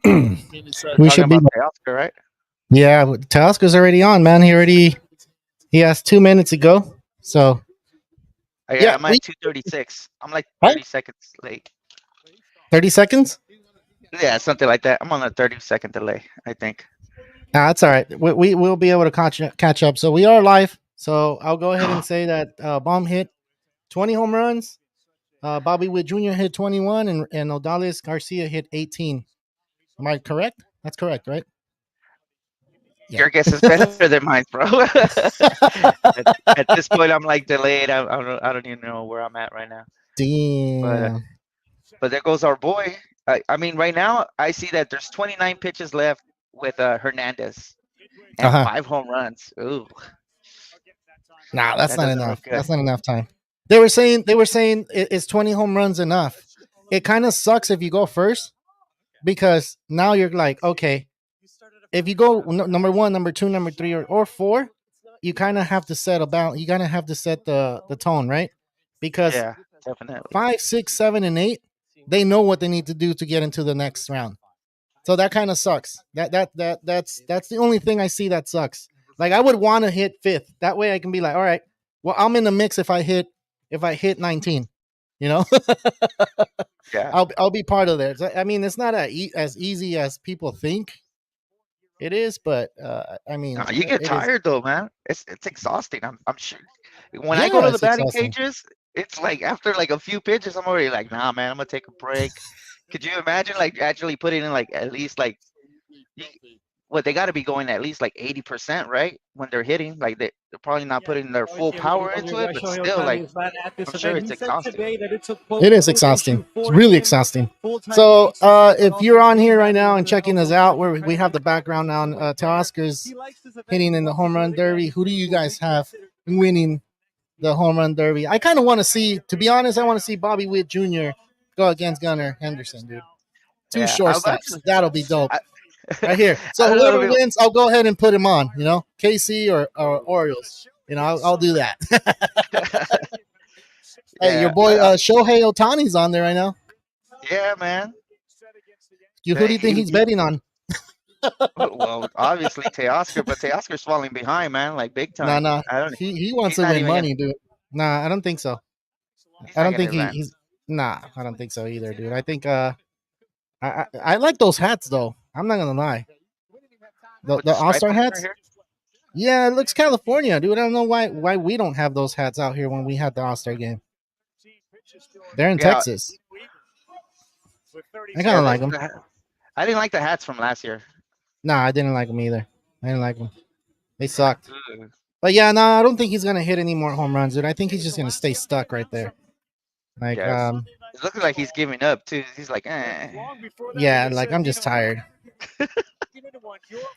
We Talking should be. about the Oscar, right? Yeah, Teoscar's already on, man. He has 2 minutes ago. So Yeah, yeah, I'm we at 2:36. I'm like right. 30 seconds late. 30 seconds. Yeah, something like that. I'm on a 30-second delay, I think. Nah, that's all right. We will be able to catch up. So we are live. So I'll go ahead and say that Bomb hit 20 home runs. Bobby Witt Jr. hit 21, and Odales Garcia hit 18. Am I correct? That's correct, right? Yeah. Your guess is better than mine, bro. At this point, I'm like delayed. I don't even know where I'm at right now. But Damn. but there goes our boy. I mean, right now I see that there's 29 pitches left with Hernandez Uh and huh. 5 home runs. Ooh, Nah, that's that not doesn't look enough. good. That's not enough time. They were saying is 20 home runs enough? It kind of sucks if you go first because now you're like, okay, if you go number one, number two, number three, or four, you kind of have to set about. You kind of have to set the tone, right? Because Yeah, definitely. five, six, seven, and eight, they know what they need to do to get into the next round. So that kind of sucks. That's the only thing I see that sucks. Like I would want to hit fifth. That way I can be like, all right, well I'm in the mix if I hit 19. You know, Yeah. I'll be part of there. I mean, it's not as easy as people think it is, but I No, mean, you get it is. tired though, man. It's exhausting. I'm sure. When I go Yeah, to the it's batting exhausting. cages, it's like after like a few pitches, I'm already like, nah, man, I'm gonna take a break. Could you imagine like actually putting in like at least like you, what they got to be going at least like 80%, right? When they're hitting, like they're probably not putting their full power into it, but still, like I'm sure it's exhausting. It is exhausting. It's really exhausting. So, if you're on here right now and checking us out, where we have the background on Teoscar's hitting in the home run derby, who do you guys have winning the home run derby? I kind of want to see, to be honest, I want to see Bobby Witt Jr. go against Gunnar Henderson, dude. Two Yeah, I'm shortstops. actually, That'll be dope. I, Right here. So I don't know. whoever wins, I'll go ahead and put him on. KC or Orioles. I'll do that. Hey, your Yeah, boy Shohei Otani's on there right now. yeah, man. Who do you think he's He betting on? well, obviously Teoscar, but Teoscar's falling behind, man, like big Nah, time. nah. I don't. He wants He's to not win even gonna. money, dude. Nah, I don't think so. He's I not don't gonna think advance. he's. Nah, I don't think so either, dude. I think I like those hats though. I'm not gonna lie. The With the the All stripe Star on it right hats. here. Yeah, it looks California, dude. I don't know why we don't have those hats out here when we had the All Star game. They're in Yeah, Texas. I kind yeah. of like them. I didn't like the hats from last year. Nah, I didn't like them either. I didn't like them. They sucked. Ugh. But yeah, no, I don't think he's gonna hit any more home runs, dude. I think he's just gonna stay stuck right there. Like, Yeah, it looks like he's giving up too. He's like, eh. yeah, like I'm just tired.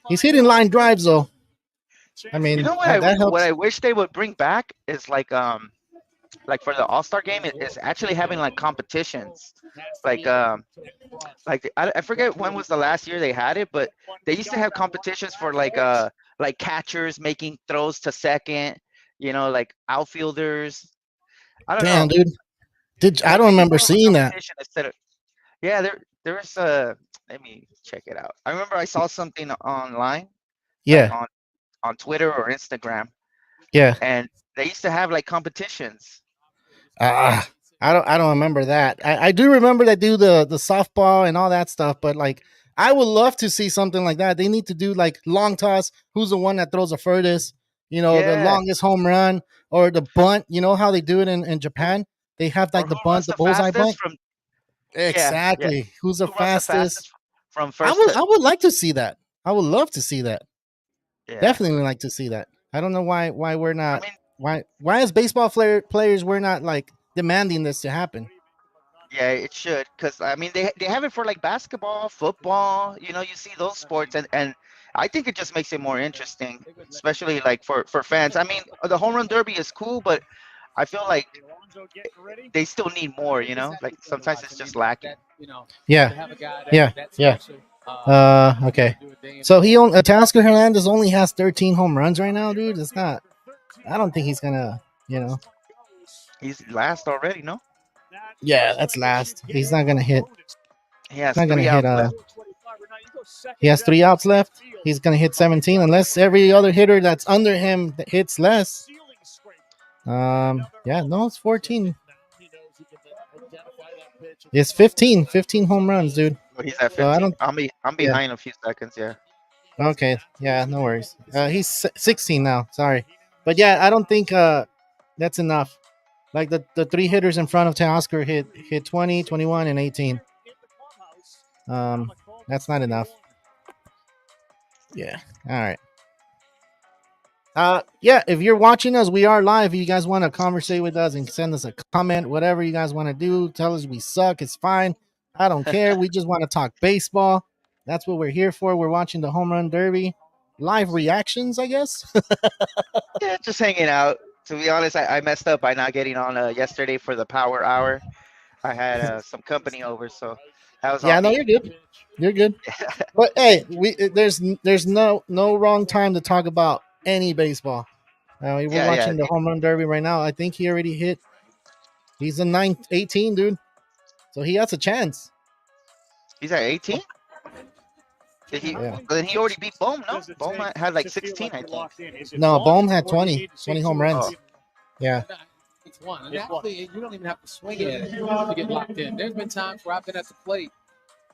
He's hitting line drives though. I You mean, know that what helps. I wish they would bring back is like for the All Star game is actually having like competitions, like I forget when was the last year they had it, but they used to have competitions for like catchers making throws to second, like outfielders. I don't Damn, know, dude. I like don't make it remember more of a seeing that. competition instead of yeah. There's let me check it out. I remember I saw something online like Yeah, on Twitter or Instagram, yeah. and they used to have like competitions. I don't remember that. I do remember they do the softball and all that stuff, but like I would love to see something like that. They need to do like long toss. Who's the one that throws the furthest? The Yeah, longest home run or the bunt. You know how they do it in who Japan? They have or like the who bunt, runs the the bullseye fastest bunt. from yeah, yeah. Exactly. Who's the Who runs the fastest? fastest from I first would to I would like to see that. I would love to see that. yeah. Definitely like to see that. I don't know why we're I not mean, why as baseball players we're not like demanding this to happen. yeah, it should because I mean they have it for like basketball, football. You see those sports and I think it just makes it more interesting, especially like for fans. I mean, the home run derby is cool, but I feel like they still need more. Like sometimes it's just lacking. Yeah, yeah, yeah. Okay. So Teoscar Hernandez only has 13 home runs right now, dude. It's not. I don't think he's gonna. You know. He's last already, no? Yeah, that's last. He's not gonna hit. He He's has not gonna three hit. outs left. He has 3 outs left. He's gonna hit 17 unless every other hitter that's under him hits less. Yeah, no, it's 14. It's 15. 15 home runs, dude. Oh, he's at So I 15. don't. I'm Yeah. behind a few seconds. Yeah. Okay. Yeah. No worries. He's 16 now. Sorry, but yeah, I don't think that's enough. Like the 3 hitters in front of Teoscar hit 20, 21, and 18. That's not enough. Yeah. All right. Yeah, if you're watching us, we are live. If you guys want to conversate with us and send us a comment, whatever you guys want to do, tell us we suck. It's fine. I don't care. We just want to talk baseball. That's what we're here for. We're watching the home run derby. Live reactions, I guess. Yeah, just hanging out. To be honest, I messed up by not getting on yesterday for the power hour. I had some company over, so that was Yeah, on no, me. you're good. You're good. But hey, there's no wrong time to talk about any baseball. We're Yeah, yeah. watching the home run derby right now. I think he already hit. He's a 18, dude. So he has a chance. He's at 18. Did he? Yeah. Then he already beat Bohm. No, Bohm had like 16, I think. No, Bohm had 20 home runs. Oh. Yeah. It's one. And actually, you don't even have to swing at it to get locked in. There's been times where I've been at the plate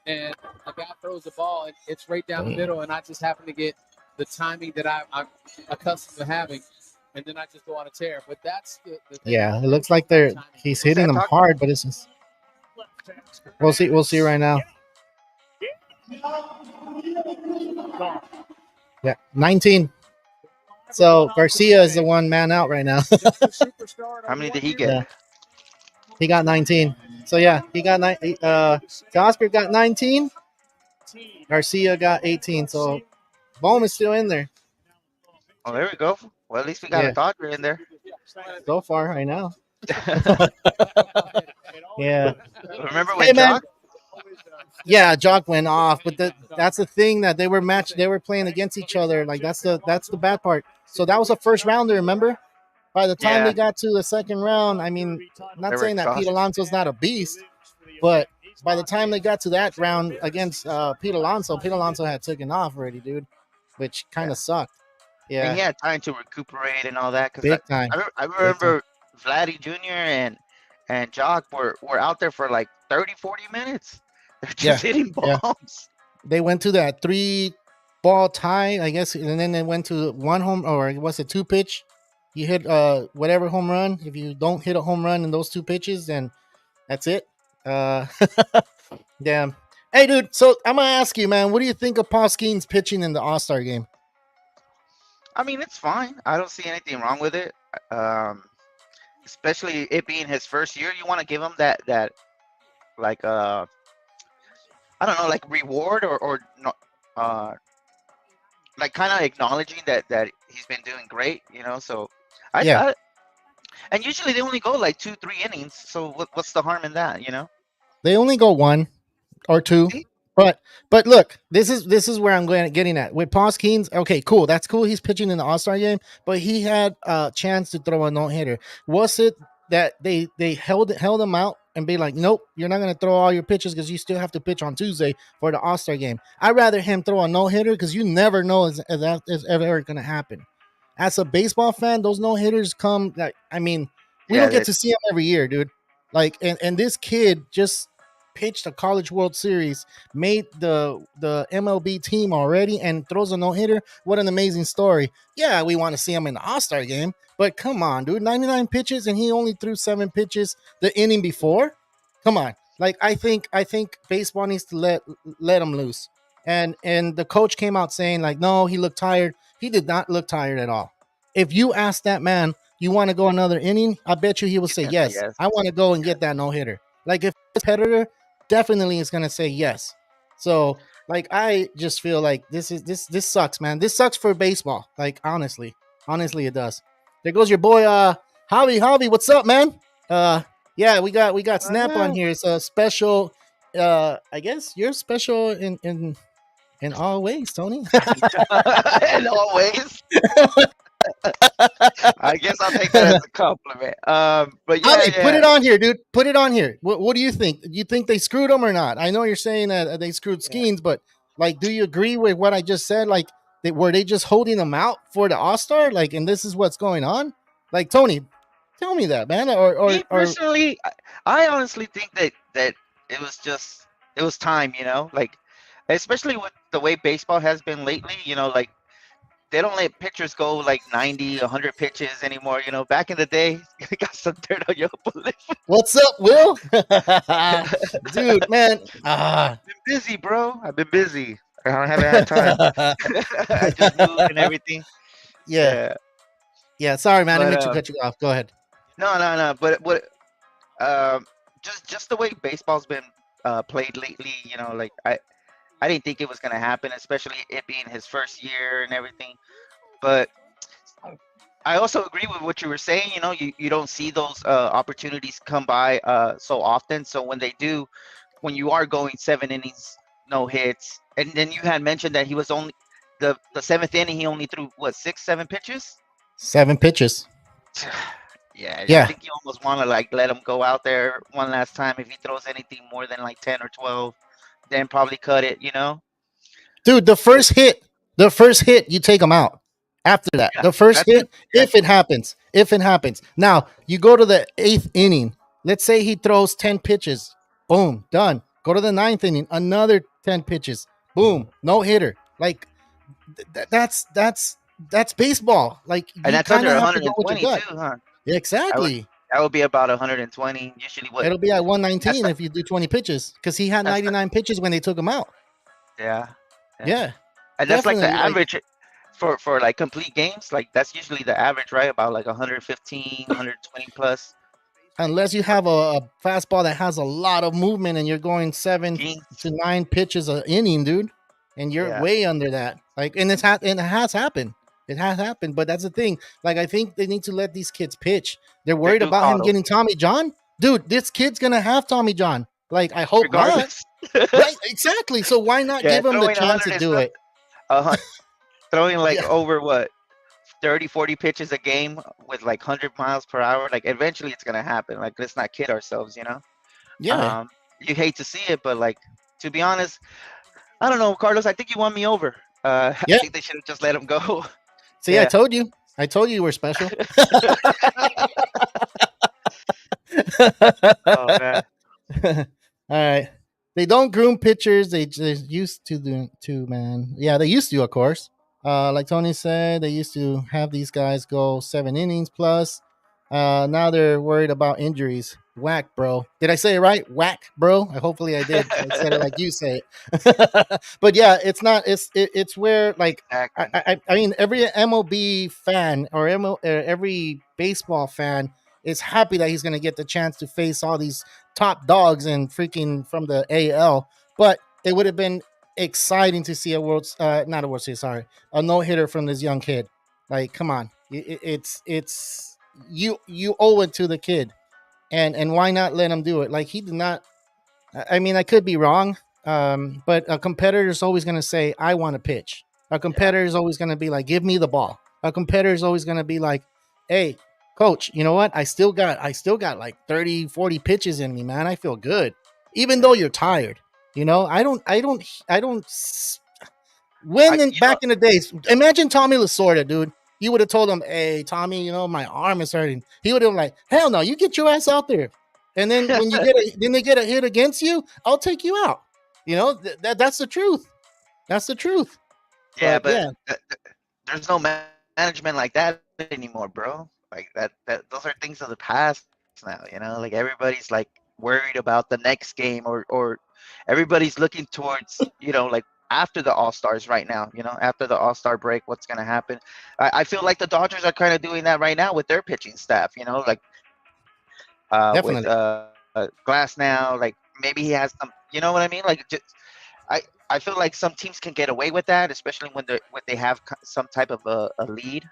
and a guy throws the ball and it's right down the middle, and I just happen to get the timing that I'm accustomed to having, and then I just go on a tear. But that's the thing. Yeah, it looks like he's hitting them hard, but it's just, we'll see right now. Yeah, 19. So Garcia is the one man out right now. How many did he get? Yeah. He got 19. So yeah, he got Oscar got 19. Garcia got 18. So Bohm is still in there. Oh, there we go. Well, at least we got a Dodger in there. So far, I know. Yeah. Remember when Jock? Yeah, Jock went off, but that's the thing that they were playing against each other. Like that's the bad part. So that was a first rounder, remember? By the time they got to the second round, I mean, not saying that Pete Alonso's not a beast, but by the time they got to that round against Pete Alonso had taken off already, dude, which kind of sucked. Yeah, and he had time to recuperate and all that. Big time. I remember Vladdy Jr. and Jock were out there for like 30, 40 minutes. They're just hitting bombs. Yeah. They went to that 3-ball tie, I guess, and then they went to one home, or was it 2 pitch? You hit whatever home run. If you don't hit a home run in those 2 pitches, then that's it. Damn. Hey, dude. So I'm gonna ask you, man. What do you think of Paul Skeens pitching in the All-Star game? I mean, it's fine. I don't see anything wrong with it. Especially it being his first year, you want to give him that like I don't know, like reward or like kind of acknowledging that he's been doing great, you know. So and usually they only go like 2-3 innings. So what's the harm in that, you know? They only go 1 or 2. But look, this is where I'm getting at with Paul Skeens. Okay, cool. That's cool. He's pitching in the All-Star game, but he had a chance to throw a no-hitter. Was it that they held him out and be like, nope, you're not going to throw all your pitches because you still have to pitch on Tuesday for the All-Star game? I'd rather him throw a no-hitter because you never know if that is ever going to happen. As a baseball fan, those no-hitters come. Like, I mean, we don't get to see them every year, dude. Like, and this kid just pitched a College World Series, made the MLB team already, and throws a no-hitter. What an amazing story. Yeah, we want to see him in the All-Star game, but come on, dude. 99 pitches, and he only threw 7 pitches the inning before. Come on. Like, I think baseball needs to let him loose. And the coach came out saying, like, no, he looked tired. He did not look tired at all. If you ask that man, you want to go another inning, I bet you he will say yes. I want to go and get that no-hitter. Like, if it's a competitor, definitely is going to say yes. So, like, I just feel like this sucks, man. This sucks for baseball. Like, honestly it does. There goes your boy Javi, what's up, man? Yeah, we got Snap on here. It's a special I guess you're special in all ways, Tony. In all ways. I guess I'll take that as a compliment. But yeah, put it on here, dude. Put it on here. What do you think? Do you think they screwed him or not? I know you're saying that they screwed Skeens, but Like, do you agree with what I just said? Like, were they just holding them out for the All-Star? Like, and this is what's going on? Like, Tony, tell me that, man. Me Or personally, I honestly think that it was just it was time, like especially with the way baseball has been lately, like they don't let pitchers go like 90, 100 pitches anymore. Back in the day, you got some dirt on your opponent. what's up, Will? Dude, man. Been busy, bro. I've been busy. I haven't had time. I just moved and everything. Yeah. Yeah, Yeah. Sorry, man. I didn't but mean to cut you off. Go ahead. no, no, no. But what? Um, just the way baseball's been played lately. Like I didn't think it was gonna happen, especially it being his first year and everything. But I also agree with what you were saying. You don't see those opportunities come by so often. So when they do, when you are going 7 innings, no hits, and then you had mentioned that he was only the seventh inning. He only threw what 6, 7 pitches. 7 pitches. Yeah, I Yeah. think you almost want to like let him go out there one last time. If he throws anything more than like 10 or 12, then probably cut it. Dude, the first hit, you take them out. After that, Yeah, the first that's it. hit, Yeah, if it happens. Now, you go to the 8th inning. Let's say he throws 10 pitches. Boom, done. Go to the 9th inning, another 10 pitches. Boom, no hitter. Like, that's baseball. Like, and you that's kind under of have to go with your 120 gut. too, huh? Yeah, I would exactly. that would be about 120. Usually, what It'll be at that's 119 the if you do 20 pitches because he had that's the 99 pitches when they took him out. yeah, yeah, Yeah, and that's like the definitely. Like, average for like complete games. Like that's usually the average, right? About like 115, 120 plus. unless you have a fastball that has a lot of movement and you're going 7 to 9 pitches an inning, dude, and you're Yeah, way under that. Like, and it has happened. It has happened, but that's the thing. Like, I think they need to let these kids pitch. They're they worried do about him coddle getting Tommy John, dude. This kid's gonna have Tommy John. Like, I hope not. regardless. Right? Exactly. So why not Yeah, give him the throwing chance 100 to and do stuff, it? uh, throwing like Yeah. over what 30, 40 pitches a game with like 100 miles per hour. Like eventually it's gonna happen. Like let's not kid ourselves. Yeah. Um, you hate to see it, but like to be honest, I don't know, Carlos. I think you won me over. I Yeah. think they should have just let him go. See, I Yeah. told you. I told you were special. Oh man. All right. They don't groom pitchers. They used to do too, man. Yeah, they used to, of course. Like Tony said, they used to have these guys go 7 innings plus. Now they're worried about injuries. Whack, bro. Did I say it right? Whack, bro. Hopefully I did. I said it like you say it. But yeah, it's not. It's where like Exactly. I mean every MLB fan or every baseball fan is happy that he's going to get the chance to face all these top dogs and freaking from the AL. But it would have been exciting to see not a World Series, sorry, a no hitter from this young kid. Like, come on, it's you owe it to the kid, and why not let him do it? Like, he did not. I mean, I could be wrong, but a competitor is always going to say, "I want to pitch." A Yeah. competitor is always going to be like, "Give me the ball." A competitor is always going to be like, "Hey, coach, you know what? I still got like 30, 40 pitches in me, man. I feel good, even though you're tired." I don't. I When you know back in the days, imagine Tommy Lasorda, dude. You would have told him, "Hey, Tommy, my arm is hurting." He would have been like, "Hell no, you get your ass out there." And then when they get a hit against you, I'll take you out. That's the truth. That's the truth. yeah, But but yeah, there's no management like that anymore, bro. Like that those are things of the past now, like everybody's like worried about the next game or everybody's looking towards, like after the All-Stars right now, after the All-Star break, what's gonna happen. I feel like the Dodgers are kind of doing that right now with their pitching staff, like with definitely. Glass now, like maybe he has some, you know what I mean? Like just I I feel like some teams can get away with that, especially when they have some type of a lead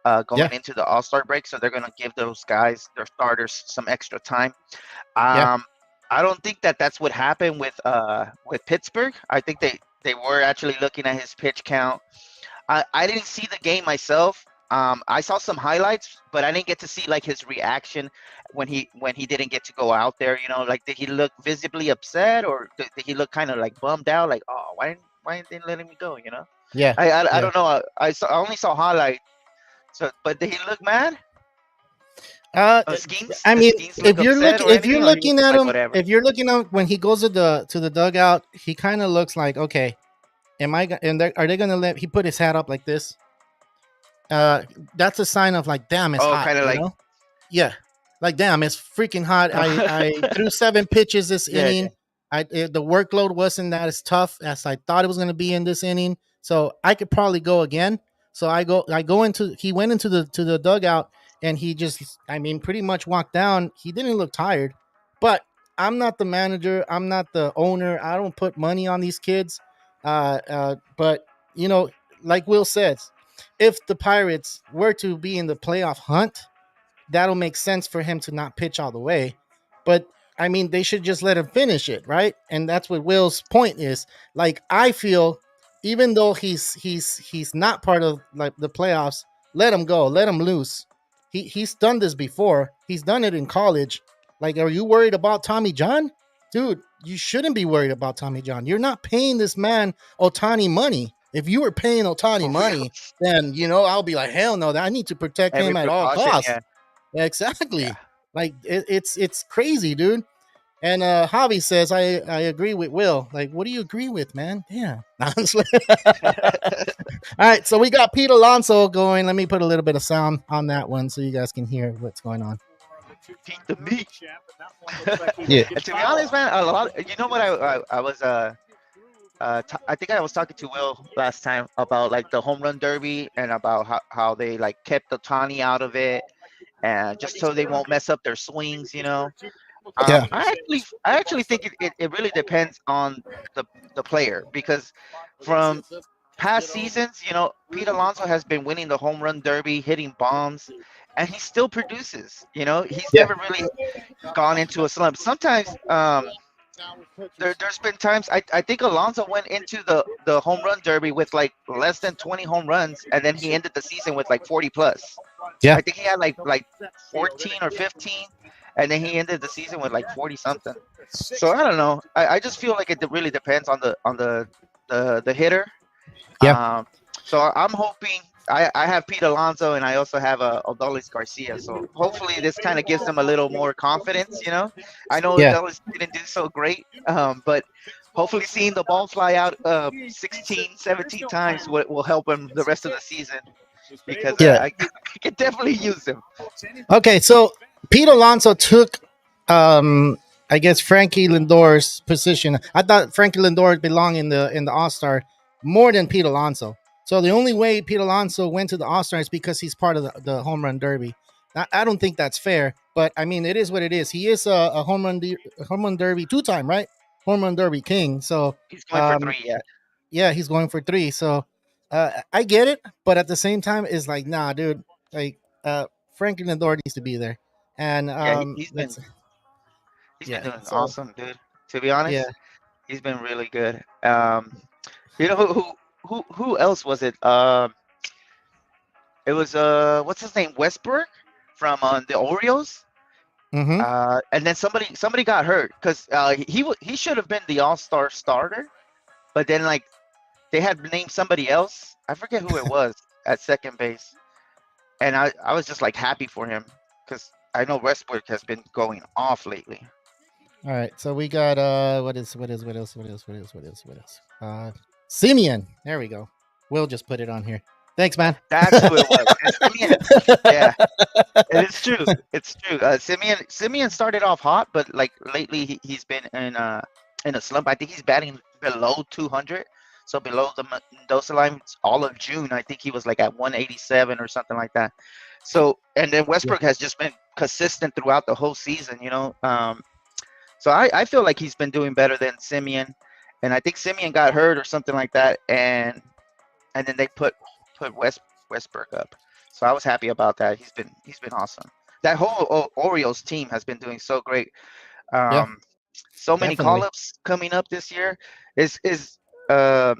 Yeah, going into the All Star break. So they're gonna give those guys, their starters, some extra time. yeah, Um, I don't think that that's what happened with Pittsburgh. I think they were actually looking at his pitch count. I didn't see the game myself. I saw some highlights, but I didn't get to see like his reaction when he didn't get to go out there. Like did he look visibly upset or did he look kind of like bummed out? Like, oh, why didn't why didn't let me go? Yeah, I yeah. don't know. I only saw highlight. So, but did he look mad? Uh, Skeens? I The mean, Skeens look upset or if you're anything, or he was looking just at like him, whatever? if you're looking at when he goes to the dugout, he kind of looks like, okay, am I? And are they gonna let? He put his hat up like this. Uh, that's a sign of like, damn, it's Oh, hot. kind of You like know? Yeah, like damn, it's freaking hot. I threw 7 pitches this yeah, inning. The workload wasn't that as tough as I thought it was gonna be in this inning, so I could probably go again. So I go into he went into the dugout and he just I mean pretty much walked down. He didn't look tired, but I'm not the manager. I'm not the owner. I don't put money on these kids. But you know, like Will says, if the Pirates were to be in the playoff hunt, that'll make sense for him to not pitch all the way. But I mean, they should just let him finish it, right? And that's what Will's point is. Like, I feel, even though he's not part of like the playoffs, let him go, let him loose. He's done this before. He's done it in college. Like, are you worried about Tommy John? Dude, you shouldn't be worried about Tommy John. You're not paying this man Otani money. If you were paying Otani for real. money, then I'll be like, hell no, I need to protect Every him at all precaution, costs. yeah, Yeah, yeah. exactly. Like it's crazy, dude. And Javi says I agree with Will. Like, what do you agree with, man? Yeah. Honestly. All right, so we got Pete Alonso going. Let me put a little bit of sound on that one so you guys can hear what's going on. Pete the meat. Yeah. And to be honest, man, a lot. You know what I was I think I was talking to Will last time about like the home run derby and about how they like kept the Tawny out of it and just so they won't mess up their swings. Yeah. I actually think it really depends on the player because from past seasons, Pete Alonso has been winning the home run derby, hitting bombs, and he still produces. He's Yeah. never really gone into a slump. Sometimes there's been times I think Alonso went into the home run derby with like less than 20 home runs, and then he ended the season with like 40 plus. Yeah. I think he had like 14 or 15, and then he ended the season with like 40 something. So I don't know. I just feel like it really depends on the hitter. Yeah. Um, so I'm hoping I have Pete Alonso and I also have Odalis Garcia. So hopefully this kind of gives them a little more confidence. I know Yeah. Odalis didn't do so great, but hopefully seeing the ball fly out 16, 17 times will help him the rest of the season because Yeah. I could definitely use him. Okay, so Pete Alonso took, I guess Frankie Lindor's position. I thought Frankie Lindor belonged in the All Star more than Pete Alonso. So the only way Pete Alonso went to the All Star is because he's part of the home run derby. I don't think that's fair, but I mean it is what it is. He is a home run derby 2-time, right? Home run derby king. So He's going for um, 3, yeah. yeah, he's going for 3. So I get it, but at the same time, it's like, nah, dude. Like Frankie Lindor needs to be there, and Yeah, he's been that's he's been yeah. doing So awesome, dude. To be yeah. honest, he's been really good. You know who else was it? It was what's his name? Westbrook from the Orioles. Mm-hmm. And then somebody got hurt because he should have been the All-Star starter, but then like they had named somebody else. I forget who it was at second base, and I was just like happy for him because I know Westbrook has been going off lately. All right. So we got what else? Simeon. There we go. We'll just put it on here. Thanks, man. That's who it was. And Simeon, yeah, it is true. It's true. Simeon started off hot, but like lately he's been in a slump. I think he's batting below 200, so below the Mendoza line all of June. I think he was like at 187 or something like that. So and then Yeah. Westbrook has just been consistent throughout the whole season. So I feel like he's been doing better than Simeon, and I think Simeon got hurt or something like that, and then they put Westbrook up. So I was happy about that. He's been awesome. That whole Orioles team has been doing so great. Yeah. Um, so many Definitely. call-ups coming up this year. Is uh,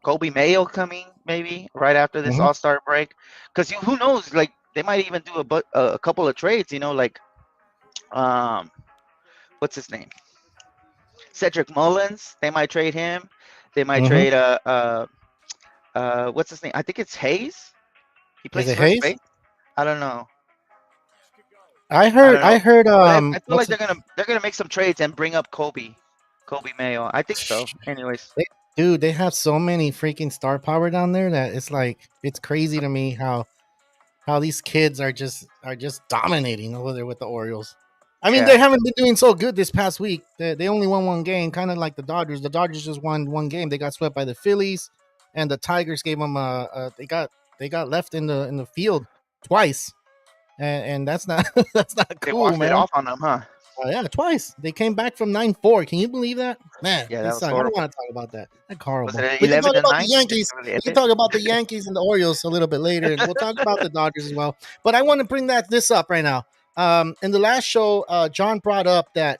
Kobe Mayo coming maybe right after this Mm-hmm. All-Star break? Because who knows? Like they might even do a couple of trades. Like um, what's his name? Cedric Mullins. They might trade him. They might Mhm. trade what's his name? I think it's Hayes. He Is plays it first Hayes? base. I don't know. I I heard. don't I know. heard. But I feel What's like it? they're gonna make some trades and bring up Kobe Mayo. I think so. Anyways, They, dude, they have so many freaking star power down there that it's like it's crazy to me how these kids are just dominating over there with the Orioles. I mean, they yeah, haven't been doing so good this past week. They only won one game, kind of like the Dodgers. The Dodgers just won one game. They got swept by the Phillies, and the Tigers gave them they got left in the field twice, and that's not that's not they cool, washed it man. off on them, huh? Yeah, twice. They came back from 9-4. Can you believe that? Man, Yeah, they that was suck. I don't horrible. want to talk about that. That's Was it horrible. an We can 11 talk to about the 9? Yankees. We can talk about the Yankees and the Orioles a little bit later, and we'll talk about the Dodgers as well. But I want to bring this up right now. In the last show, John brought up that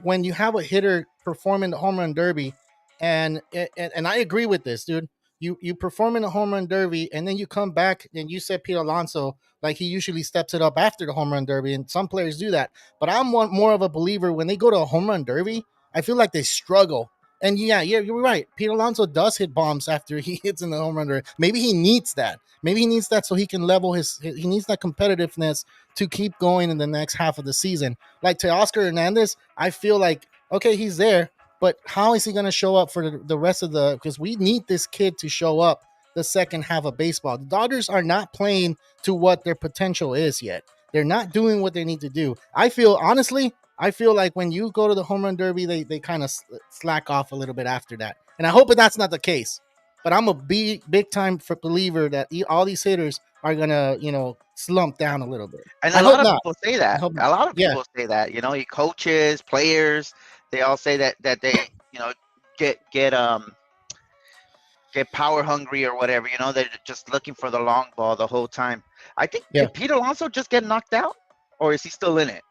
when you have a hitter perform in the home run derby, and I agree with this, dude. You perform in the home run derby, and then you come back, and you said Pete Alonso, like he usually steps it up after the home run derby, and some players do that. But I'm more of a believer when they go to a home run derby, I feel like they struggle. And yeah, you're right. Pete Alonso does hit bombs after he hits in the home run derby. Maybe he needs that. Maybe he needs that so he can level he needs that competitiveness to keep going in the next half of the season. Like to Oscar Hernandez, I feel like okay, he's there, but how is he going to show up for the rest of the? Because we need this kid to show up the second half of baseball. The Dodgers are not playing to what their potential is yet. They're not doing what they need to do. I feel honestly, I feel like when you go to the home run derby, they kind of slack off a little bit after that. And I hope that that's not the case. But I'm a big time for believer that all these hitters are gonna slump down a little bit. And I a hope lot of not. people say I that. hope not. A lot of Yeah. people say that. You know, coaches, players, they all say that they get get power hungry or whatever. You know, they're just looking for the long ball the whole time. I think Yeah. did Pete Alonso just get knocked out, or is he still in it?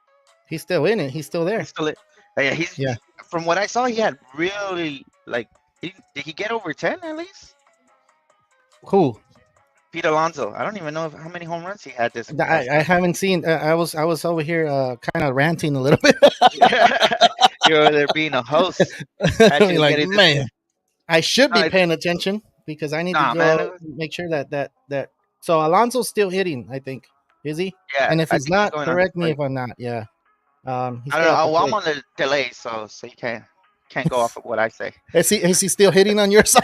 He's still in it. He's still there. He's still in. Yeah, Yeah. from what I saw, he had really like. Did he get over 10 at least? Who? Pete Alonso. I don't even know how many home runs he had this I, past I haven't seen. I was over here kind of ranting a little bit. season. You're there being a host. I mean, Actually like, getting this. man, I should be No, paying attention because I need to nah, man. go make sure that. So Alonso's still hitting. I think is he? Yeah, And if I he's think he's not, going on his correct me plate. if I'm not. Yeah. He's I don't still know. at the Well, I'm plate. on the delay, so you can't go off of what I say. Is he still hitting on your side?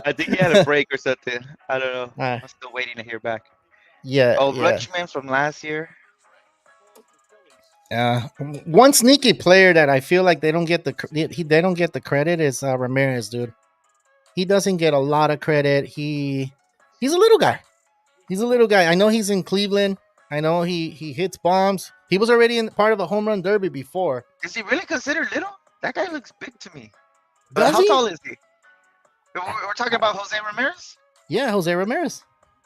I think he had a break or something. I don't know. Uh, I'm still waiting to hear back. yeah, Oh, yeah. Rutschman from last year. One sneaky player that I feel like they don't get they don't get the credit is Ramirez, dude. He doesn't get a lot of credit. He's a little guy. He's a little guy. I know he's in Cleveland. I know he hits bombs. He was already in part of a home run derby before. Is he really considered little? That guy looks big to me. Does How he? tall is he? We're talking about Jose Ramirez? Yeah, Jose Ramirez.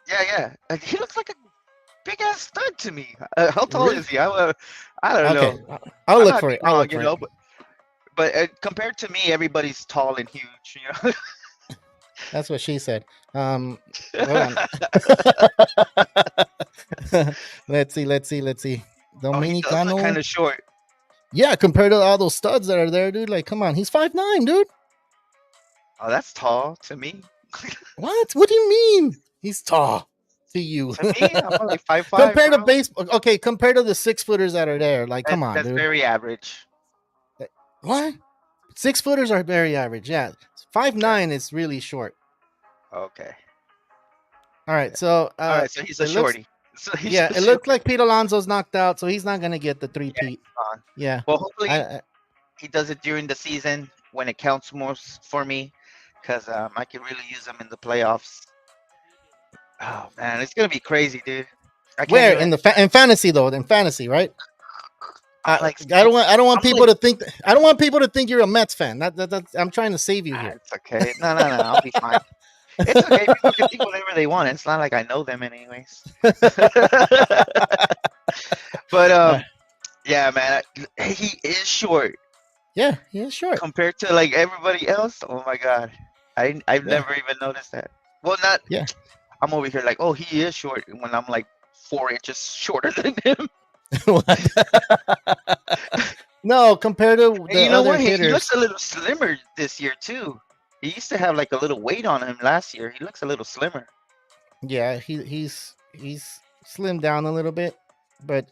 Yeah. He looks like a big ass stud to me. How tall Really? is he? I don't Okay, know. I'll I look might for be it. I'll wrong, look for it. but compared to me, everybody's tall and huge. That's what she said. Hold on. Let's see. Oh, he does look Dominicano. kind of short. Yeah, compared to all those studs that are there, dude. Like, come on, he's 5'9", dude. Oh, that's tall to me. What? What do you mean? He's tall to you. To me, I'm only 5'5". Compared to bro. baseball, okay. Compared to the 6-footers that are there, like, come on, That's dude. very average. What? 6-footers are very average. Yeah, 5'9" is really short. Okay. All right, so All right, so he's a it looks- shorty. So he's yeah, a it looks like Pete Alonso's knocked out, so he's not gonna get the Yeah, three-peat. fine. Yeah, Well, hopefully I, he does it during the season when it counts more for me, because I can really use him in the playoffs. Oh man, it's gonna be crazy, dude. I can't where even- in the in fantasy though? In fantasy, right? I'm like, I don't want I'm people like- to think. I don't want people to think you're a Mets fan. That's I'm trying to save you here. It's okay. No, I'll be fine. It's okay. People can think whatever they want. It's not like I know them anyways. But yeah, man, he is short Yeah, sure. compared to like everybody else. Oh my god, I've Yeah. never even noticed that. Well, not. Yeah. I'm over here like, oh, he is short when I'm like 4 inches shorter than him. No, compared to And the you know other what? He hitters. looks a little slimmer this year too. He used to have like a little weight on him last year. He looks a little slimmer. Yeah, he's slimmed down a little bit, but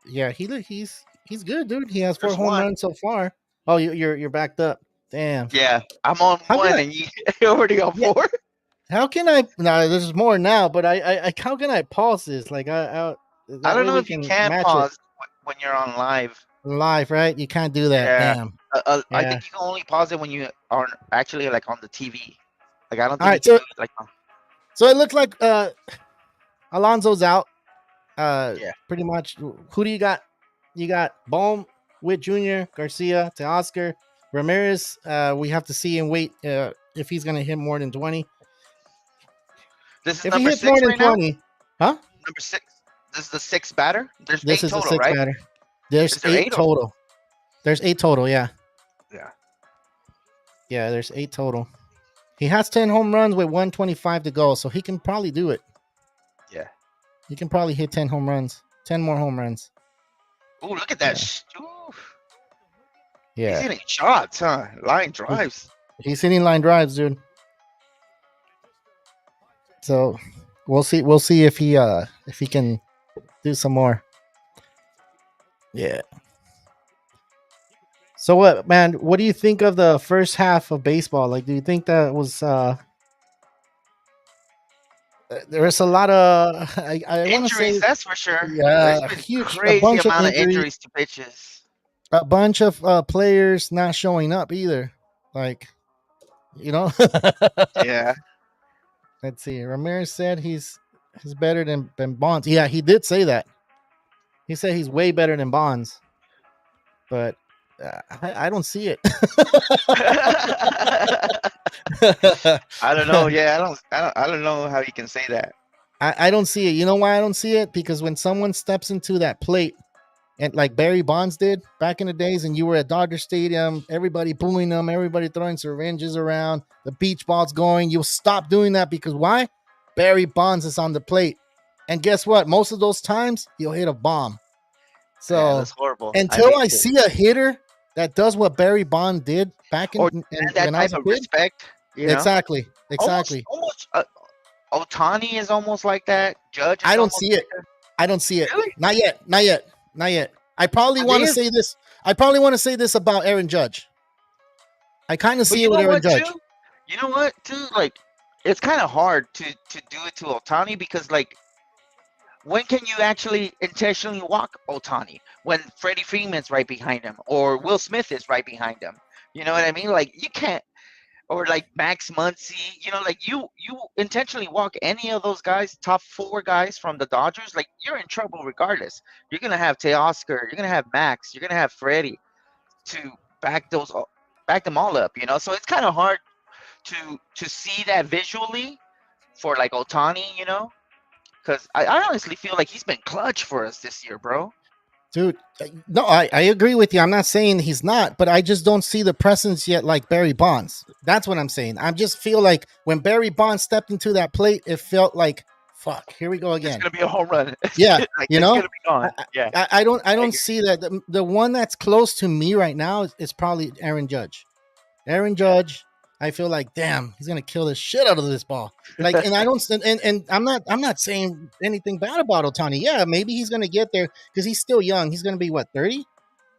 yeah, he's good, dude. He has 4 There's home one. runs so far. Oh, you're backed up. Damn. Yeah, I'm on How can one I? and you already on Yeah. 4. How can I? No, there's more now, but I how can I pause this? Like I that don't way know we if you can can match it pause when you're on live. live, right? You can't do that. Yeah, Damn. I Yeah. think you can only pause it when you are actually like on the TV. Like I don't All think you right. can So do it like so it looked like Alonso's out. yeah. Pretty much. Who do you got? You got Bohm, Witt Jr., Garcia, Teoscar, Ramirez. We have to see and wait if he's gonna hit more than 20. This is If he number hits more 6 than right now. 20, huh? Number 6. This is the 6th batter. There's This 8 is the total, sixth right? batter. There's Is there 8 8 or total. There's 8 total. Yeah, yeah? yeah. There's 8 total. He has 10 home runs with 125 to go, so he can probably do it. Yeah. He can probably hit 10 home runs, 10 more home runs. Ooh, look at that! Yeah. Ooh, he's Yeah, hitting shots, huh? Line drives. he's hitting line drives, dude. So we'll see. We'll see if he can do some more. Yeah. So what, man? What do you think of the first half of baseball? Like, do you think that was there was a lot of I want to Injuries, say that's for sure. There's yeah, been a crazy bunch of amount of injuries, injuries to pitches. a bunch of players not showing up either. Like, you know. Yeah. Let's see. Ramirez said he's better than Bonds. Yeah, he did say that. He said he's way better than Bonds, but I don't see it. I don't know. Yeah, I don't know how you can say that. I don't see it. You know why I don't see it? Because when someone steps into that plate, and like Barry Bonds did back in the days, and you were at Dodger Stadium, everybody booing them, everybody throwing syringes around, the beach balls going, you'll stop doing that because why? Barry Bonds is on the plate. And guess what? Most of those times, he'll hit a bomb. Yeah, So that's horrible. I until hate I it. see a hitter that does what Barry Bond did back Or in that when I was type a of kid, respect, you know. exactly, Almost, exactly. almost. Otani is almost like that. Judge I is don't almost see like it. I don't see it. Really? Not yet. Not yet. Not yet. I probably But want to they- say this. I probably want to say this about Aaron Judge. I kind of But see you it with know Aaron what, Judge. too? You know what, too? Like, it's kind of hard to do it to Otani because, like, when can you actually intentionally walk Otani when Freddie Freeman's right behind him or Will Smith is right behind him? You know what I mean? Like, you can't. Or like Max Muncy, you know, like you intentionally walk any of those guys, top 4 guys from the Dodgers, like you're in trouble regardless. You're gonna have Teoscar, you're gonna have Max, you're gonna have Freddie to back them all up, you know. So it's kind of hard to see that visually for like Otani, you know, because I honestly feel like he's been clutch for us this year, bro. Dude, no, I agree with you. I'm not saying he's not, but I just don't see the presence yet like Barry Bonds. That's what I'm saying. I just feel like when Barry Bonds stepped into that plate, it felt like, fuck, here we go It's again. gonna be a home run. Yeah, Like you it's know, gonna be gone. Yeah. I don't agree. see that. The one that's close to me right now is probably Aaron Judge. Aaron Judge, I feel like, damn, he's gonna kill the shit out of this ball. Like, and I don't, and I'm not saying anything bad about Otani. Yeah, maybe he's gonna get there because he's still young. He's gonna be what 30,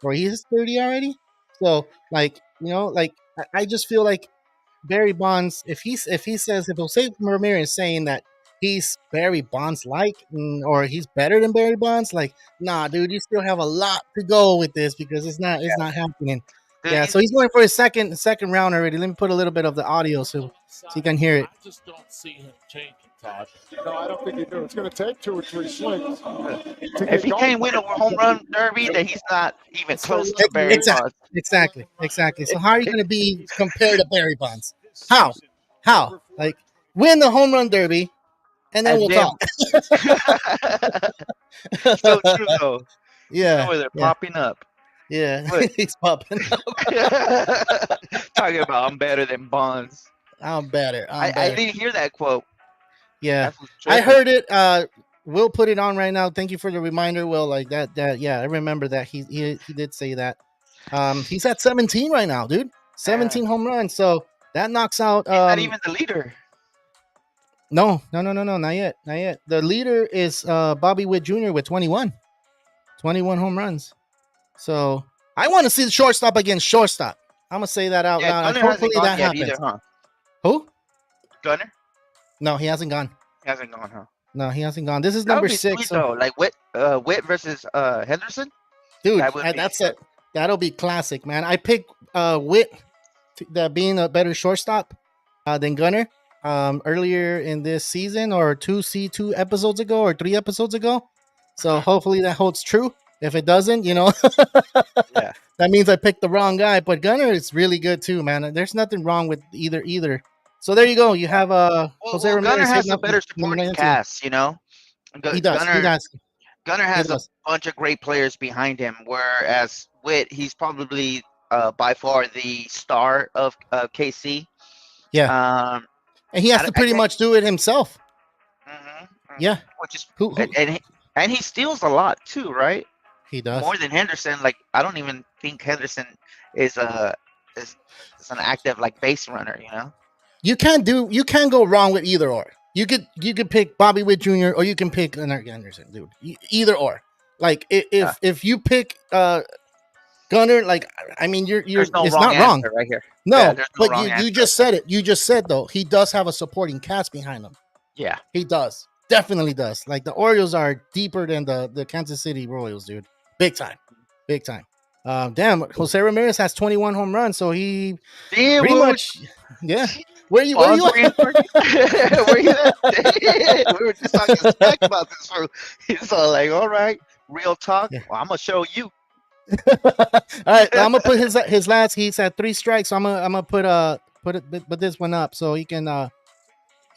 or he is 30 already. So, like, you know, like I just feel like Barry Bonds, if he says if Jose Ramirez is saying that he's Barry Bonds like, or he's better than Barry Bonds, like, nah, dude, you still have a lot to go with this because it's not happening. Dude, Yeah, so he's going for his second round already. Let me put a little bit of the audio so you can hear it. I just don't see him changing, Todd. No, I don't think he do. It's going to take 2 or 3 swings. if he can't win a home run derby, then he's not even close to Barry Bonds. Exactly. So how are you going to be compared to Barry Bonds? How? Like, win the home run derby, and then And we'll then- talk. So true though. Yeah, Where they're yeah, popping up. yeah. But- He's popping up. Talking about I'm better than Bonds. I'm better. I didn't hear that quote. Yeah, That's what's I tripping. heard it. We'll put it on right now. Thank you for the reminder, Will. Like that. Yeah, I remember that he did say that. He's at 17 right now, dude. 17 home runs. So that knocks out. He's not even the leader. No, not yet. The leader is Bobby Witt Jr. with 21 home runs. So I want to see the shortstop against shortstop. I'm gonna say that out loud. Gunner Hopefully hasn't gone that yet happens. either, huh? Who? Gunner No, he hasn't gone. hasn't gone, huh? No, he hasn't gone. This is That would number be 6. sweet, So, though. Like Witt versus Henderson. dude, That would be- that's it. That'll be classic, man. I picked Witt that being a better shortstop than Gunner earlier in this season, or 2 episodes ago, or 3 episodes ago. So hopefully that holds true. If it doesn't, Yeah. that means I picked the wrong guy. But Gunner is really good too, man. There's nothing wrong with either. So there you go. You have Well, Jose Gunner Ramirez has hitting a up better number supporting 19. cast, you know. He does. Gunner has a does. bunch of great players behind him, whereas Witt, he's probably by far the star of KC. Yeah. And he has to pretty much do it himself. Yeah. Which is Who? and he steals a lot too, right? He does. More than Henderson. Like I don't even think Henderson is an active like base runner, you know. You can't go wrong with either or. You could pick Bobby Witt Jr. or you can pick Anderson, dude. Either or. Like if you pick Gunner, like I mean you're There's no it's wrong not wrong answer right here. No, Yeah, there's no but wrong you answer. just said it. You just said though he does have a supporting cast behind him. Yeah. He does. Definitely does. Like the Orioles are deeper than the Kansas City Royals, dude. Big time. Damn, Jose Ramirez has 21 home runs, so he pretty much, yeah. Where you at? Where you at? We were just talking smack about this. So he's all like, "All right, real talk. Yeah. Well, I'm gonna show you." All right, I'm gonna put his last. He's at 3 strikes. So I'm gonna put this one up so he can. Oh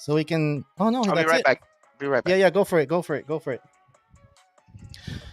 no, I'll that's be right it. back. Be right back. Yeah, go for it.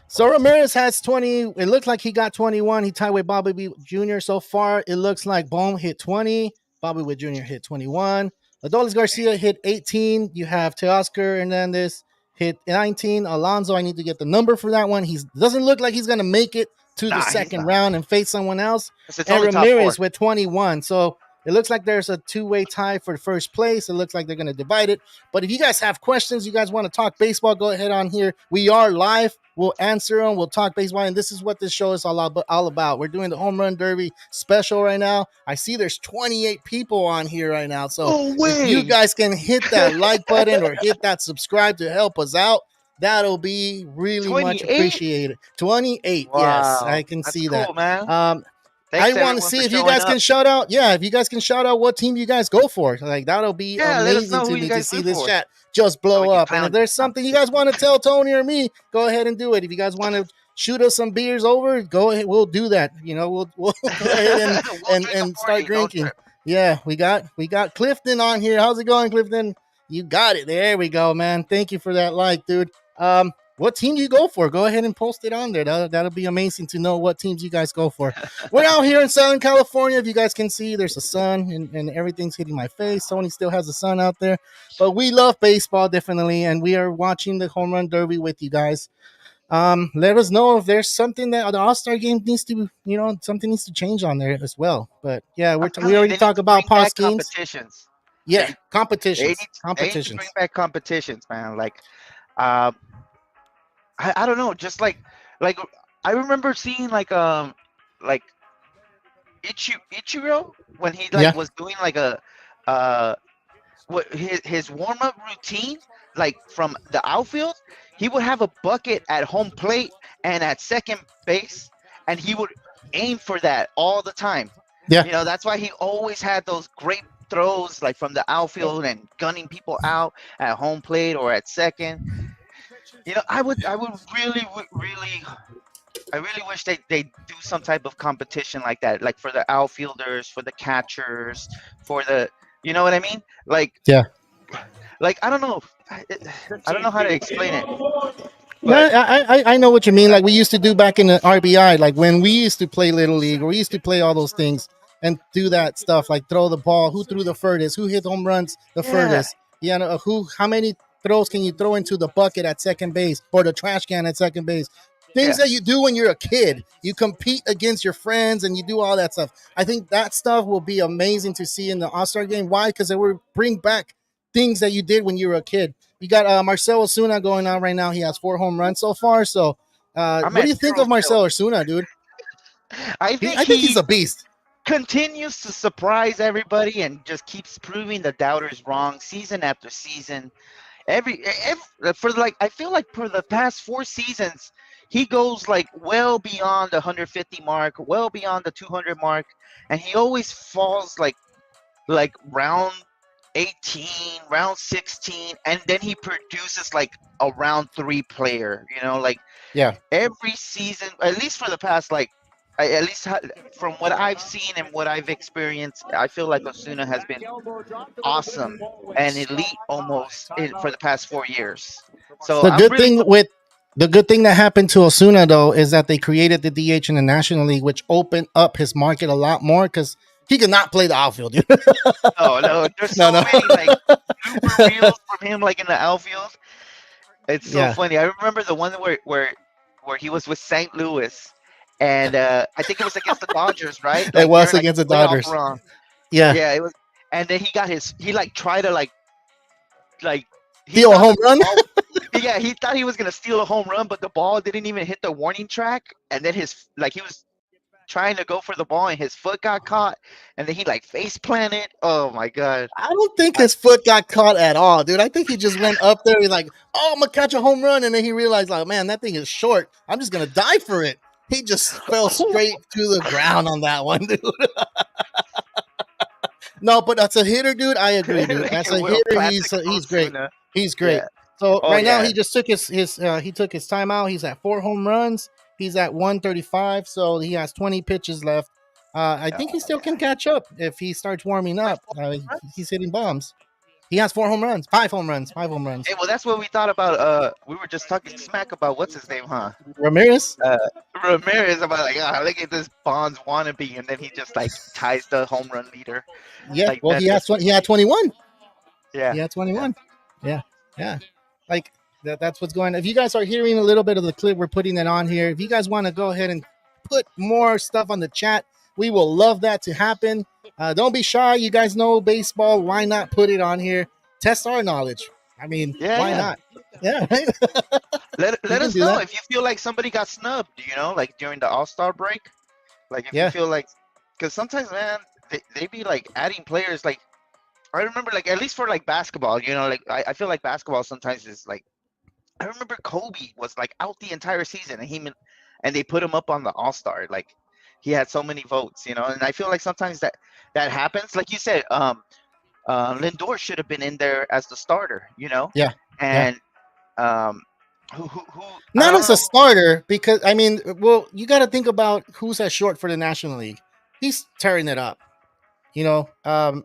So Ramirez has 20. It looks like he got 21. He tied with Bobby Witt Jr. so far. It looks like Bohm hit 20. Bobby Witt Jr. hit 21. Adolis Garcia hit 18. You have Teoscar Hernandez hit 19. Alonso, I need to get the number for that one. He doesn't look like he's going to make it to the second round and face someone else. And Ramirez with 21. So it looks like there's a 2-way tie for first place. It looks like they're going to divide it. But if you guys have questions, you guys want to talk baseball, go ahead on here. We are live. We'll answer them. We'll talk baseball. And this is what this show is all about. We're doing the Home Run Derby special right now. I see there's 28 people on here right now. So if you guys can hit that like button or hit that subscribe to help us out, that'll be really 28? Much appreciated. 28. Wow. Yes, I can see cool, that. Man. I want to see if you guys can shout out. Yeah, if you guys can shout out what team you guys go for. Like that'll be amazing to me to see this chat just blow up. And if there's something you guys want to tell Tony or me, go ahead and do it. If you guys want to shoot us some beers over, go ahead. We'll do that. You know, we'll go ahead and start drinking. Yeah, we got Clifton on here. How's it going, Clifton? You got it. There we go, man. Thank you for that like, dude. What team do you go for? Go ahead and post it on there. That'll be amazing to know what teams you guys go for. We're out here in Southern California. If you guys can see, there's a sun and everything's hitting my face. Tony still has the sun out there. But we love baseball, definitely, and we are watching the Home Run Derby with you guys. Let us know if there's something that the All-Star game needs to, something needs to change on there as well. But, yeah, we already talked about past games. Competitions. Yeah, competitions. They need to bring back competitions, man. Like, I don't know, just like I remember seeing like Ichiro when he was doing like what his warm-up routine, like from the outfield, he would have a bucket at home plate and at second base, and he would aim for that all the time. Yeah, that's why he always had those great throws like from the outfield and gunning people out at home plate or at second. I would really wish they do some type of competition like that, like for the outfielders, for the catchers, for the, you know what I mean? Like, yeah, like I don't know how to explain it. Yeah, I know what you mean. Like we used to do back in the RBI, like when we used to play Little League, or we used to play all those things and do that stuff, like throw the ball, who threw the furthest, who hit home runs the furthest, how many throws can you throw into the bucket at second base or the trash can at second base? things that you do when you're a kid. You compete against your friends and you do all that stuff. I think that stuff will be amazing to see in the All-Star game. Why? Because it will bring back things that you did when you were a kid. You got Marcell Osuna going on right now. He has 4 home runs so far. So, I'm what at do you think 0 of Marcell still. Osuna, dude? I think I think he's he a beast. continues to surprise everybody and just keeps proving the doubters wrong season after season. Every for like I feel like for the past 4 seasons, he goes like well beyond the 150 mark, well beyond the 200 mark, and he always falls like round 18, round 16, and then he produces like a round 3 player. Like Yeah. every season, at least for the past at least from what I've seen and what I've experienced, I feel like Osuna has been awesome and elite almost for the past 4 years. So The I'm good really thing with the good thing that happened to Osuna though is that they created the DH in the National League, which opened up his market a lot more because he could not play the outfield. Dude. no. There's No, so no. many like blooper reels from him like in the outfield. It's so Yeah, funny. I remember the one where he was with St. Louis, and I think it was against the Dodgers, right? it Like was during like against the the playoff Dodgers. run. Yeah, Yeah, it was. And then he like tried to like he steal a thought home that the run. ball. Yeah, he thought he was gonna steal a home run, but the ball didn't even hit the warning track, and then he was trying to go for the ball and his foot got caught, and then he like face planted. Oh my god. I don't think I, his foot got caught at all, dude. I think he just went up there. He's like, "Oh, I'm gonna catch a home run," and then he realized, like, "Man, that thing is short. I'm just gonna die for it." He just fell straight to the ground on that one, dude. No, but as a hitter, dude, I agree, dude. like As a a Will hitter, classic he's great. Osuna. He's great. Yeah. So Oh right now, yeah. he just took he took his timeout. He's at 4 home runs. He's at 135, so he has 20 pitches left. I think he still can catch up if he starts warming Like up. 4 runs? He's hitting bombs. He has 4 home runs, 5 home runs, 5 home runs. Hey, well, that's what we thought about. We were just talking smack about what's his name, huh? Ramirez. Uh, Ramirez about like, look at this Bonds wannabe, and then he just like ties the home run leader. Yeah, Like well, that just he had 21. yeah. He had Yeah. 21. Yeah, yeah. Like that's what's going on. If you guys are hearing a little bit of the clip, we're putting it on here. If you guys want to go ahead and put more stuff on the chat, we will love that to happen. Don't be shy. You guys know baseball. Why not put it on here? Test our knowledge. I mean, Yeah, why yeah. not? Yeah, right? You Let can us do know that. if you feel like somebody got snubbed, like during the All-Star break. Like if you Yeah, feel like, because sometimes, man, they be like adding players. Like I remember, like at least for like basketball, like I feel like basketball sometimes is like I remember Kobe was like out the entire season, and they put him up on the All-Star. Like he had so many votes, and I feel like sometimes that happens. Like you said, Lindor should have been in there as the starter, yeah, yeah. and um, who I Not don't as a know. starter because I mean, well, you got to think about who's at short for the National League. He's tearing it up. And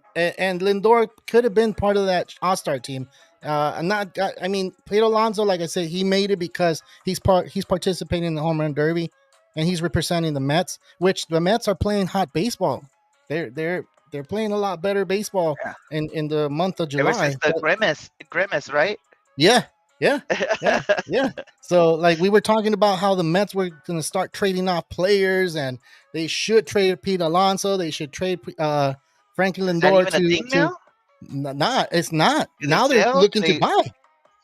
Lindor could have been part of that All-Star team. I'm not. I mean, Pete Alonso, like I said, he made it because he's participating in the home run derby, and he's representing the Mets, which the Mets are playing hot baseball. They're playing a lot better baseball Yeah. in the month of Ever since July. the grimace, right? Yeah, yeah, yeah, yeah. So, like, we were talking about how the Mets were going to start trading off players, and they should trade Pete Alonso. They should trade Frankie Is that Lindor even a thing to now? not. It's not. Do they Now they're sell? Do looking to they? buy.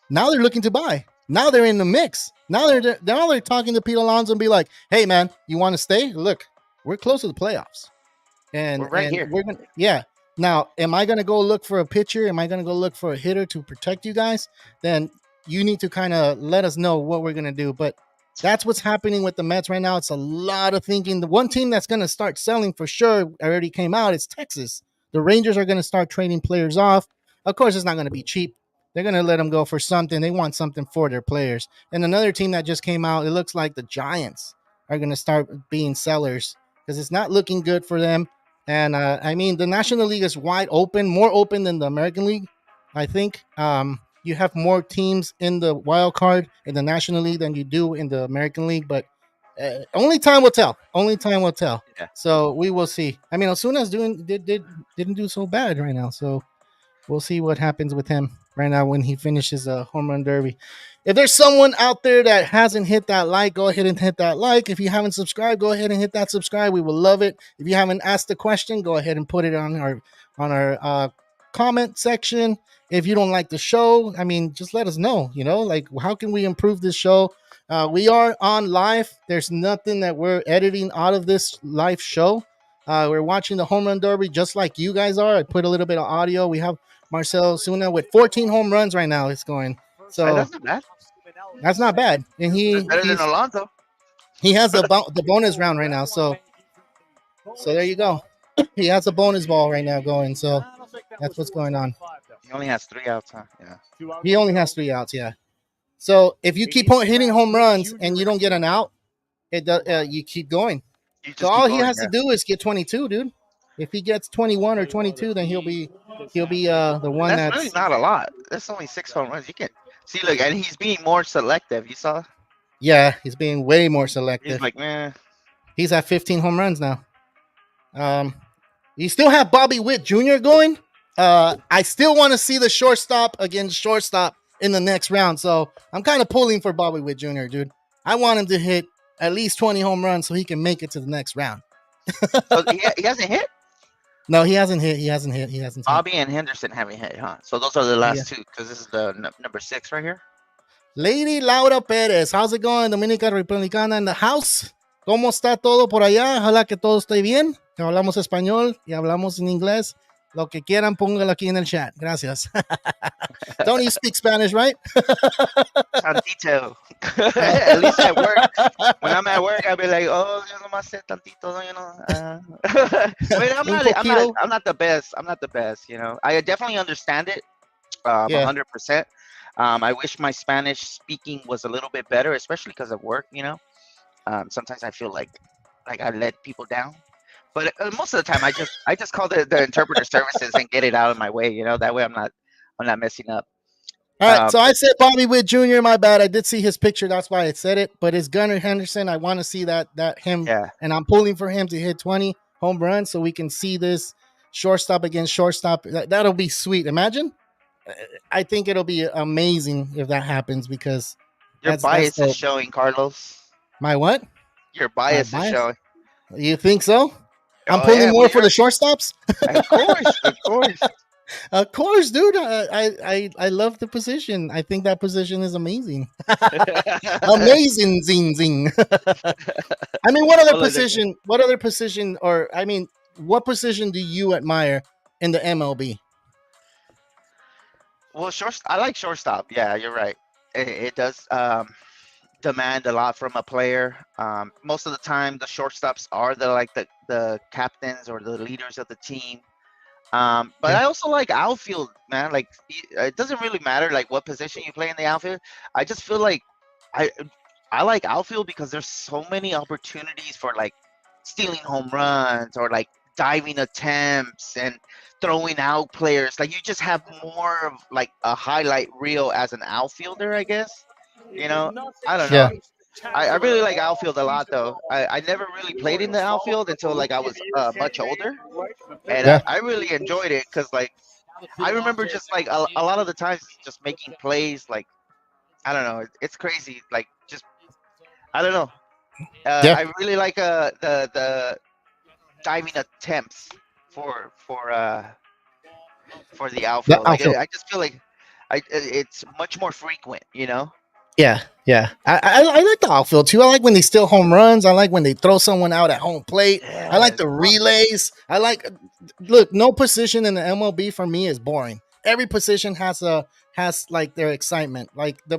Now they're looking to buy. Now they're in the mix. Now they're talking to Pete Alonso and be like, "Hey, man, you want to stay? Look, we're close to the playoffs, We're right and here. we're gonna yeah." Now, am I gonna go look for a pitcher? Am I gonna go look for a hitter to protect you guys? Then you need to kind of let us know what we're gonna do. But that's what's happening with the Mets right now. It's a lot of thinking. The one team that's gonna start selling for sure already came out. It's Texas. The Rangers are gonna start trading players off. Of course, it's not gonna be cheap. They're gonna let them go for something. They want something for their players. And another team that just came out, it looks like the Giants are gonna start being sellers because it's not looking good for them. And I mean, the National League is wide open, more open than the American League. I think you have more teams in the wild card in the National League than you do in the American League, but only time will tell. Only time will tell. Yeah. So we will see. I mean, Osuna's didn't do so bad right now, so we'll see what happens with him. right now when he finishes a home run derby. If there's someone out there that hasn't hit that like, go ahead and hit that like. If you haven't subscribed, go ahead and hit that subscribe. We will love it. If you haven't asked a question, go ahead and put it on our comment section. If you don't like the show, I mean, just let us know. Like how can we improve this show? We are on live. There's nothing that we're editing out of this live show. We're watching the home run derby just like you guys are. I put a little bit of audio. We have Marcel Zuna with 14 home runs right now. It's going. So That's not bad. that's not bad. And That's better than Alonso. he has the bonus round right now. So there you go. He has a bonus ball right now going. So that's what's going on. He only has 3 outs, huh? Yeah. He only has 3 outs. Yeah. So if you keep hitting home runs and you don't get an out, you keep going. So all he has to do is get 22, dude. If he gets 21 or 22, then he'll be the one that's really not a lot. That's only 6 home runs. You can see, look, and he's being more selective. You saw? Yeah, he's being way more selective. He's like, man. He's at 15 home runs now. You still have Bobby Witt Jr. going. I still want to see the shortstop against shortstop in the next round. So I'm kind of pulling for Bobby Witt Jr., dude. I want him to hit at least 20 home runs so he can make it to the next round. So he hasn't hit? No, he hasn't hit. Bobby and Henderson haven't hit, huh? So those are the last 2 because this is the number 6 right here. Lady Laura Perez, how's it going? Dominica Republicana in the house. ¿Cómo está todo por allá? Ojalá que todo esté bien. Que hablamos español y hablamos en inglés. Lo que quieran, póngalo aquí en el chat. Gracias. Tony, you speak Spanish, right? Tantito. At least at work. When I'm at work, I'll be like, oh, yo nomás sé tantito, I mean, I'm not the best. I'm not the best, I definitely understand it 100%. I wish my Spanish speaking was a little bit better, especially because of work, Sometimes I feel like I let people down. But most of the time, I just call the interpreter services and get it out of my way. That way I'm not messing up. All right, so I said Bobby Witt Jr. My bad. I did see his picture. That's why I said it. But it's Gunnar Henderson. I want to see that him. Yeah. And I'm pulling for him to hit 20 home runs so we can see this shortstop against shortstop. That'll be sweet. Imagine. I think it'll be amazing if that happens because your bias is showing, Carlos. My what? Your bias is showing. You think so? I'm pulling more for the shortstops. Of course, dude. I love the position. I think that position is amazing. Amazing, zing, zing. I mean, what other position, or I mean, what position do you admire in the MLB? Well, I like shortstop. Yeah, you're right. It does demand a lot from a player. Most of the time, the shortstops are the captains or the leaders of the team. But I also like outfield, man. Like it doesn't really matter like what position you play in the outfield. I just feel like I like outfield because there's so many opportunities for like stealing home runs or like diving attempts and throwing out players. Like you just have more of like a highlight reel as an outfielder, I guess. I don't know. Yeah. I really like outfield a lot though. I never really played in the outfield until like I was much older, and I really enjoyed it because like I remember just like a lot of the times just making plays like I don't know, it's crazy, like just I don't know. I really like the diving attempts for the outfield. Like, I just feel like it's much more frequent, Yeah. I like the outfield too. I like when they steal home runs. I like when they throw someone out at home plate. Yeah, I like the relays. Look, no position in the MLB for me is boring. Every position has like their excitement. Like the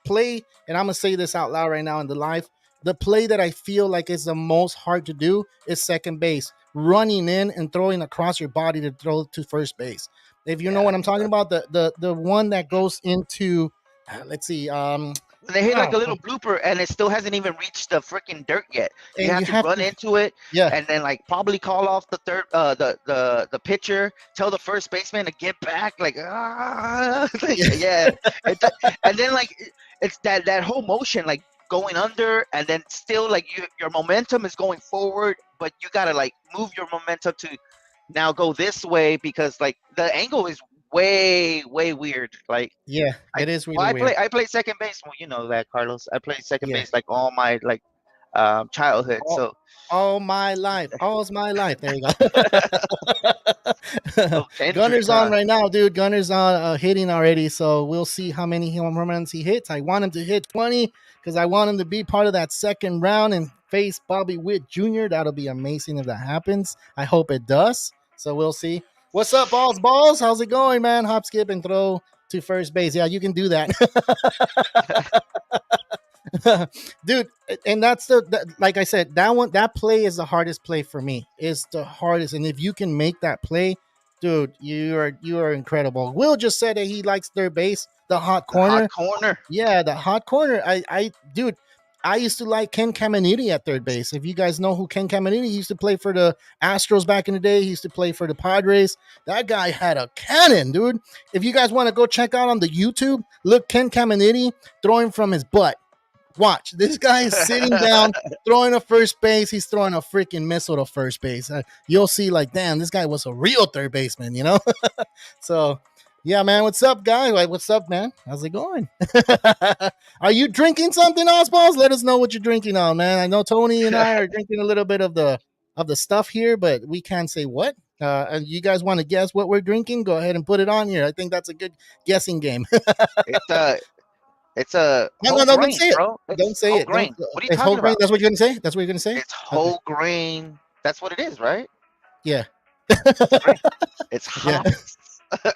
play, and I'm gonna say this out loud right now in the live. The play that I feel like is the most hard to do is second base, running in and throwing across your body to throw to first base. If you know what I'm talking about, the one that goes into let's see. They hit like a little blooper, and it still hasn't even reached the freaking dirt yet. You have to run into it, and then like probably call off the third, the pitcher, tell the first baseman to get back, and then like it's that whole motion, like going under, and then still like your momentum is going forward, but you gotta like move your momentum to now go this way because like the angle is way weird. Like Yeah, it is really well, weird. I play second base. Well, you know that, Carlos. I played second Yeah. base like all my childhood. All, So all my life. All's my life. There you go. those injuries, Gunner's on huh? right now, dude. Gunner's on hitting already. So we'll see how many home runs he hits. I want him to hit 20 because I want him to be part of that second round and face Bobby Witt Jr. That'll be amazing if that happens. I hope it does. So we'll see. What's up, balls? Balls? How's it going, man? Hop, skip, and throw to first base. Yeah, you can do that. Dude, and that's like I said, that play is the hardest play for me. It's the hardest, and if you can make that play, dude, you are incredible. Will just said that he likes third base, the hot The hot corner. corner. Yeah, the hot corner. Dude, I used to like Ken Caminiti at third base. If you guys know who Ken Caminiti, he used to play for the Astros back in the day. He used to play for the Padres. That guy had a cannon, dude. If you guys want to go check out on the YouTube, look Ken Caminiti throwing from his butt. Watch, this guy is sitting down, throwing a first base. He's throwing a freaking missile to first base. You'll see, like, damn, this guy was a real third baseman, you know? So, yeah, man, what's up, guys? Like, what's up, man? How's it going? Are you drinking something, Osballs? Let us know what you're drinking on, man. I know Tony and I are drinking a little bit of the stuff here, but we can't say what. And you guys want to guess what we're drinking? Go ahead and put it on here. I think that's a good guessing game. It's a No, whole don't grain, say it. bro. Don't It's say whole it. grain. Don't, What are you it's whole talking grain. about? That's what you're gonna say. That's what you're gonna say. It's Okay. whole grain. That's what it is, right? Yeah. Grain. It's Yeah. hops. All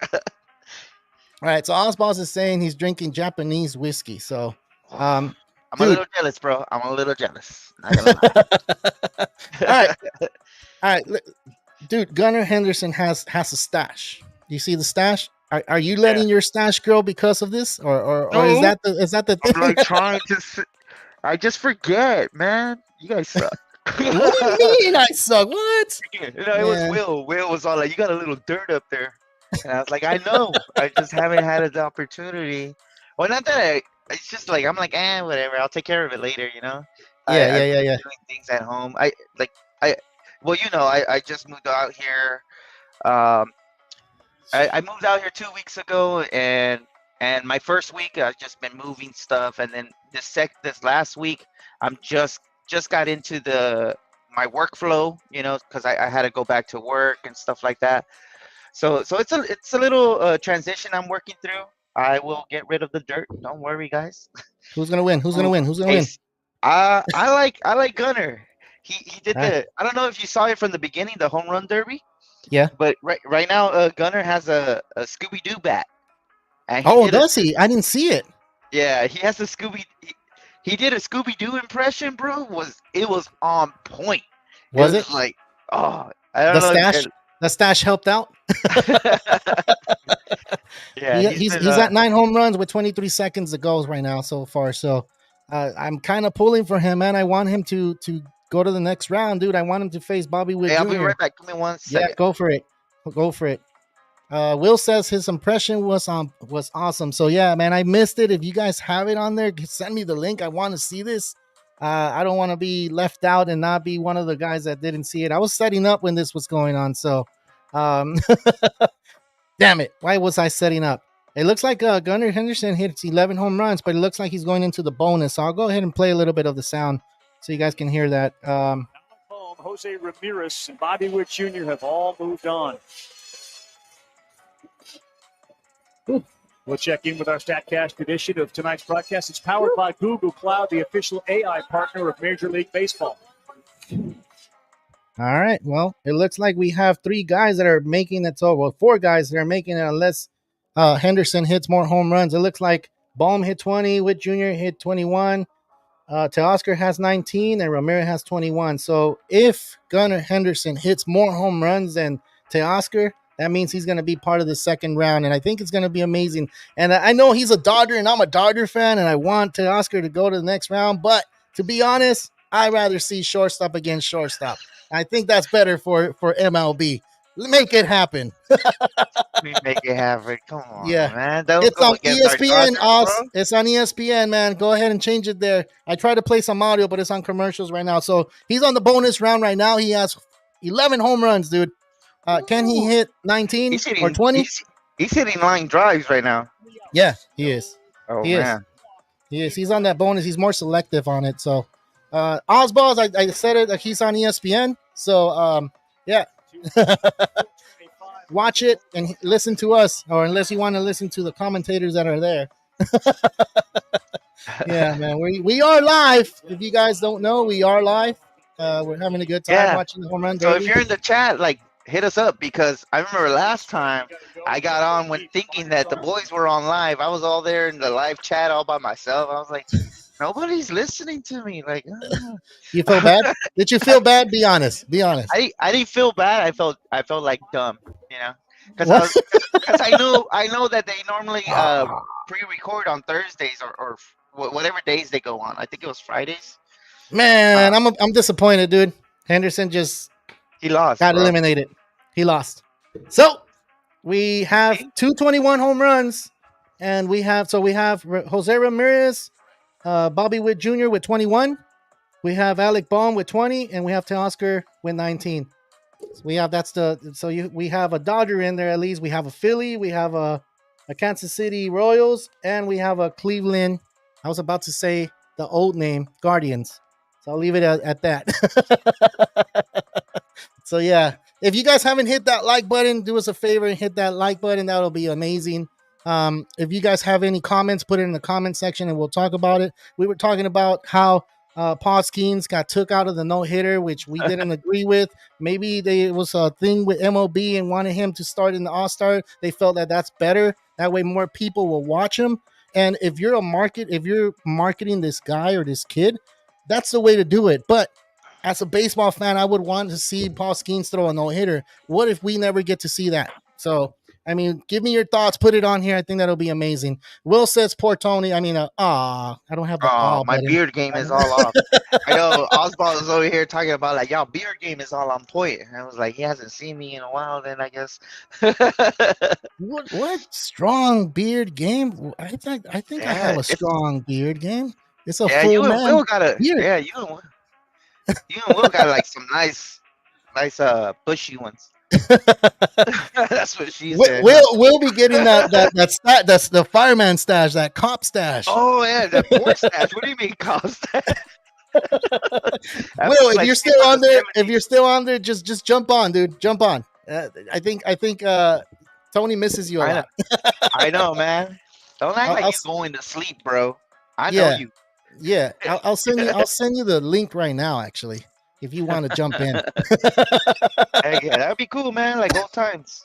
right. So Osballs is saying he's drinking Japanese whiskey. So, I'm a dude. little jealous, bro. I'm a little jealous. Not gonna lie. All right. All right, dude. Gunnar Henderson has a stash. You see the stash? Are you letting your stash grow because of this, or is No. that the I'm thing? like trying to. I just forget, man. You guys suck. What do you mean I suck? What? You know, it was Man. Will. Will was all like, "You got a little dirt up there," and I was like, "I know. I just haven't had the opportunity." Well, not that it's just like I'm like, whatever. I'll take care of it later. You know. Yeah. I've been Yeah. doing things at home. Well, you know, I just moved out here. Um, I moved out here 2 weeks ago, and my first week I've just been moving stuff, and then this last week I'm just got into my workflow, you know, because I had to go back to work and stuff like that. So it's a little transition I'm working through. I will get rid of the dirt. Don't worry, guys. Who's gonna win? Who's gonna win? Who's gonna win? I like Gunner. He did Alright. I don't know if you saw it from the beginning, the home run derby. Yeah. But right now, Gunner has a Scooby Doo bat. And Oh, did a- does he? I didn't see it. yeah, he has a Scooby. He did a Scooby Doo impression, bro. It was on point. Was it? Like, oh, I don't The know. stash. The stash helped out. Yeah, He's at 9 home runs with 23 seconds to go right now so far. So I'm kind of pulling for him, man. I want him to go to the next round, dude. I want him to face Bobby Witt Hey, Jr. I'll be right back. Give me 1 Yeah, second. go for it. Go for it. Will says his impression was awesome. So yeah, man, I missed it. If you guys have it on there, send me the link. I want to see this. I don't want to be left out and not be one of the guys that didn't see it. I was setting up when this was going on, so damn it. Why was I setting up? It looks like Gunnar Henderson hits 11 home runs, but it looks like he's going into the bonus. So I'll go ahead and play a little bit of the sound so you guys can hear that. Jose Ramirez and Bobby Witt Jr. have all moved on. We'll check in with our StatCast edition of tonight's broadcast. It's powered by Google Cloud, the official AI partner of Major League Baseball. All right. Well, it looks like we have 3 guys that are making it. So, well, 4 guys that are making it unless Henderson hits more home runs. It looks like Baum hit 20, Witt Jr. hit 21. Teoscar has 19 and Ramirez has 21. So if Gunnar Henderson hits more home runs than Teoscar, that means he's going to be part of the second round. And I think it's going to be amazing. And I know he's a Dodger and I'm a Dodger fan and I want Teoscar to go to the next round. But to be honest, I'd rather see shortstop against shortstop. I think that's better for MLB. Make it happen. We make it happen. Come on, Yeah. man. Don't It's go on against our ESPN, Dodgers, Oz. bro. It's on ESPN, man. Go ahead and change it there. I tried to play some audio, but it's on commercials right now. So he's on the bonus round right now. He has 11 home runs, dude. Can he hit 19 He's hitting, or 20? He's hitting line drives right now. Yeah, he is. Oh He is. man. He is. He's on that bonus. He's more selective on it. So, Osballs, I said it. He's on ESPN. So, yeah. Watch it and listen to us, or unless you want to listen to the commentators that are there. Yeah, man. We are live. If you guys don't know, we are live. We're having a good time Yeah. watching the home run So derby. if you're in the chat, like hit us up because I remember last time I got on when thinking that the boys were on live. I was all there in the live chat all by myself. I was like, nobody's listening to me. Like, You feel bad? Did you feel bad? Be honest. Be honest. I didn't feel bad. I felt like dumb, you know, What? because I know that they normally pre-record on Thursdays or whatever days they go on. I think it was Fridays. Man, I'm disappointed, dude. Henderson just He lost. got Bro. eliminated. He lost. So we have 221 home runs, and we have Jose Ramirez, Bobby Witt Jr. with 21. We have Alec Bohm with 20, and we have Teoscar with 19. So we have we have a Dodger in there at least. We have a Philly, we have a Kansas City Royals, and we have a Cleveland. I was about to say the old name Guardians, so I'll leave it at that. So yeah, if you guys haven't hit that like button, do us a favor and hit that like button. That'll be amazing. If you guys have any comments, put it in the comment section and we'll talk about it. We were talking about how Paul Skeens got took out of the no-hitter, which we didn't agree with. Maybe it was a thing with MLB and wanted him to start in the All-Star. They felt that that's better. That way more people will watch him. And if you're marketing this guy or this kid, that's the way to do it. But as a baseball fan, I would want to see Paul Skeens throw a no-hitter. What if we never get to see that? So, I mean, give me your thoughts. Put it on here. I think that'll be amazing. Will says, poor Tony. I mean, I don't have the my button. beard game is all off. I know Oswald is over here talking about like, y'all beard game is all on point. And I was like, he hasn't seen me in a while. Then I guess. What strong beard game? I think I have a strong beard game. It's a full you man and Will got beard. Yeah, you and Will got like some nice bushy ones. That's what she said. We'll be getting that's the fireman stash, that cop stash. Oh yeah, the pork stash. What do you mean cop stash? Will, if you're still on there, just jump on, dude. Jump on. I think Tony misses you a lot. I know, man. Don't act like you're going to sleep, bro. I know you. Yeah, I'll send you the link right now, actually, if you want to jump in. Yeah, that'd be cool, man. Like old times.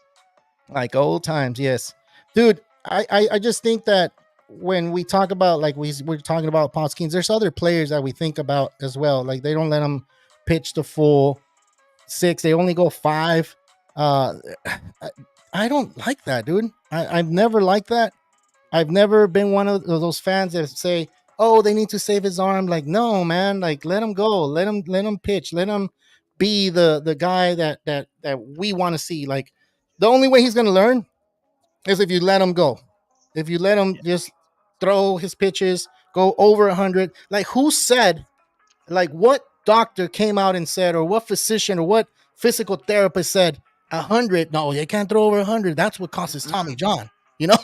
Like old times, yes, dude. I just think that when we talk about we're talking about Paul Skeens, there's other players that we think about as well. Like they don't let them pitch the full 6; they only go 5. I don't like that, dude. I've never liked that. I've never been one of those fans that say, "Oh, they need to save his arm." Like, no, man. Like, let him go. Let him pitch. Let him be the guy that we want to see. Like, the only way he's gonna learn is if you let him go. If you let him just throw his pitches, go over 100. Like, who said? Like, what doctor came out and said, or what physician or what physical therapist said 100? No, you can't throw over 100. That's what causes Tommy John. You know?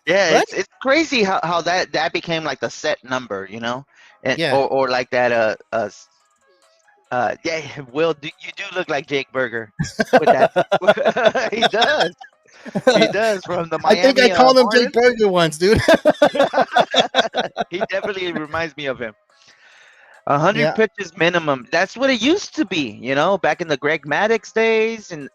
Yeah, right? it's crazy how that became like the set number, you know, and Yeah. or like that yeah, Will, you do look like Jake Berger with that. He does. He does from the Miami. I think I called him Jake Berger once, dude. He definitely reminds me of him. 100 pitches minimum. That's what it used to be, you know, back in the Greg Maddux days and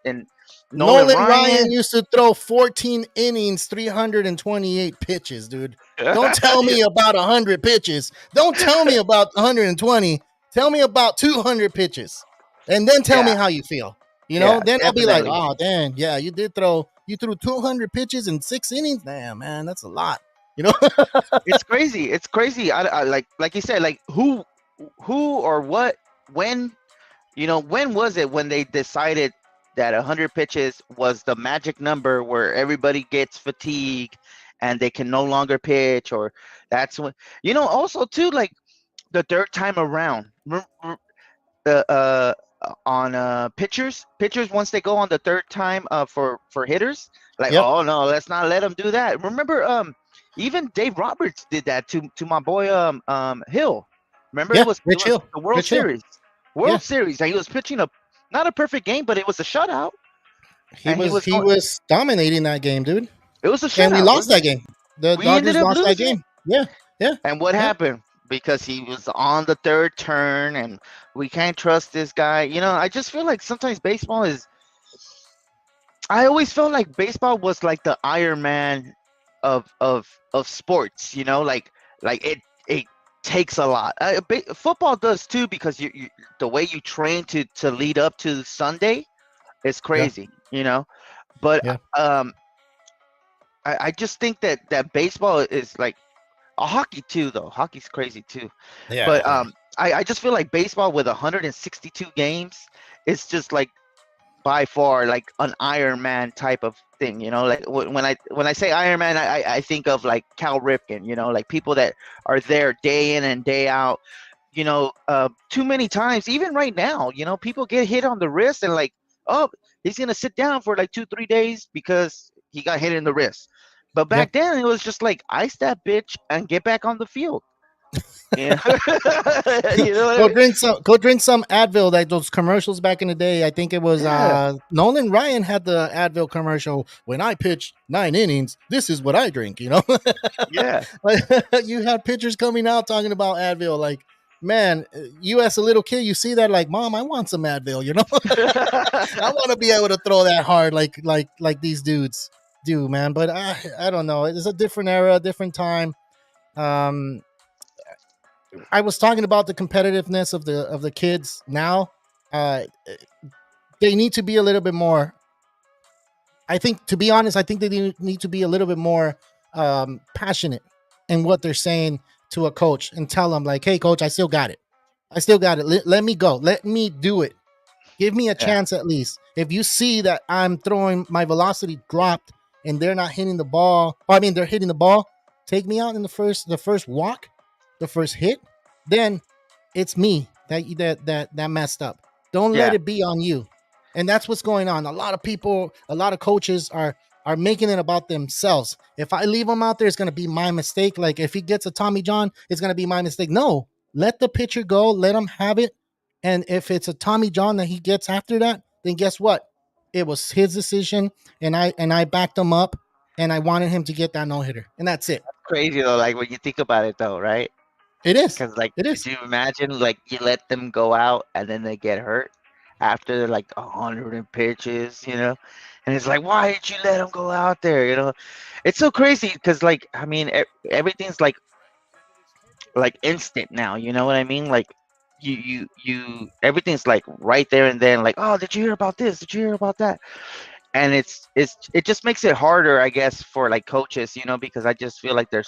Nolan Ryan used to throw 14 innings, 328 pitches, dude. Don't tell me about 100 pitches. Don't tell me about 120. Tell me about 200 pitches. And then tell me how you feel. You know, then I'll be like, oh, damn, yeah, you threw 200 pitches in 6 innings. Damn, man, that's a lot. You know, it's crazy. It's crazy. I like you said, like who or what, when, you know, when was it when they decided that 100 pitches was the magic number where everybody gets fatigue and they can no longer pitch? Or that's when, you know, also too, like the third time around, pitchers. Pitchers once they go on the third time for hitters, like Yep. oh no, let's not let them do that. Remember even Dave Roberts did that to my boy Hill. Remember Yeah, it Rich was Hill. the World Rich Hill. Series. Yeah. And he was pitching a not a perfect game, but it was a shutout. He And was going- dominating that game, dude. It was a And we shutout. lost that game. The We ended Dodgers up lost that losing it. game. Yeah. Yeah. And what Yeah. happened? Because he was on the third turn, and we can't trust this guy. You know, I just feel like sometimes baseball is. I always felt like baseball was like the Iron Man of sports. You know, like it takes a lot. Football does too because you the way you train to lead up to Sunday is crazy. You know, but Yeah. I just think that baseball is like hockey too, though. Hockey's crazy too. Yeah. But I just feel like baseball with 162 games is just like by far like an Iron Man type of thing. You know, like when I say Iron Man, I think of like Cal Ripken. You know, like people that are there day in and day out. You know, too many times, even right now, you know, people get hit on the wrist and like, oh, he's gonna sit down for like 2-3 days because he got hit in the wrist. But back then, it was just like ice that bitch and get back on the field. Yeah, you know what I mean? Go drink some Advil. Like those commercials back in the day. I think it was Yeah. Nolan Ryan had the Advil commercial. When I pitch 9 innings, this is what I drink. You know, Yeah, like you had pitchers coming out talking about Advil. Like, man, you as a little kid, you see that like, Mom, I want some Advil. You know, I want to be able to throw that hard like these dudes do, man. But I don't know. It's a different era, different time. I was talking about the competitiveness of the kids now. They need to be a little bit more. I think, to be honest, I think they need to be a little bit more passionate in what they're saying to a coach and tell them like, "Hey, coach, I still got it. I still got it. Let me go. Let me do it. Give me a chance at least. If you see that I'm throwing my velocity dropped and they're not hitting the ball, I mean they're hitting the ball, take me out in the first walk, the first hit, then it's me that messed up. Don't let Yeah. it be on you." And that's what's going on. A lot of people, a lot of coaches are making it about themselves. If I leave him out there, it's going to be my mistake. Like if he gets a Tommy John, it's going to be my mistake. No, let the pitcher go. Let him have it. And if it's a Tommy John that he gets after that, then guess what? It was his decision, and I backed him up, and I wanted him to get that no hitter, and that's it. crazy though. Like when you think about it, though, right? It is. Because like, It is. could you imagine like you let them go out and then they get hurt after like 100 pitches, you know? And it's like, why did you let them go out there? You know, it's so crazy because like I mean everything's like instant now. You know what I mean? Like you everything's like right there and then. Like, oh, did you hear about this? Did you hear about that? And it just makes it harder, I guess, for like coaches, you know, because I just feel like they're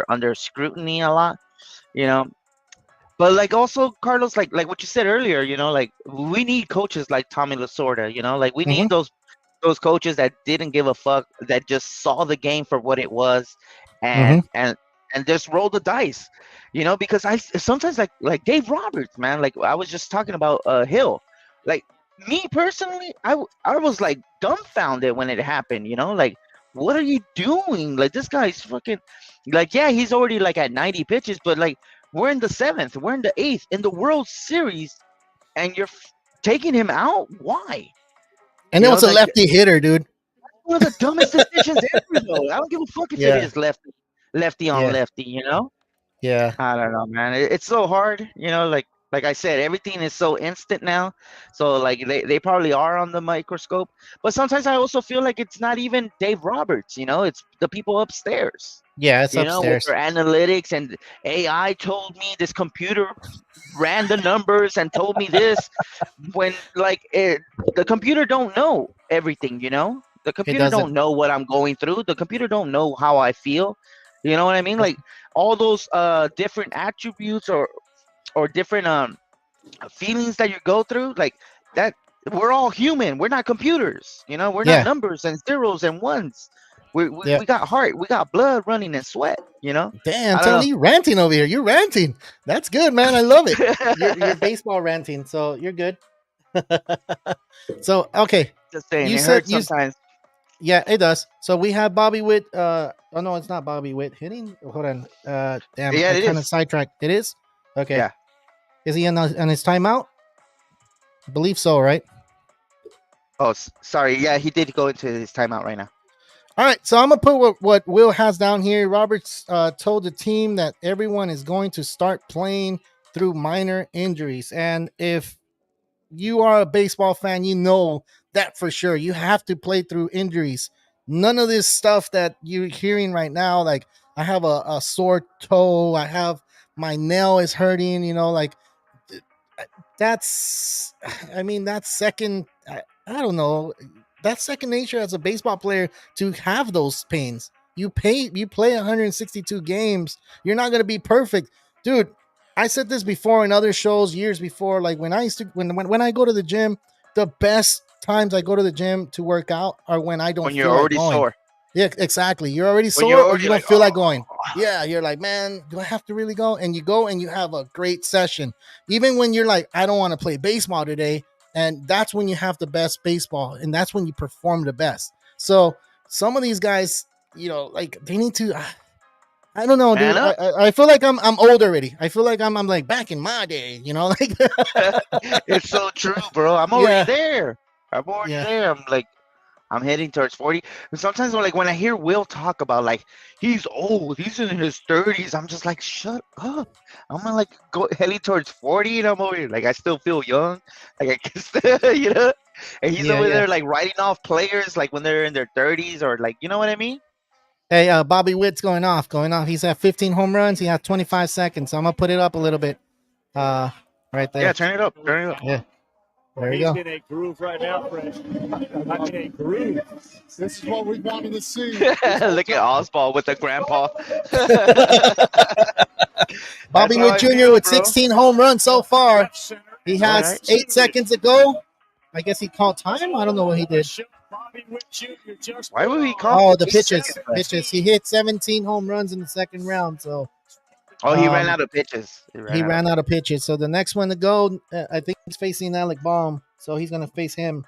under scrutiny a lot, you know. But like also Carlos, like what you said earlier, you know, like we need coaches like Tommy Lasorda, you know, like we Mhm. need those coaches that didn't give a fuck, that just saw the game for what it was, and just roll the dice, you know, because I sometimes like Dave Roberts, man, like I was just talking about Hill, like me personally, I was like dumbfounded when it happened, you know, like what are you doing? Like this guy's fucking, like yeah, he's already like at 90 pitches, but like we're in the 7th, we're in the 8th in the World Series, and you're taking him out. Why? And You it know, was a like lefty hitter, dude. one of the dumbest decisions ever, though. I don't give a fuck if Yeah. it is lefty on Yeah. lefty. You know, Yeah. I don't know, man. It's so hard. You know, like I said, everything is so instant now. So like they probably are on the microscope. But sometimes I also feel like it's not even Dave Roberts. You know, it's the people upstairs. Yeah, it's You know, with upstairs. their analytics and AI told me this computer ran the numbers and told me this, when like the computer don't know everything, you know, the computer doesn't. don't know what I'm going through, the computer don't know how I feel, you know what I mean, like all those different attributes or different feelings that you go through, like that, we're all human, we're not computers, you know, we're not Yeah. numbers and zeros and ones. Yeah. We got heart, we got blood running and sweat, you know. Damn, I don't Tony, you ranting over here. You're ranting. That's good, man. I love it. You're baseball ranting, so you're good. So okay, Just saying, you it said hurts you sometimes. yeah, it does. So we have Bobby Witt. Oh no, it's not Bobby Witt hitting. Hold on. Damn, Yeah, I it kind of is. sidetracked. It is. Okay. Yeah. Is he on his timeout? I believe so, right? Oh, sorry. Yeah, he did go into his timeout right now. All right, so I'm gonna put what Will has down here. Roberts told the team that everyone is going to start playing through minor injuries, and if you are a baseball fan, you know that for sure. You have to play through injuries. None of this stuff that you're hearing right now, like I have a sore toe, I have my nail is hurting, like that's, I mean, that's second, I don't know, that's second nature as a baseball player to have those pains. You play 162 games. You're not going to be perfect, dude. I said this before in other shows years before. Like when I used to, when I go to the gym, the best times I go to the gym to work out are when I don't When you're feel like already going. sore. Yeah, exactly. You're already When you're sore or already you don't like, feel like oh. going. Yeah, you're like, man, do I have to really go? And you go and you have a great session. Even when you're like, I don't want to play baseball today. And that's when you have the best baseball. And that's when you perform the best. So some of these guys, like they need to. I don't know, Man dude. up. I feel like I'm old already. I feel like I'm like back in my day, like It's so true, bro. I'm already yeah, there. I'm already yeah. there. I'm heading towards 40. And sometimes like when I hear Will talk about like he's old, he's in his 30s, I'm just like, shut up. I'm like heading towards 40 and I'm over here. Like I still feel young. Like I guess And he's Yeah, over yeah. there like writing off players like when they're in their 30s or like you know what I mean? Hey, Bobby Witt's going off. He's at 15 home runs. He has 25 seconds. So I'm gonna put it up a little bit. Right Yeah, there. turn it up. Turn it up. Yeah. There you He's go. in a groove right now, Fred. I'm in a groove. This is what we wanted to see. Look at Osbald with the grandpa. That's Bobby how Witt I Jr. feel, with bro. 16 home runs so far. Left center. He All has right. 8 seconds to go. I guess he called time. I don't know what he did. Bobby Witt Jr. just Why put would he on call Oh, the 8 pitches. seconds left? Pitches. He hit 17 home runs in the second round. So Oh, he ran out of pitches. he ran out of pitches. So the next one to go, I think he's facing Alec Baum. So he's gonna face him.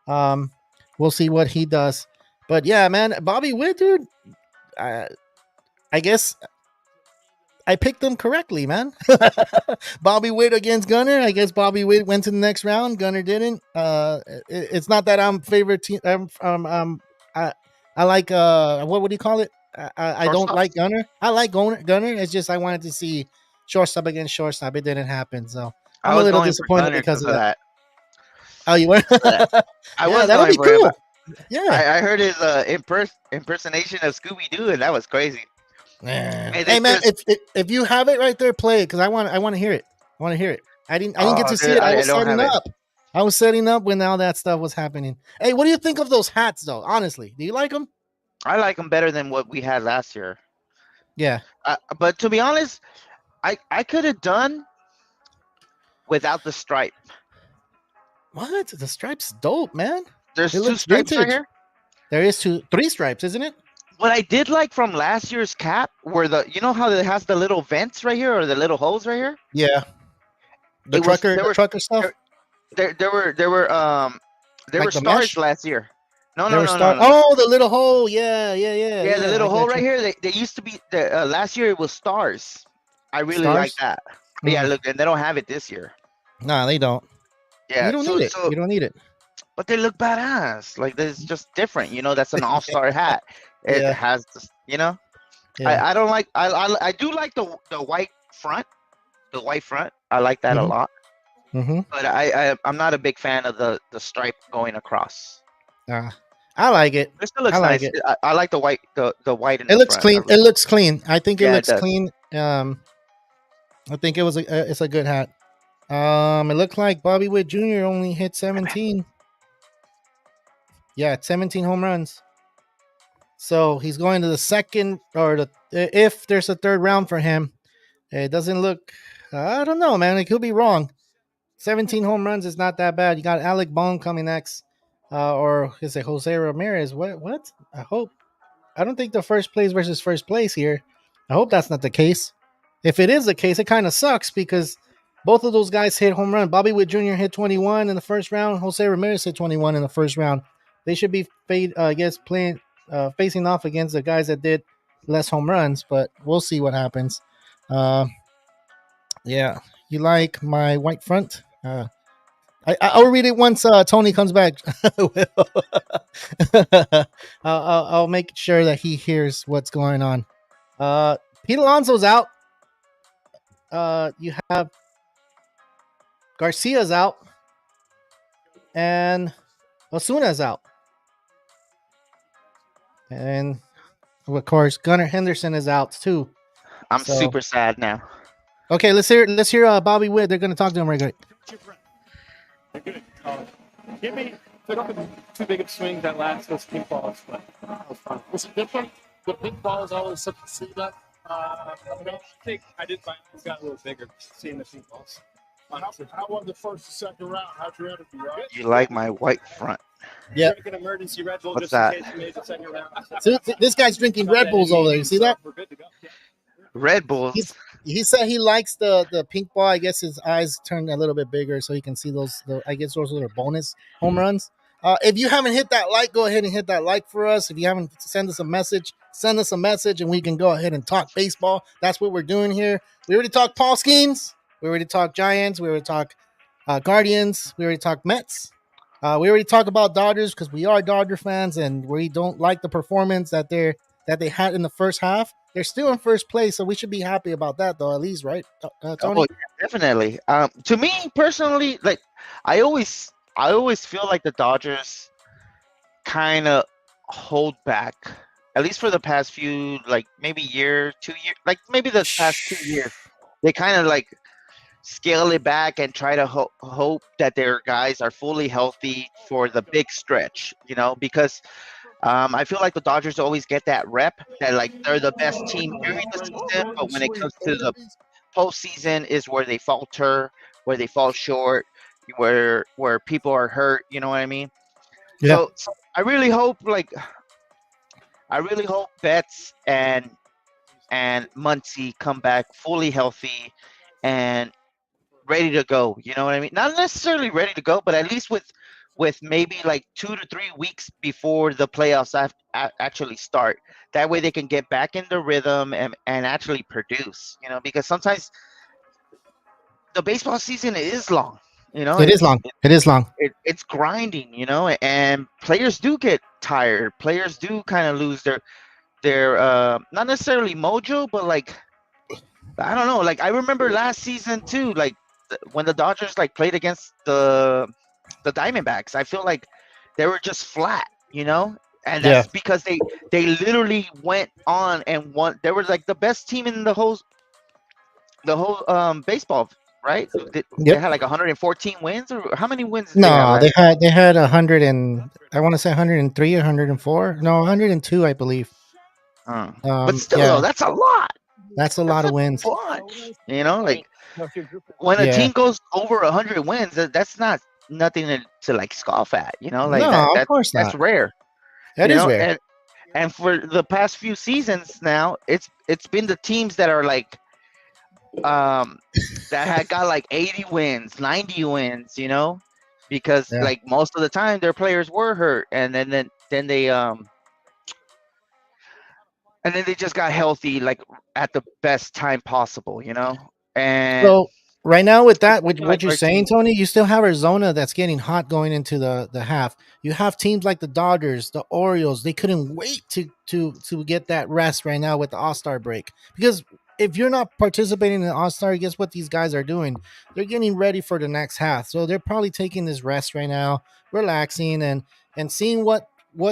We'll see what he does. But yeah, man, Bobby Witt, dude. I guess I picked him correctly, man. Bobby Witt against Gunner. I guess Bobby Witt went to the next round. Gunner didn't. It's not that I'm favorite team. I like what would you call it? I don't Shortstop? like Gunner. I like Gunner. It's just I wanted to see shortstop against shortstop. It didn't happen, so I I'm a was little going for disappointed Gunner because because of of that. that. Oh, you were? I Yeah, was that'll going be for him. cool. Yeah. I heard his impersonation of Scooby Doo, and that was crazy. Hey, Hey they man, just, if you have it right there, play it because I want to hear it. I want to hear it. I didn't get oh, to see dude, it. I I was don't setting have it. up. I was setting up when all that stuff was happening. Hey, what do you think of those hats though? Honestly, do you like them? I like him better than what we had last year. Yeah. But to be honest, I could have done without the stripe. What? The stripes dope, man. There's It 2 looks stripes right vintage. here. There is 3 stripes, isn't it? What I did like from last year's cap were you know how it has the little vents right here or the little holes right here? Yeah. The It was trucker, there the were trucker stuff. there were Like the stars mesh? last year. No, There no, were no, no, stars. no. Oh, the little hole. Yeah. Yeah, the I little hole got right you. here. They used to be the last year it was stars. I really like Stars. that. Yeah, Mm. look, and they don't have it this year. Nah, they don't. Yeah, You don't need it. You don't need it. but they look badass. Like it's just different. That's an all-star hat. It Yeah. has, Yeah. I don't like. I do like the white front. The white front. I like that a Mhm. lot. Mm-hmm. But I'm not a big fan of the stripe going across. I like it. It still looks I like nice. it. I like the white white in It the looks front. clean. It looks clean. I think it Yeah, it looks does. clean. I think it's a good hat. It looked like Bobby Witt Jr. only hit 17. Yeah, 17 home runs. So he's going to the second if there's a third round for him. It doesn't look. I don't know, man. It could be wrong. 17 home runs is not that bad. You got Alec Baum coming next, or is it Jose Ramirez? What? I hope. I don't think the first place versus first place here. I hope that's not the case. If it is the case, it kind of sucks because Both of those guys hit home run. Bobby Witt Jr. hit 21 in the first round. Jose Ramirez hit 21 in the first round. They should be playing facing off against the guys that did less home runs, but we'll see what happens. Uh, yeah, you like my white front? I'll read it once Tony comes back. I'll make sure that he hears what's going on. Pete Alonso's out. You have Garcia's out, and Osuna's out, and of course Gunnar Henderson is out too. I'm So- super sad now. Okay, let's hear Bobby Witt. They're going to talk to him right quick. They're good. Give me took up too big of swings that last those pink balls, but that was fun. Was it different? The pink ball is always such a see that. I think I did find it got a little bigger seeing the pink balls. Honestly. How was the first and second round? How'd your energy, right? You like my white front? Yeah. Drink an emergency Red Bull What's just that? in case you made the second round. So this guy's drinking Red Bulls over there. You see that? We're good to go. Yeah. Red Bulls. He said he likes the pink ball. I guess his eyes turned a little bit bigger so he can see those. I guess those are bonus home runs. If you haven't hit that like, go ahead and hit that like for us. If you haven't, send us a message, and we can go ahead and talk baseball. That's what we're doing here. We already talked Paul Skeens. We already talked Giants. We already talked Guardians. We already talked Mets. We already talked about Dodgers because we are Dodger fans and we don't like the performance that they had in the first half. They're still in first place, so we should be happy about that, though. At least, right, Tony? Oh, yeah, definitely. To me personally, like I always feel like the Dodgers kind of hold back, at least for the past few, like maybe year, 2 years, like maybe the past 2 years, they kind of like scale it back and try to hope that their guys are fully healthy for the big stretch, because I feel like the Dodgers always get that rep that like they're the best team during the season, but when it comes to the postseason is where they falter, where they fall short, where people are hurt. You know what I mean? Yeah. So I really hope Betts and Muncy come back fully healthy and ready to go. You know what I mean? Not necessarily ready to go, but at least with maybe like 2 to 3 weeks before the playoffs actually start. That way they can get back in the rhythm and actually produce, because sometimes the baseball season is long, It is long. It is long. it's grinding, and players do get tired. Players do kind of lose their not necessarily mojo, but like, I don't know. Like I remember last season too, like when the Dodgers like played against the Diamondbacks, I feel like they were just flat, and that's because they literally went on and won. They were like the best team in the whole baseball, right? They had like 114 wins, or how many wins? Did No, they have they had 100 and I want to say 103 or 104. No, 102, I believe. But still, yeah. though, that's a lot. That's a lot of wins. Bunch, like when a Yeah. team goes over 100 wins, that's not nothing to like scoff at, like No, of course that's not. rare. That is rare. And for the past few seasons now, it's been the teams that are like that had got like 80 wins, 90 wins, because Yeah. like most of the time their players were hurt, and then they and then they just got healthy like at the best time possible, and So right now with that, with like what you're our saying, team- Tony, you still have Arizona that's getting hot going into the half. You have teams like the Dodgers, the Orioles. They couldn't wait to get that rest right now with the All-Star break, because if you're not participating in the All-Star, guess what these guys are doing? They're getting ready for the next half. So they're probably taking this rest right now, relaxing and seeing what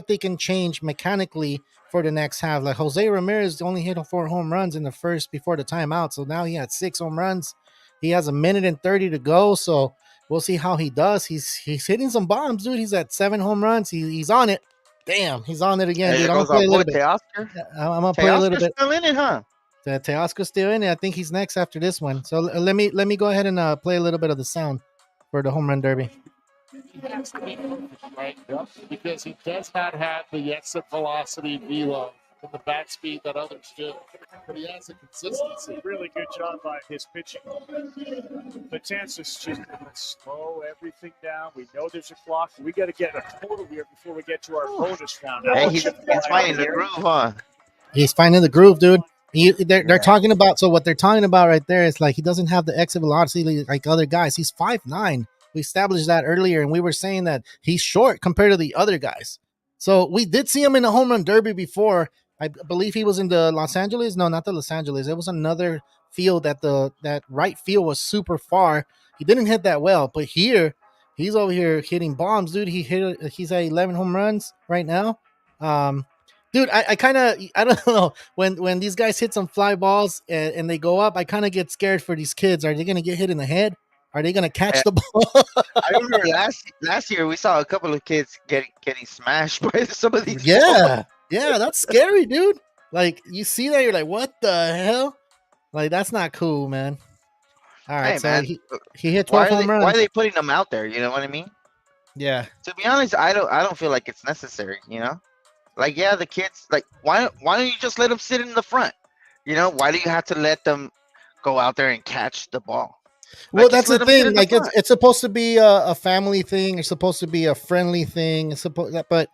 they can change mechanically for the next half. Like Jose Ramirez only hit 4 home runs in the first before the timeout, so now he had 6 home runs. He has 1:30 to go, so we'll see how he does. He's hitting some bombs, dude. He's at 7 home runs. He's on it. Damn, he's on it again, there dude. I'm gonna goes our play a boy little bit. Teoscar. I'm gonna play a little Teoscar's bit. still in it, huh? Teoscar's still in it. I think he's next after this one. So let me go ahead and play a little bit of the sound for the home run derby. He has to be perfect, right? Because he does not have the exit velocity velo and the bat speed that others do. But he has a consistency. Really good job by his pitching. Matanzas just slow everything down. We know there's a clock. We got to get a total here before we get to our bonus round. Now, Hey, watch he's it fly finding out the here. groove, huh? He's finding the groove, dude. They're Yeah. talking about, so what they're talking about right there is like he doesn't have the exit velocity like other guys. He's 5'9". We established that earlier, and we were saying that he's short compared to the other guys. So we did see him in the home run derby before. I believe he was in the Los Angeles. No, not the Los Angeles. It was another field that right field was super far. He didn't hit that well, but here he's over here hitting bombs, dude. He's at 11 home runs right now. Dude, I kind of, I don't know, when these guys hit some fly balls and they go up, I kind of get scared for these kids. Are they gonna get hit in the head? Are they gonna catch the ball? I remember last year we saw a couple of kids getting smashed by some of these. Yeah, that's scary, dude. Like you see that, you're like, what the hell? Like that's not cool, man. All right, Hey, so man, he hit why 12 are they home runs. why are they putting them out there? You know what I mean? Yeah, To be honest, I don't feel like it's necessary. You know, like yeah, the kids like why don't you just let them sit in the front? You know, why do you have to let them go out there and catch the ball? well, Like, just that's the let 'em sit thing. in the Like front. it's supposed to be a family thing. It's supposed to be a friendly thing. It's supposed, but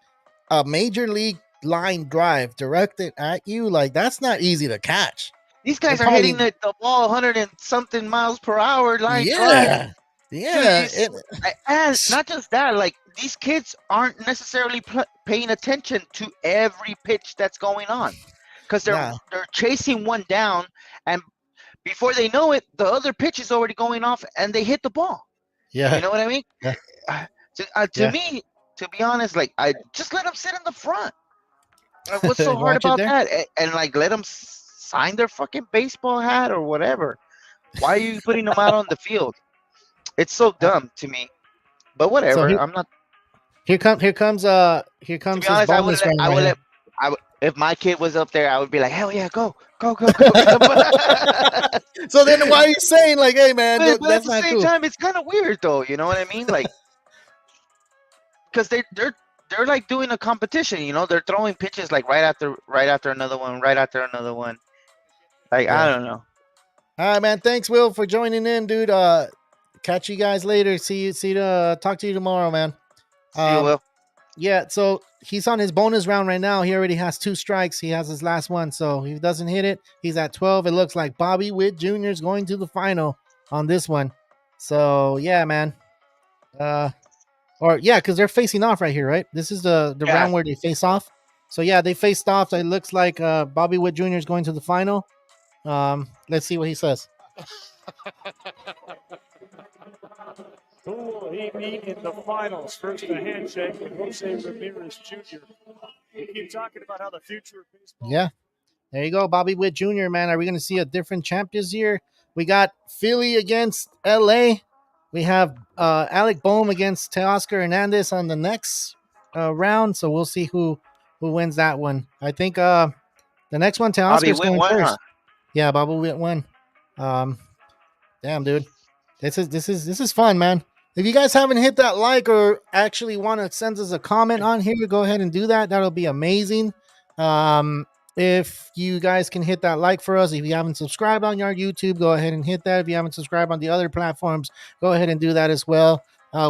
a major league line drive directed at you, like that's not easy to catch. These They're guys are probably, hitting the ball 100 and something miles per hour line drive. yeah, Dude, yeah. and not just that, like these kids aren't necessarily paying attention to every pitch that's going on, because Nah, they're chasing one down, and before they know it, the other pitch is already going off, and they hit the ball. yeah, You know what I mean? yeah, To yeah. me, to be honest, like I just let them sit in the front. Like, what's so hard Watch it about there. that? And like let them sign their fucking baseball hat or whatever. Why are you putting them out on the field? It's so Uh, dumb to me. But So whatever. I'm not. here comes To be his honest, bonus round I right would here. let, if my kid was up there, I would be like, hell yeah, go, go, go, go. but, So then why are you saying like, hey man, but at that's the not same cool? time, it's kind of weird though. You know what I mean? Like, because they're like doing a competition. You know, they're throwing pitches like right after another one, right after another one. Like I Yeah. don't know. All right, man. Thanks, Will, for joining in, dude. Catch you guys later. Talk to you tomorrow, man. See you, Will. Yeah, so he's on his bonus round right now. He already has 2 strikes. He has his last one. So if he doesn't hit it, he's at 12. It looks like Bobby Witt Jr. is going to the final on this one. So yeah, man. Or yeah, because they're facing off right here, right? This is the Yeah. round where they face off. So yeah, they faced off. It looks like Bobby Witt Jr. is going to the final. Let's see what he says. Who will he meet in the finals? First, a handshake with Jose Ramirez Jr. We keep talking about how the future of baseball. Yeah. There you go, Bobby Witt Jr., man. Are we going to see a different champ this year? We got Philly against LA. We have Alec Boehm against Teoscar Hernandez on the next round. So we'll see who wins that one. I think the next one, Bobby Teoscar's Witt going won, first. huh? Yeah, Bobby Witt won. Damn, dude. This is fun, man. If you guys haven't hit that like or actually want to send us a comment on here, go ahead and do that. That'll be amazing. If you guys can hit that like for us, if you haven't subscribed on our YouTube, go ahead and hit that. If you haven't subscribed on the other platforms, go ahead and do that as well.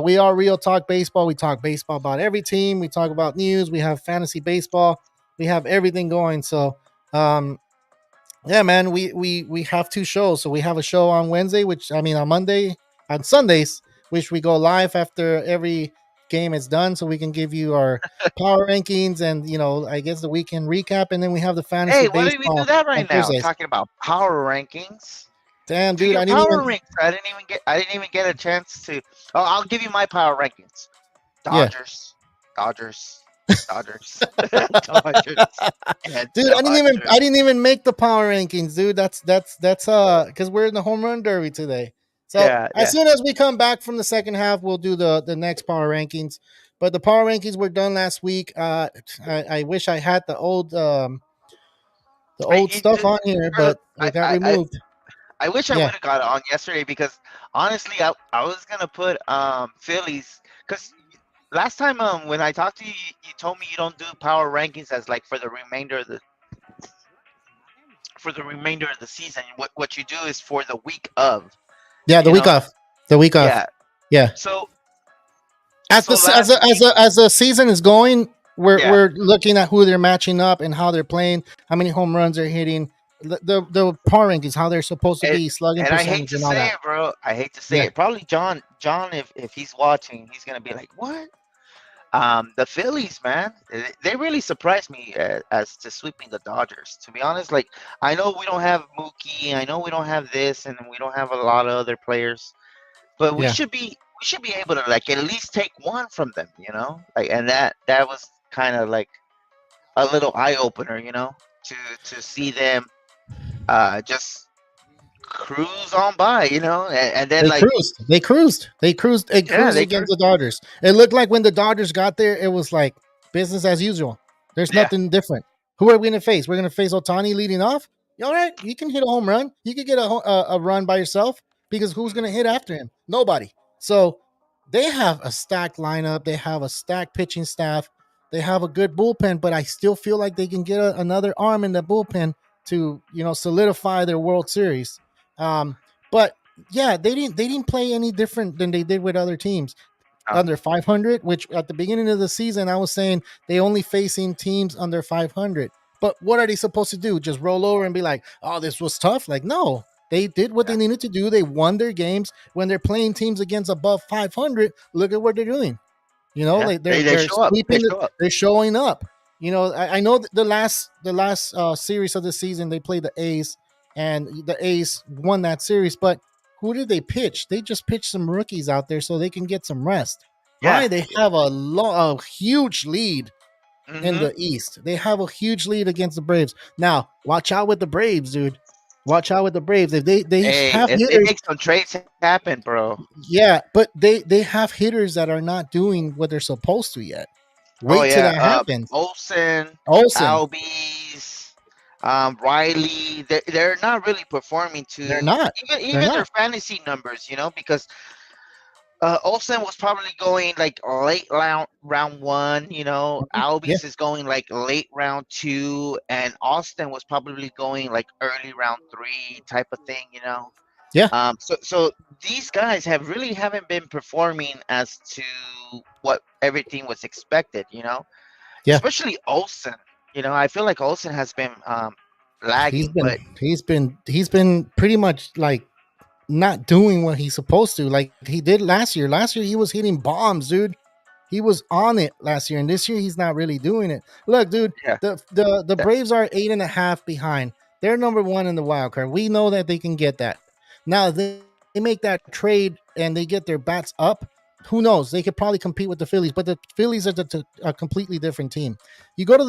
We are Real Talk Baseball. We talk baseball about every team. We talk about news. We have fantasy baseball. We have everything going. So, yeah, man, we have 2 shows. So we have a show on Wednesday, on Monday, on Sundays, which we go live after every game is done, so we can give you our power rankings and I guess the weekend recap, and then we have the fantasy Hey, why did we do baseball that on right now? Thursdays. Talking about power rankings. Damn, Do dude, your I didn't power even. rankings. I didn't even get a chance to. Oh, I'll give you my power rankings. Yeah. Dodgers, Dodgers, Dodgers, and Dude, I Dodgers. didn't even make the power rankings, dude. That's because we're in the home run derby today. So Yeah, as yeah. soon as we come back from the second half, we'll do the next power rankings. But the power rankings were done last week. I wish I had the old stuff on here, but it got removed. I wish I Yeah. would have got it on yesterday because honestly, I was gonna put Phillies because last time when I talked to you, you told me you don't do power rankings as like for the remainder of for the remainder of the season. What you do is for the week of, Yeah, the you week know. off. The week off. Yeah. Yeah. So As so the as last the, as week, the, as the season is going, yeah, we're looking at who they're matching up and how they're playing, how many home runs they're hitting, the power rankings, how they're supposed to and, be, slugging and I hate percentage, to and all say that. it, bro. I hate to say Yeah, it. Probably John, if he's watching, he's gonna be like, "What?" The Phillies, man, they really surprised me as to sweeping the Dodgers. To be honest, like I know we don't have Mookie, I know we don't have this, and we don't have a lot of other players, but yeah. we should be able to like at least take one from them, like, and that was kind of like a little eye opener, to see them just cruise on by, and then They like cruised. They cruised. They cruised. They yeah, cruised against the Dodgers. It looked like when the Dodgers got there, it was like business as usual. There's yeah, nothing different. Who are we going to face? We're going to face Otani leading off. All right, you can hit a home run. You could get a run by yourself because who's going to hit after him? Nobody. So they have a stacked lineup. They have a stacked pitching staff. They have a good bullpen, but I still feel like they can get another arm in the bullpen to solidify their World Series. But yeah, they didn't play any different than they did with other teams oh, under 500. Which at the beginning of the season, I was saying they only facing teams under 500. But what are they supposed to do? Just roll over and be like, "Oh, this was tough." Like, no, they did what yeah, they needed to do. They won their games when they're playing teams against above 500. Look at what they're doing. yeah. Like They they're show up. They sweeping. show up. They're showing up. I know the last series of the season they played the A's, and the A's won that series. But who did they pitch? They just pitched some rookies out there so they can get some rest. Yeah. Why? They have a huge lead in Hmm. the East. They have a huge lead against the Braves. Now, watch out with the Braves, dude. Watch out with the Braves. If they Hey, have they hitters, make some trades happen, bro. yeah, but they have hitters that are not doing what they're supposed to yet. Oh Wait till yeah, that happens. Olsen, Olsen, Albies, Riley. They're not really performing to they're not. They're even their not. fantasy numbers, because Olsen was probably going like late round one. Mhm. Yeah, Albies is going like late round two, and Austin was probably going like early round three type of thing. yeah, So these guys haven't been performing as to what everything was expected. yeah. Especially Olsen. I feel like Olsen has been He's lagging, been but he's been pretty much like not doing what he's supposed to, like he did last year. Last year he was hitting bombs, dude. He was on it last year, and this year he's not really doing it. Look, dude, yeah, the that- Braves are 8.5 behind. They're number one in the wild card. We know that they can get that. Now they make that trade and they get their bats up. Who knows? They could probably compete with the Phillies, but the Phillies are a completely different team. You go to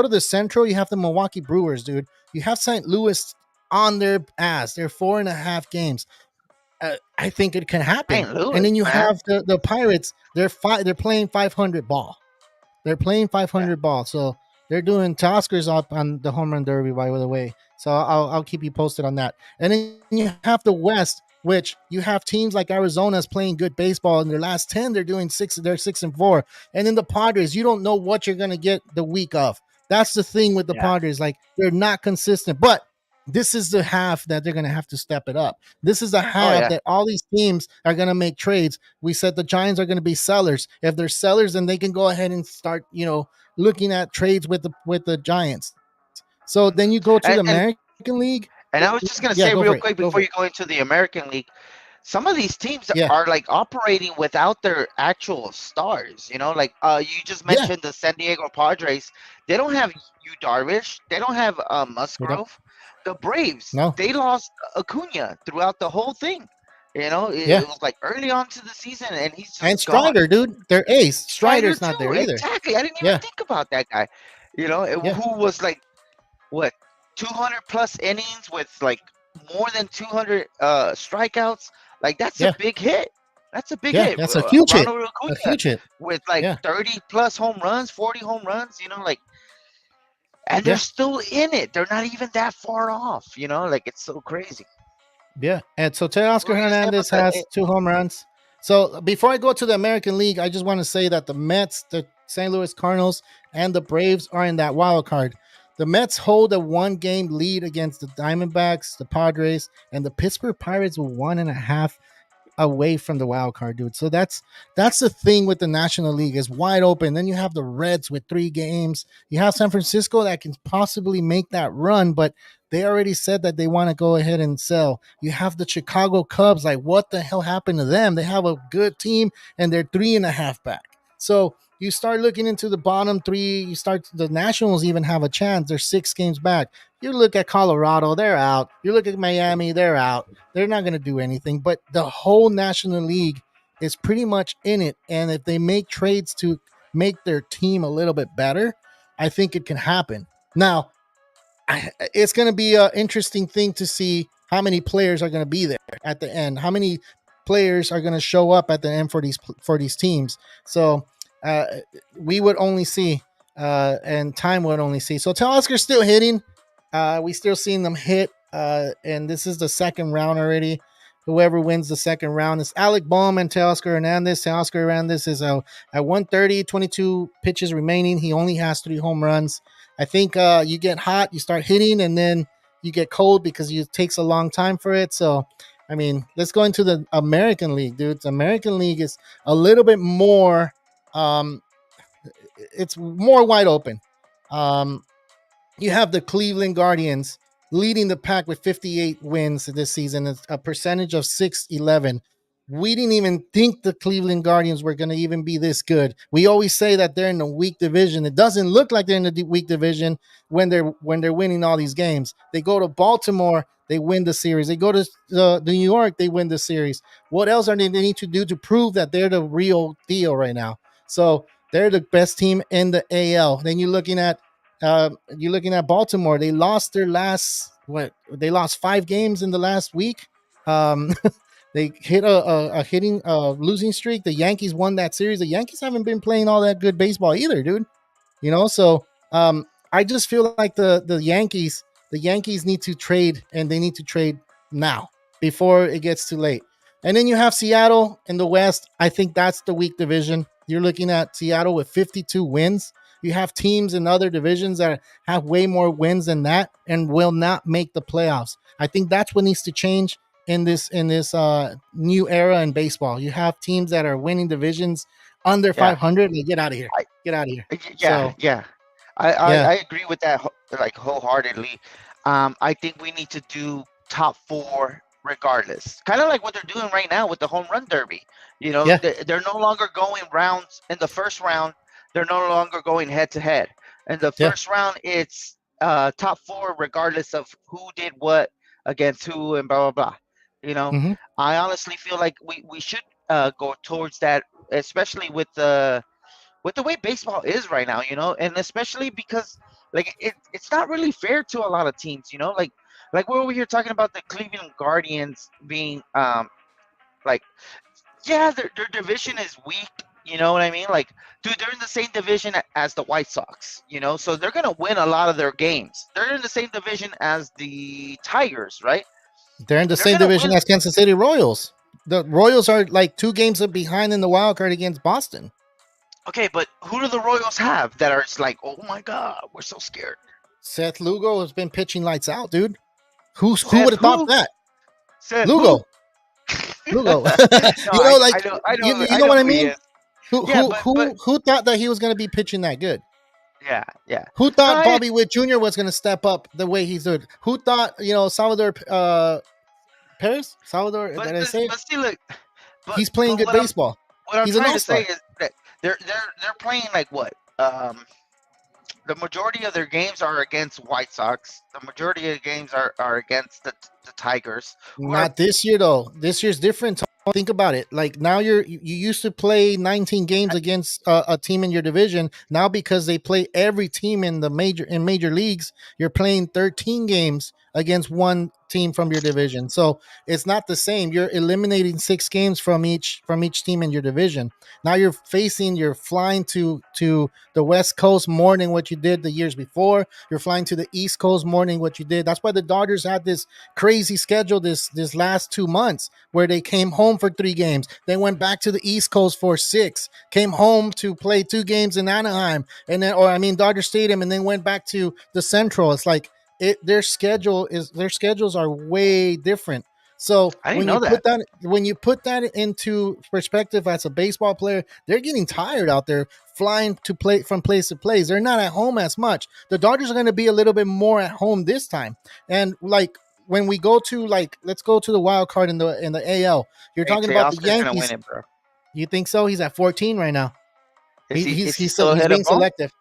the Central. You have the Milwaukee Brewers, dude. You have St. Louis on their ass. They're 4.5 games. I think it can happen. St. And Louis, then you man. have the Pirates. They're playing 500 ball. They're playing Yeah, 500 ball. So they're doing Oscars up on the home run derby, by the way. So I'll keep you posted on that. And then you have the West, which you have teams like Arizona's playing good baseball. In their last 10, they're doing six. They're 6-4. And then the Padres, you don't know what you're gonna get the week of. That's the thing with the yeah. Padres. Like they're not consistent. But this is the half that they're gonna have to step it up. This is a Oh half yeah. that all these teams are gonna make trades. We said the Giants are gonna be sellers. If they're sellers, then they can go ahead and start, looking at trades with the Giants. So then you go to the And and American League. and I was just gonna Yeah, say go real for it. quick Go before for you it. go into the American League, some of these teams Yeah, are like operating without their actual stars. Like you just yeah. mentioned the San Diego Padres. They don't have you Darvish. They don't have They don't. Musgrove. The Braves, No. they lost Acuna throughout the whole thing. Yeah. It was like early on to the season, and he's And just gone. Strider, dude, their ace. Strider Strider's not too, there either. exactly. I didn't even Yeah, think about that guy. yeah, Who was like what 200 plus innings with like more than 200 strikeouts. Like that's a yeah, big hit. That's a big yeah. hit. That's a huge hit. Ronald A Acuna huge hit. with like Yeah, 30 plus home runs, 40 home runs. Like, and they're yeah. still in it. They're not even that far off. Like it's so crazy. Yeah, and so What Teoscar were you saying about Hernandez that? has 2 home runs. So before I go to the American League, I just want to say that the Mets, the St. Louis Cardinals, and the Braves are in that wild card. The Mets hold a 1-game lead against the Diamondbacks, the Padres, and the Pittsburgh Pirates were 1.5 away from the wild card, dude. So that's the thing with the National League, is wide open. Then you have the Reds with 3 games. You have San Francisco that can possibly make that run, but they already said that they want to go ahead and sell. You have the Chicago Cubs. Like, what the hell happened to them? They have a good team and they're 3.5 back. So you start looking into the bottom 3. The Nationals even have a chance. They're 6 games back. You look at Colorado, they're out. You look at Miami, they're out. They're not going to do anything. But the whole National League is pretty much in it. And if they make trades to make their team a little bit better, I think it can happen. Now, it's going to be an interesting thing to see how many players are going to be there at the end. How many players are going to show up at the end for these teams? So we would only see, and time would only see. So Teoscar's still hitting. We still seeing them hit, and this is the second round already. Whoever wins the second round is Alec Bohm and Teoscar Hernandez. Teoscar Hernandez is at 130, 22 pitches remaining. He only has 3 home runs. I think you get hot, you start hitting, and then you get cold because it takes a long time for it. So, I mean, let's go into the American League, dude. The American League is a little bit more, it's more wide open. You have the Cleveland Guardians leading the pack with 58 wins this season. It's a percentage of .611. We didn't even think the Cleveland Guardians were going to even be this good. We always say that they're in a weak division. It doesn't look like they're in a weak division when they're winning all these games. They go to Baltimore, they win the series. They go to New York, they win the series. What else are they need to do to prove that they're the real deal right now? So they're the best team in the AL. Then you're looking at Baltimore. They lost their last they lost 5 games in the last week. They hit a losing streak. The Yankees won that series. The Yankees haven't been playing all that good baseball either, dude. So I just feel like the Yankees need to trade, and they need to trade now before it gets too late. And then you have Seattle in the West. I think that's the weak division. You're looking at Seattle with 52 wins. You have teams in other divisions that have way more wins than that and will not make the playoffs. I think that's what needs to change in this new era in baseball. You have teams that are winning divisions under 500. Get out of here. Get out of here. I agree with that like wholeheartedly. I think we need to do top 4 regardless. Kind of like what they're doing right now with the home run derby. They're no longer going rounds in the first round. They're no longer going head to head. In the first round, it's top 4 regardless of who did what against who and blah, blah, blah. I honestly feel like we should go towards that, especially with the way baseball is right now, and especially because like it's not really fair to a lot of teams, like we're over here talking about the Cleveland Guardians being their division is weak. You know what I mean? Like, dude, they're in the same division as the White Sox, so they're going to win a lot of their games. They're in the same division as the Tigers, right? They're in the same division as Kansas City Royals. The Royals are like 2 games behind in the wild card against Boston. Okay, but who do the Royals have that are like, oh my God, we're so scared? Seth Lugo has been pitching lights out, dude. Who would have thought that? Seth Lugo. Lugo. I know what I who he mean? is. Who thought that he was going to be pitching that good? Yeah. Who thought Bobby Witt Jr. was going to step up the way he's doing? Who thought, Salvador Perez? Salvador, did I say it? But see, look, he's playing good baseball. What I'm he's trying to say is that they're playing like what? The majority of their games are against White Sox. The majority of the games are against the Tigers. Not this year though. This year's different. Think about it. Like now you used to play 19 games against a team in your division. Now because they play every team in major leagues, you're playing 13 games against one team from your division. So it's not the same. You're eliminating 6 games from each team in your division. Now you're flying to the West Coast more than what you did the years before. You're flying to the East Coast more than what you did. That's why the Dodgers had this crazy schedule this last 2 months where they came home for 3 games. They went back to the East Coast for 6, came home to play 2 games in Anaheim, and then Dodger Stadium, and then went back to the Central. It's like their schedules are way different. So I didn't know that. when you put that into perspective as a baseball player, they're getting tired out there flying to play from place to place. They're not at home as much. The Dodgers are going to be a little bit more at home this time. And like when we go to let's go to the wild card in the AL. You're talking about the Oscar's gonna Yankees. win it, bro. You think so? He's at 14 right now. Is he He's still ahead being of Ball? selective.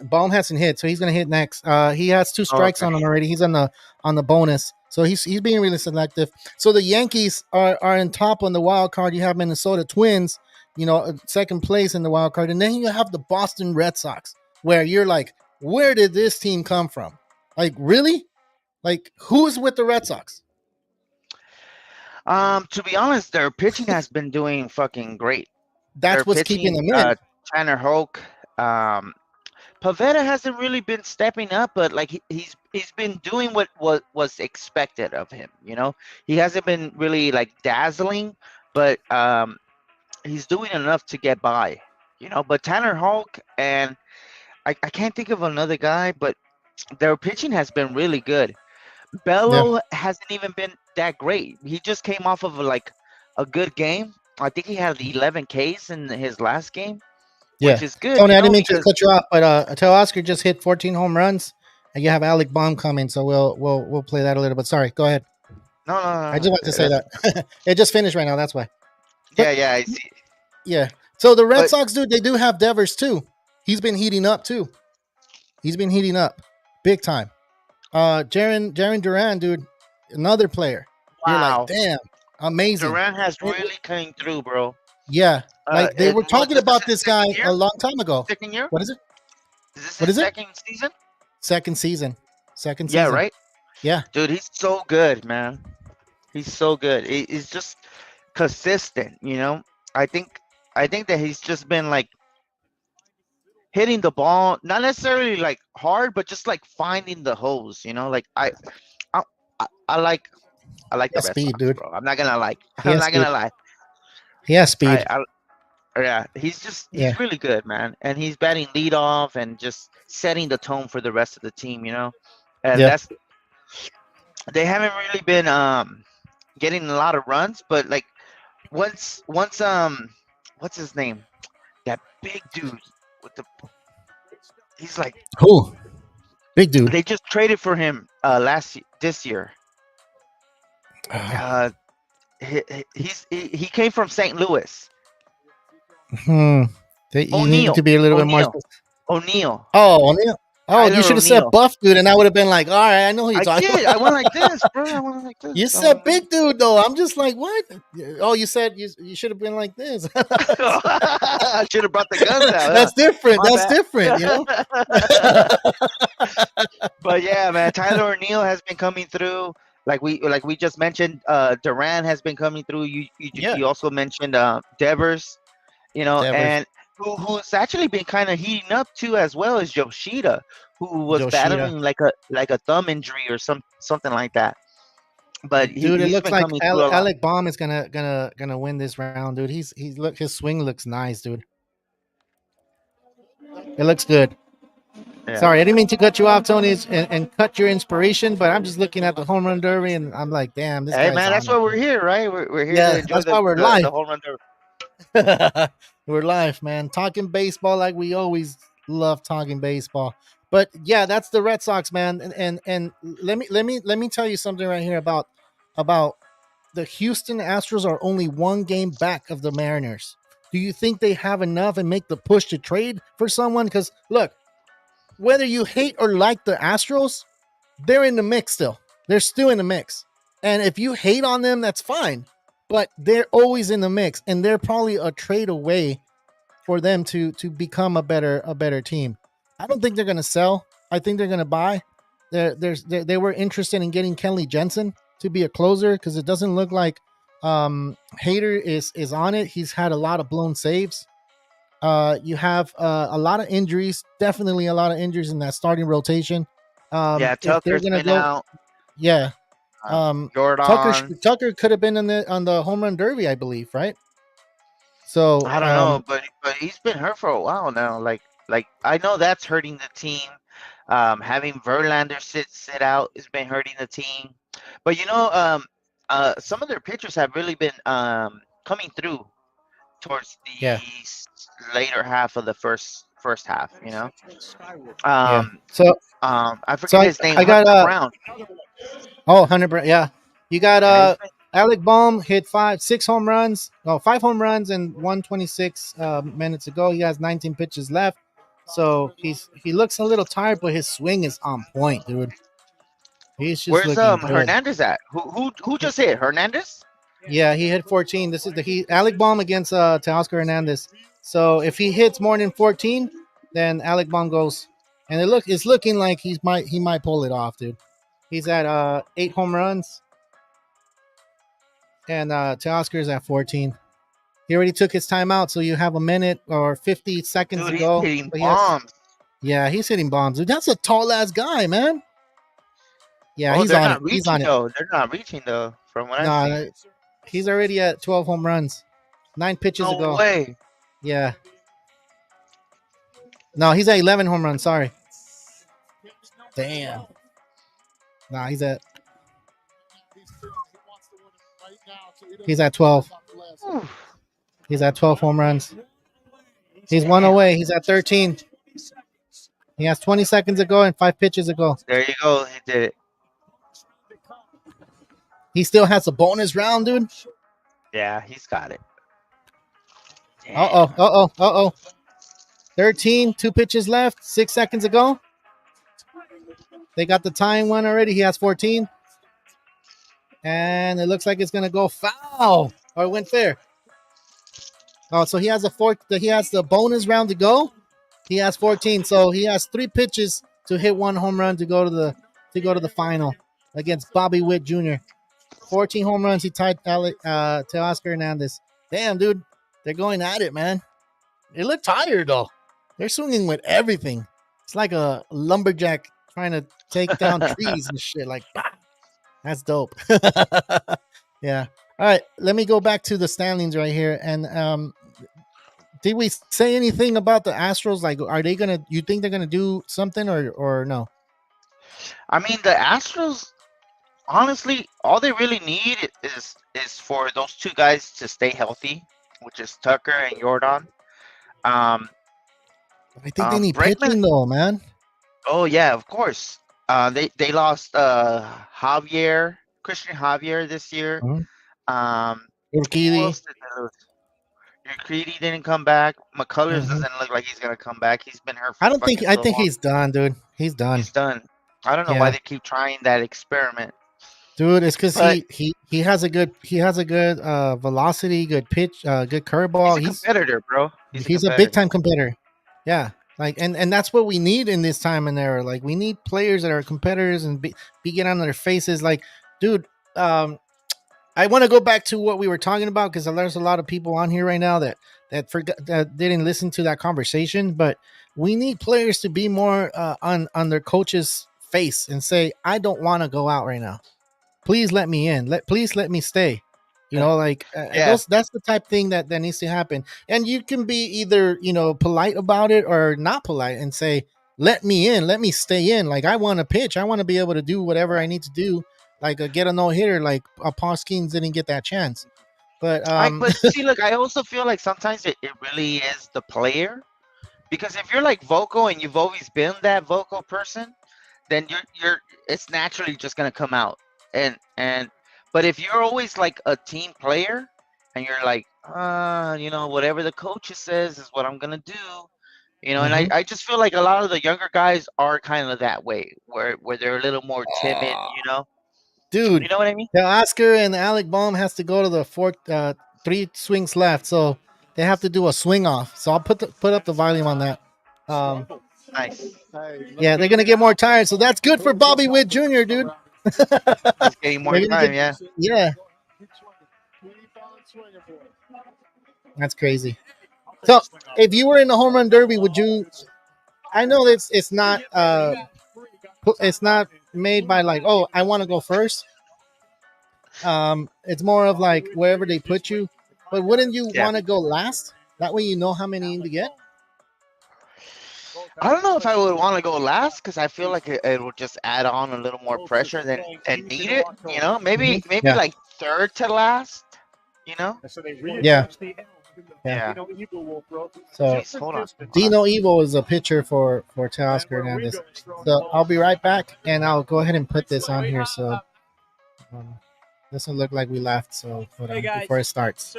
Baum hasn't hit, so he's gonna hit next. He has 2 strikes on him already. He's on the bonus, so he's being really selective. So the Yankees are in top on the wild card. You have Minnesota Twins, second place in the wild card, and then you have the Boston Red Sox, where you're like, where did this team come from? Like, really? Like, who's with the Red Sox? To be honest, their pitching has been doing fucking great. That's Their what's keeping them in. Tanner Hoke, Pavetta hasn't really been stepping up, but like he's been doing what was expected of him. He hasn't been really like dazzling, but he's doing enough to get by. But Tanner Hoke and I can't think of another guy, but their pitching has been really good. Bello hasn't even been that great. He just came off of a good game. I think he had 11 Ks in his last game, which is good. Tony, I didn't mean to cut you off, but tell Oscar just hit 14 home runs, and you have Alec Baum coming, so we'll play that a little bit. Sorry, go ahead. No. I just wanted to say that it just finished right now. That's why. But, yeah, I see. Yeah. So the Red Sox, dude, they do have Devers too. He's been heating up too. He's been heating up big time. Jaron Duran, dude, another player. Wow. You're like, damn, amazing. Duran has really came through, bro. Yeah. Like they were talking about this guy a long time ago. Second year? What is it? Is this What his is it? second season? Second season. Yeah, right? Yeah. Dude, he's so good, man. He's so good. He's just consistent, I think that he's just been like hitting the ball, not necessarily like hard, but just like finding the holes, Like I like the Red speed, Sox, dude. bro. I'm not gonna lie. He has speed. Yeah, he's really good, man. And he's batting leadoff and just setting the tone for the rest of the team, And they haven't really been getting a lot of runs, but like once what's his name? That big dude with he's like who? Big dude. They just traded for him this year. He came from St. Louis. You need to be a little bit more. O'Neill. Oh, O'Neill. Oh, you should have said buff dude, and I would have been like, all right, I know who you're talking about. I went like this, bro. I went like this. You said big dude, though. I'm just like, what? Oh, you said you should have been like this. I should have brought the guns out. That's different. That's different, But yeah, man, Tyler O'Neill has been coming through. Like we just mentioned, Duran has been coming through. You also mentioned Devers, and who's actually been kind of heating up too as well as Yoshida, who was battling like a thumb injury or something like that. But dude, it looks like Alec Baum is gonna win this round, dude. His swing looks nice, dude. It looks good. Yeah. Sorry, I didn't mean to cut you off, Tony, and cut your inspiration, but I'm just looking at the home run derby, and I'm like, damn, this. Hey, man, that's why we're here, right? We're here to enjoy why we're live. The home run derby. We're live, man. Talking baseball like we always love talking baseball. But yeah, that's the Red Sox, man. And let me tell you something right here about the Houston Astros are only 1 game back of the Mariners. Do you think they have enough and make the push to trade for someone? Because look, whether you hate or like the Astros, they're in the mix still. They're still in the mix. And if you hate on them, that's fine. But they're always in the mix, and they're probably a trade away for them to become a better team. I don't think they're going to sell. I think they're going to buy. they were interested in getting Kenley Jensen to be a closer because it doesn't look like Hader is on it. He's had a lot of blown saves. You have a lot of injuries, definitely a lot of injuries in that starting rotation. Yeah, If they're Tucker's gonna been go, out. yeah, Tucker Jordan. Tucker could have been on the home run derby, I believe, right? So I don't know, but he's been hurt for a while now. Like I know that's hurting the team. Having Verlander sit out has been hurting the team. But some of their pitchers have really been coming through towards the yeah, later half of the first half. yeah. Um, So I so forget his name, I got Hunter Brown. oh 100, yeah. You got Yeah, he's been, Alec Baum hit 5 home runs, 5 home runs and 126 minutes ago. He has 19 pitches left. So he looks a little tired, but his swing is on point, dude. He's just where's looking good. Hernandez at? Who just hit Hernandez? Yeah, he hit 14. This is the Alec Baum against Teoscar Hernandez. So if he hits more than 14, then Alec Baum goes. And it's looking like he might pull it off, dude. He's at 8 home runs, and Teoscar is at 14. He already took his timeout, so you have a minute or 50 seconds Dude, to he's go. hitting But bombs. yeah, he's hitting bombs, dude. That's a tall ass guy, man. Yeah, Oh, he's they're on it. not He's reaching on it. though. They're not reaching though, from what I've No, seen. he's already at 12 home runs. 9 pitches No ago. way. Yeah. No, he's at 11 home runs. Sorry. Damn. Nah, he's at 12. Whew. He's at 12 home runs. He's one Damn. away. He's at 13. He has 20 seconds to go and 5 pitches to go. There you go. He did it. He still has a bonus round, dude. Yeah, he's got it. Damn. Uh oh. 13, 2 pitches left, 6 seconds to go. They got the tying one already. He has 14. And it looks like it's gonna go foul. Or it went fair. Oh, so he has the bonus round to go. He has 14. So he has 3 pitches to hit 1 home run to go to the final against Bobby Witt Jr. 14 home runs. He tied Teoscar Hernandez. Damn, dude. They're going at it, man. They look tired, though. They're swinging with everything. It's like a lumberjack trying to take down trees and shit. Like, bah. That's dope. Yeah. All right. Let me go back to the standings right here. And did we say anything about the Astros? Like, you think they're gonna do something or no? I mean, the Astros, honestly, all they really need is for those 2 guys to stay healthy, which is Tucker and Jordan. I think they need Bregman. pitching though, man. Oh yeah, of course. They lost Christian Javier this year. Mhm. Who Urquidy. else did they lose? Urquidy didn't come back. McCullers Mhm. doesn't look like he's gonna come back. He's been hurt for I think so long. he's done, dude. He's done. He's done. I don't know why they keep trying that experiment. Dude, it's because But- he has a good velocity, good pitch, good curveball. He's a competitor, bro. He's a big time competitor. Yeah, like and that's what we need in this time and era. Like we need players that are competitors and be getting on their faces. Like, dude, I want to go back to what we were talking about because there's a lot of people on here right now that didn't listen to that conversation. But we need players to be more on their coach's face and say, "I don't want to go out right now. Please let me in. Please let me stay." You know, like that's the type thing that needs to happen. And you can be either polite about it or not polite and say, "Let me in. Let me stay in. Like I want to pitch. I want to be able to do whatever I need to do." Like get a no hitter, like Paul Skeens didn't get that chance. But but see, look, I also feel like sometimes it really is the player, because if you're like vocal and you've always been that vocal person, then you're it's naturally just gonna come out. And but if you're always like a team player and you're like, whatever the coach says is what I'm gonna do. And I just feel like a lot of the younger guys are kind of that way, where they're a little more timid, dude, You know what I mean? the Oscar and Alec Baum has to go to the 3 swings left, so they have to do a swing off. So I'll put up the volume on that. Nice. Yeah, they're gonna get more tired, so that's good for Bobby Witt Jr., dude. He's getting more They're gonna time. get- Yeah. Yeah, that's crazy. So, if you were in the home run derby, would you? I know it's not made by like, oh, I want to go first. It's more of like wherever they put you. But wouldn't you Yeah. want to go last? That way you know how many to get. I don't know if I would want to go last because I feel like it will just add on a little more pressure than and need it. You know, maybe Yeah. like third to last. You know. Yeah. Yeah. So Jeez, hold on. Dino Evo is a pitcher for Teoscar Hernandez. So I'll be right back, and I'll go ahead and put this on here. So doesn't look like we left. So hold on, before it starts.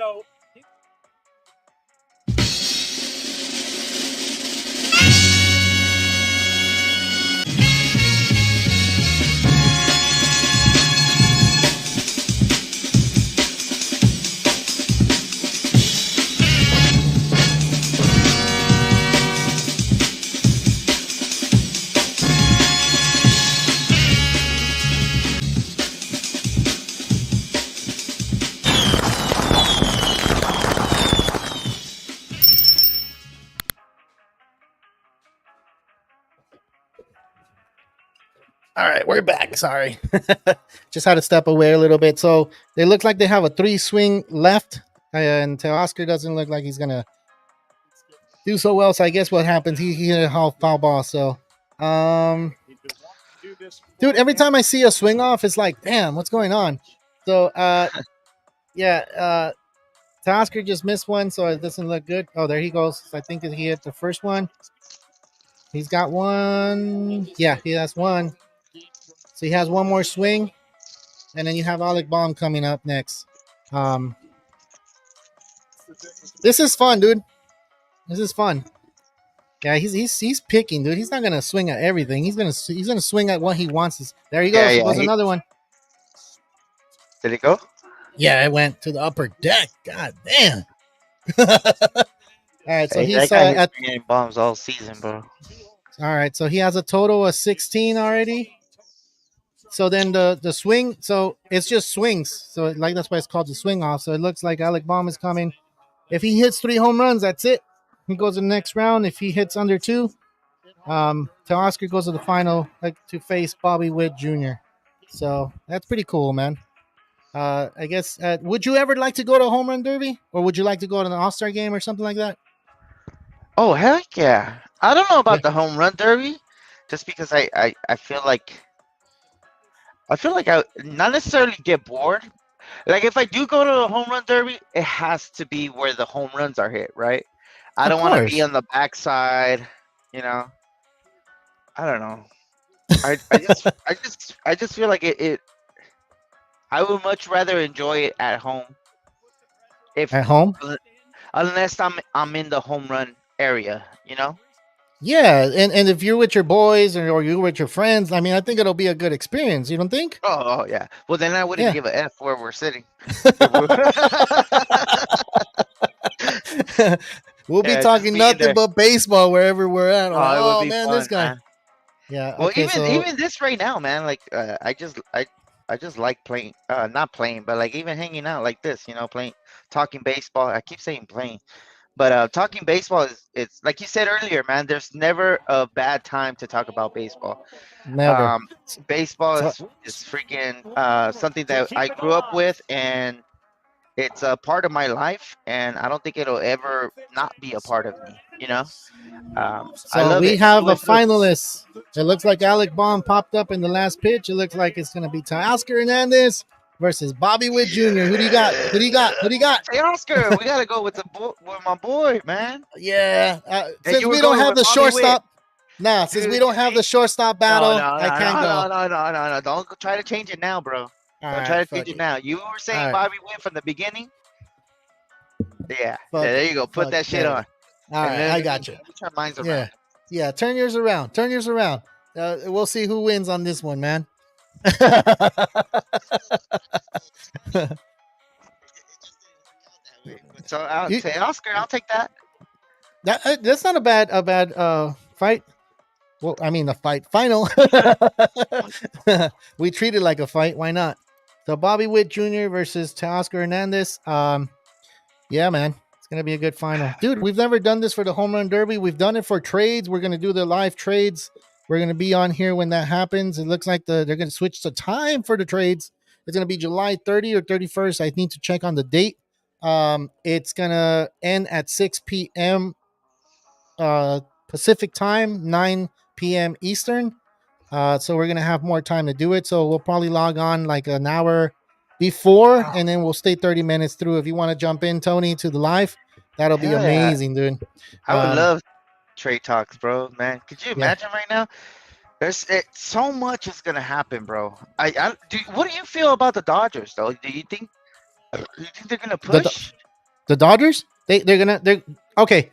All right, we're back. Sorry. Just had to step away a little bit. So they look like they have a 3 swing left, and Teoscar doesn't look like he's going to do so well. So I guess what happens, he hit a foul ball. So, dude, every time I see a swing off, it's like, damn, what's going on? So, Teoscar just missed one, so it doesn't look good. Oh, there he goes. I think he hit the first one. He's got one. Yeah, he has one. So he has one more swing, and then you have Alec Baum coming up next. This is fun, dude. This is fun. Yeah, he's picking, dude. He's not gonna swing at everything. He's gonna swing at what he wants. There he goes. Yeah, Goes another one. Did it go? Yeah, it went to the upper deck. God damn. All right, so Hey, he's that guy at. been getting bombs all season, bro. All right, so he has a total of 16 already. So then the swing, so it's just swings. So like that's why it's called the swing off. So it looks like Alec Baum is coming. If he hits 3 home runs, that's it. He goes to the next round. If he hits under 2, Teoscar goes to the final to face Bobby Witt Jr. So that's pretty cool, man. I guess. Would you ever like to go to a home run derby, or would you like to go to an All-Star game or something like that? Oh heck yeah! I don't know about Yeah. the home run derby, just because I feel like I not necessarily get bored. Like if I do go to a home run derby, it has to be where the home runs are hit, right? I Of don't want to be course. on the backside, you know. I don't know. I just feel like it. I would much rather enjoy it at home if At home? unless I'm in the home run area, you know. Yeah, and if you're with your boys or you're with your friends, I mean, I think it'll be a good experience. You don't think? Oh yeah. Well then I wouldn't Yeah. give a F where we're sitting. We'll be Yeah, just talking be in nothing there. but baseball wherever we're at. We're like, Oh, it would oh be man, fun, this guy. man. Yeah. Well, Okay. So even this right now, man. Like, I just like playing. Not playing, but like even hanging out like this. You know, playing, talking baseball. I keep saying playing, but talking baseball is it's like you said earlier, man. There's never a bad time to talk about baseball. never. Baseball So, is freaking something that I grew up with, and it's a part of my life, and I don't think it'll ever not be a part of me. You know, I so love we it. have through a and through. finalist. It looks like Alec Baum popped up in the last pitch. It looks like it's gonna be Teoscar Hernandez versus Bobby Witt Jr. Who do you got? Who do you got? Who do you got? Hey Oscar, we gotta go with with my boy, man. Yeah. And Since you were we don't going have with the Bobby Witt. shortstop. Nah, since we Dude, don't have the shortstop no, battle, no, I no, can't no, go. no. Don't try to change it now, bro. All Don't try right, to change fuck it it. now. You were saying All right. Bobby Witt from the beginning. Yeah, Fuck there it. you go. Put Fuck that it. shit There. on. All right, I got you. Let me turn mine's around. Yeah, yeah. Turn yours around. Turn yours around. We'll see who wins on this one, man. So I'll You- say Oscar, I'll take that. that's not a bad fight. Well, I mean, the fight final. We treat it like a fight. Why not? So Bobby Witt Jr. versus Teoscar Hernandez. Yeah, man, it's gonna be a good final, dude. We've never done this for the home run derby. We've done it for trades. We're gonna do the live trades. We're gonna be on here when that happens. It looks like they're gonna switch the time for the trades. It's gonna be July 30 or 31st. I need to check on the date. It's gonna end at 6 p.m. Pacific time, 9 p.m. Eastern. So we're gonna have more time to do it. So we'll probably log on like an hour before, and then we'll stay 30 minutes through. If you want to jump in, Tony, to the live, that'll be Hell yeah. amazing, dude. I would love trade talks, bro. Man, could you Yeah. imagine right now? So much is gonna happen, bro. What do you feel about the Dodgers, though? Do you think they're gonna push? The Dodgers, they're okay.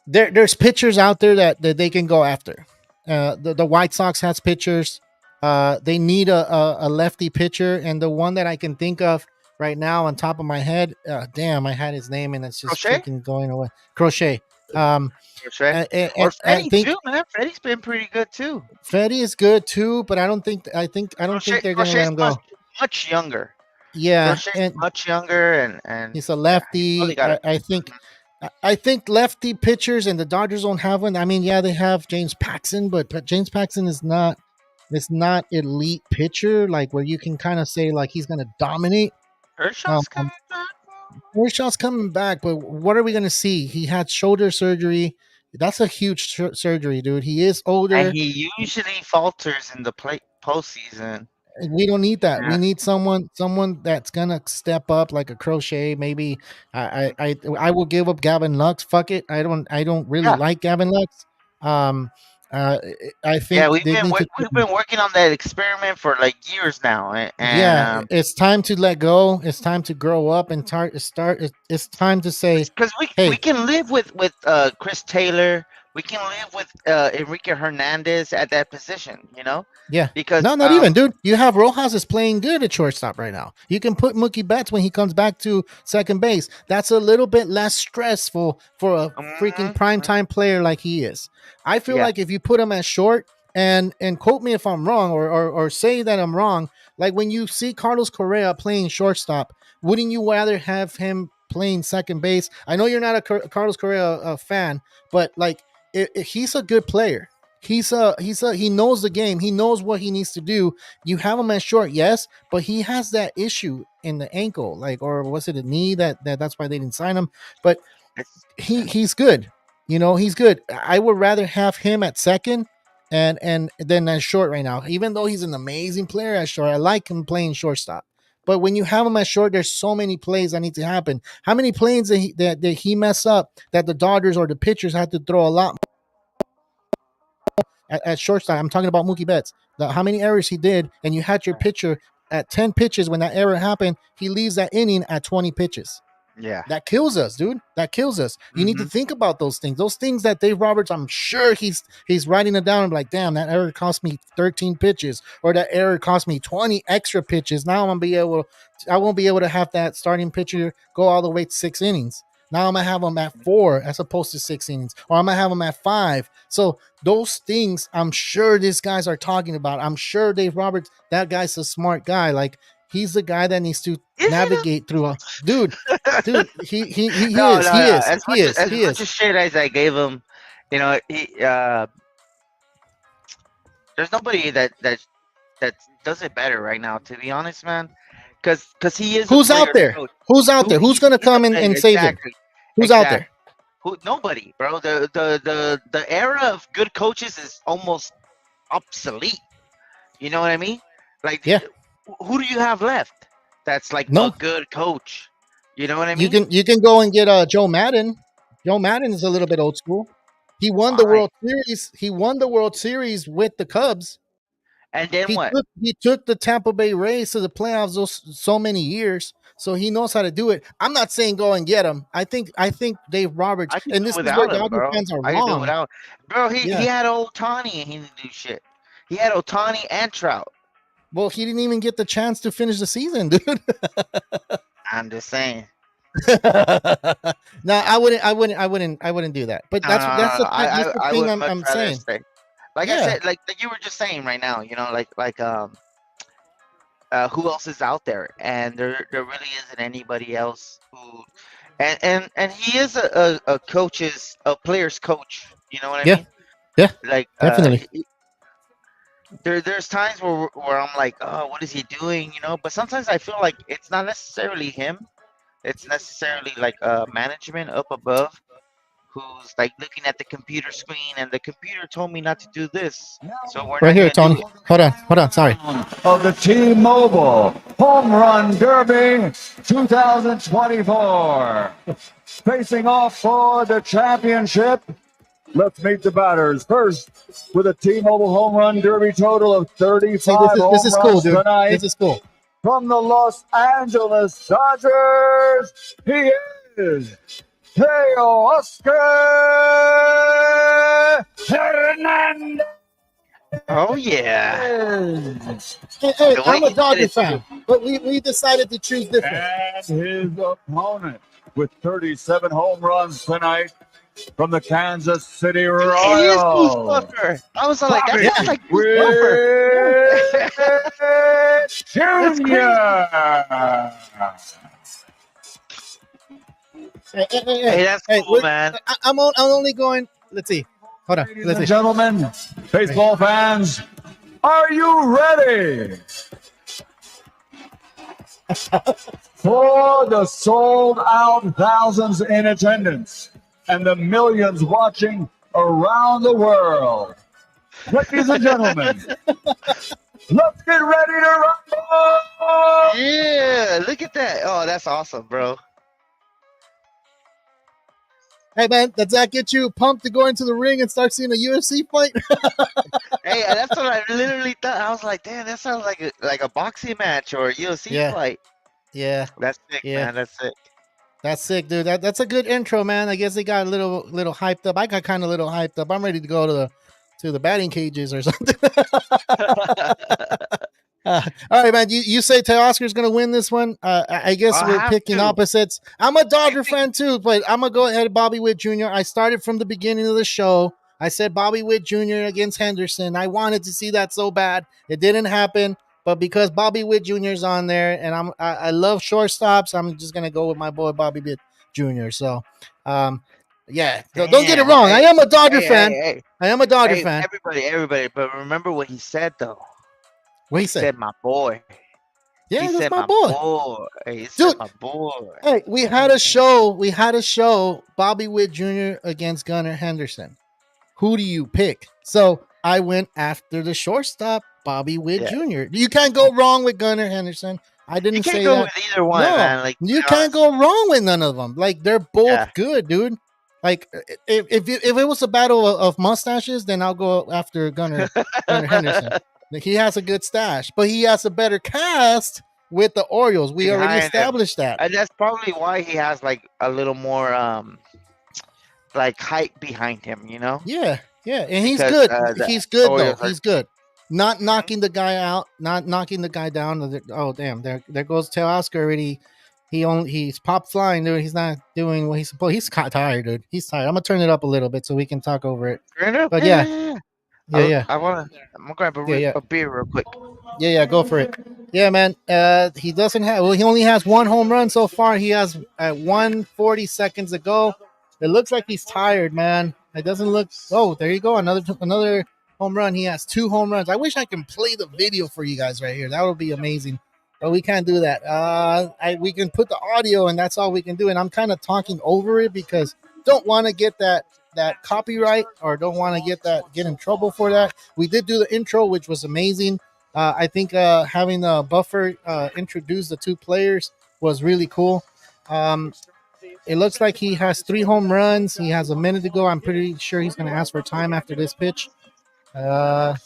There's pitchers out there that they can go after. The White Sox has pitchers. They need a lefty pitcher, and the one that I can think of right now on top of my head, damn, I had his name and it's just Crochet? freaking going away. Crochet. Crochet? Or Freddie too, man. Freddie's been pretty good too. Freddie is good too, but I don't think they're gonna let him go. Much younger. Yeah, Crochet's and much younger, and he's a lefty. I think lefty pitchers, and the Dodgers don't have one. I mean, yeah, they have James Paxton, but James Paxton is not elite pitcher, like where you can kind of say like he's gonna dominate. Kershaw's coming back. Kershaw's coming back, but what are we gonna see? He had shoulder surgery. That's a huge surgery, dude. He is older, and he usually falters in the postseason. We don't need that. Yeah. We need someone that's gonna step up, like a Crochet. Maybe I will give up Gavin Lux. Fuck it. I don't really like Gavin Lux. I think we've been working on that experiment for like years now, and it's time to let go. It's time to grow up and start. It's time to say, because we can live with Chris Taylor. We can live with Enrique Hernandez at that position, you know? Yeah. Because not even, dude. You have Rojas is playing good at shortstop right now. You can put Mookie Betts when he comes back to second base. That's a little bit less stressful for a freaking primetime player like he is. I feel like if you put him at short, and quote me if I'm wrong, or say that I'm wrong, like when you see Carlos Correa playing shortstop, wouldn't you rather have him playing second base? I know you're not a Carlos Correa fan, but like, he's a good player. He knows the game. He knows what he needs to do. You have him at short, yes, but he has that issue in the ankle, like, or was it a knee that's why they didn't sign him? But he's good. You know, he's good. I would rather have him at second and then at short right now. Even though he's an amazing player at short, I like him playing shortstop. But when you have him at short, there's so many plays that need to happen. How many plays that he mess up that the Dodgers or the pitchers had to throw a lot at shortstop? I'm talking about Mookie Betts. How many errors he did, and you had your pitcher at 10 pitches when that error happened. He leaves that inning at 20 pitches. Yeah, that kills us, dude. That kills us. You need to think about those things. Those things that Dave Roberts, I'm sure he's writing it down and like, damn, that error cost me 13 pitches, or that error cost me 20 extra pitches. Now I won't be able to have that starting pitcher go all the way to 6 innings. Now I'm gonna have him at 4 as opposed to 6 innings, or I'm gonna have him at 5. So those things, I'm sure these guys are talking about. I'm sure Dave Roberts, that guy's a smart guy. Like, he's the guy that needs to navigate through a dude. He is. As much shit as I gave him, you know, there's nobody that does it better right now, to be honest, man. Because he is. Who's out there? Who's out there? Who's gonna come and save him? Who's out there? Nobody, bro. The era of good coaches is almost obsolete. You know what I mean? Like, yeah. Who do you have left that's like a good coach? You know what I mean? You can go and get Joe Madden. Joe Madden is a little bit old school. He won the World Series. He won the World Series with the Cubs. And then he took the Tampa Bay Rays to the playoffs so many years, so he knows how to do it. I'm not saying go and get him. I think Dave Roberts, and this is where Dodger fans are wrong. Bro, he had Ohtani and he didn't do shit. He had Ohtani and Trout. Well, he didn't even get the chance to finish the season, dude. I'm just saying. No, I wouldn't do that. But that's the thing I'm saying. Like I Yeah. said, like you were just saying right now, who else is out there? And there really isn't anybody else who, and he is a coach's a player's coach. You know what I Yeah. mean? Yeah. Like Definitely. there's times where I'm like, oh, what is he doing? You know, but sometimes I feel like it's not necessarily him. It's necessarily like management up above who's like looking at the computer screen and the computer told me not to do this, so we're Right not here, gonna do Tony. Hold on. Sorry. Of the T-Mobile Home Run Derby 2024. Facing off for the championship, let's meet the batters. First, with a T-Mobile Home Run Derby total of 35 See, this home is cool, runs dude. tonight. This is cool. From the Los Angeles Dodgers, he is Oscar Hernandez. Oh yeah. Hey, The way I'm a he Dodger did it, fan, but we decided to choose different. And his opponent with 37 home runs tonight from the Kansas City He is Royals. Bruce Buffer. I was like, that Bobby sounds like Bruce Buffer. Witt Jr. Hey, that's cool, man. I'm only going. Let's see. Hold on. Ladies Let's and see. gentlemen, baseball fans, are you ready for the sold-out thousands in attendance and the millions watching around the world? Ladies and gentlemen, let's get ready to rumble! Yeah, look at that. Oh, that's awesome, bro. Hey man, does that get you pumped to go into the ring and start seeing a UFC fight? Hey, that's what I literally thought. I was like, damn, that sounds like a boxing match or a UFC Yeah. fight. Yeah, That's sick, Yeah. man. That's sick. that's sick, dude. That's a good intro, man. I guess they got a little hyped up. I got kind of little hyped up. I'm ready to go to the batting cages or something. All right, man. You say Teoscar's gonna win this one? I guess I'll we're have picking to. opposites. I'm a Dodger fan too, but I'm gonna go ahead, Bobby Witt Jr. I started from the beginning of the show. I said Bobby Witt Jr. against Henderson. I wanted to see that so bad. It didn't happen, but because Bobby Witt Jr. is on there, and I love shortstops, I'm just gonna go with my boy Bobby Witt Jr. So, yeah, don't get it Damn. wrong. I Hey, am a Dodger hey, fan. hey, I am a Dodger hey, fan. everybody. But remember what he said though. What he He said? said, "My boy." Yeah, He that's said, my "My boy. boy." He said, Dude. "My boy." Hey, we had a show. Bobby Witt Jr. against Gunnar Henderson. Who do you pick? So I went after the shortstop, Bobby Witt Yeah. Jr. You can't go wrong with Gunnar Henderson. I didn't You can't say go that. with either one, No, man. Like, to you be can't honest. go wrong with none of them. Like they're both Yeah. good, dude. Like if it was a battle of mustaches, then I'll go after Gunnar Henderson. Like, he has a good stash, but he has a better cast with the Orioles. We already Behind him. established that. And that's probably why he has like a little more like hype behind him, you know? Yeah, and he's Because, good. the He's good though. Orioles are- He's good. Not knocking the guy out, not knocking the guy down. Oh damn! There goes Teoscar already. He's pop flying, dude. He's not doing what he's supposed. He's tired, dude. He's tired. I'm gonna turn it up a little bit so we can talk over it. Turn it up. But yeah. Yeah. I'm gonna grab a beer real quick. Yeah, go for it. Yeah, man. He doesn't have. Well, he only has one home run so far. He has at 140 seconds to go. It looks like he's tired, man. It doesn't look. Oh, there you go. Another home run. He has 2 home runs. I wish I can play the video for you guys right here. That would be amazing. But we can't do that. We can put the audio, and that's all we can do. And I'm kind of talking over it because don't want to get that copyright, or don't want to get in trouble for that. We did do the intro, which was amazing. I think having Buffer introduce the 2 players was really cool. It looks like he has 3 home runs. He has a minute to go. I'm pretty sure he's going to ask for time after this pitch. Yeah,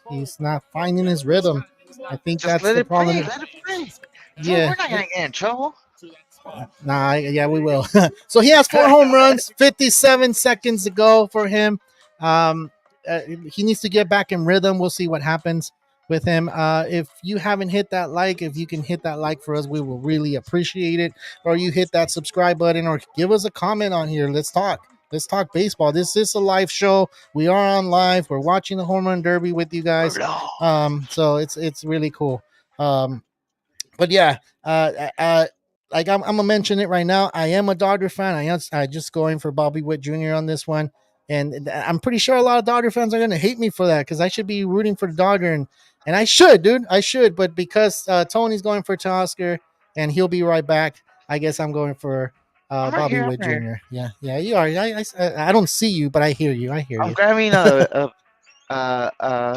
he's not finding his rhythm. I think Just that's let the it problem. play. Let it play. Yeah. We're not gonna get in trouble. Nah, yeah, we will. So he has 4 home runs, 57 seconds to go for him. He needs to get back in rhythm. We'll see what happens with him. If you haven't hit that like, if you can hit that like for us, we will really appreciate it. Or you hit that subscribe button, or give us a comment on here. Let's talk. Let's talk baseball. This is a live show. We are on live. We're watching the home run derby with you guys. So it's really cool. But yeah, like I'm gonna mention it right now. I am a Dodger fan. I just going for Bobby Witt Jr. on this one, and I'm pretty sure a lot of Dodger fans are gonna hate me for that because I should be rooting for the Dodger, and I should, dude. I should, but because Tony's going for Teoscar and he'll be right back, I guess I'm going for I'm right Bobby here, Witt I'm right Jr. Yeah, you are. I don't see you, but I hear you. I hear I'm you. grabbing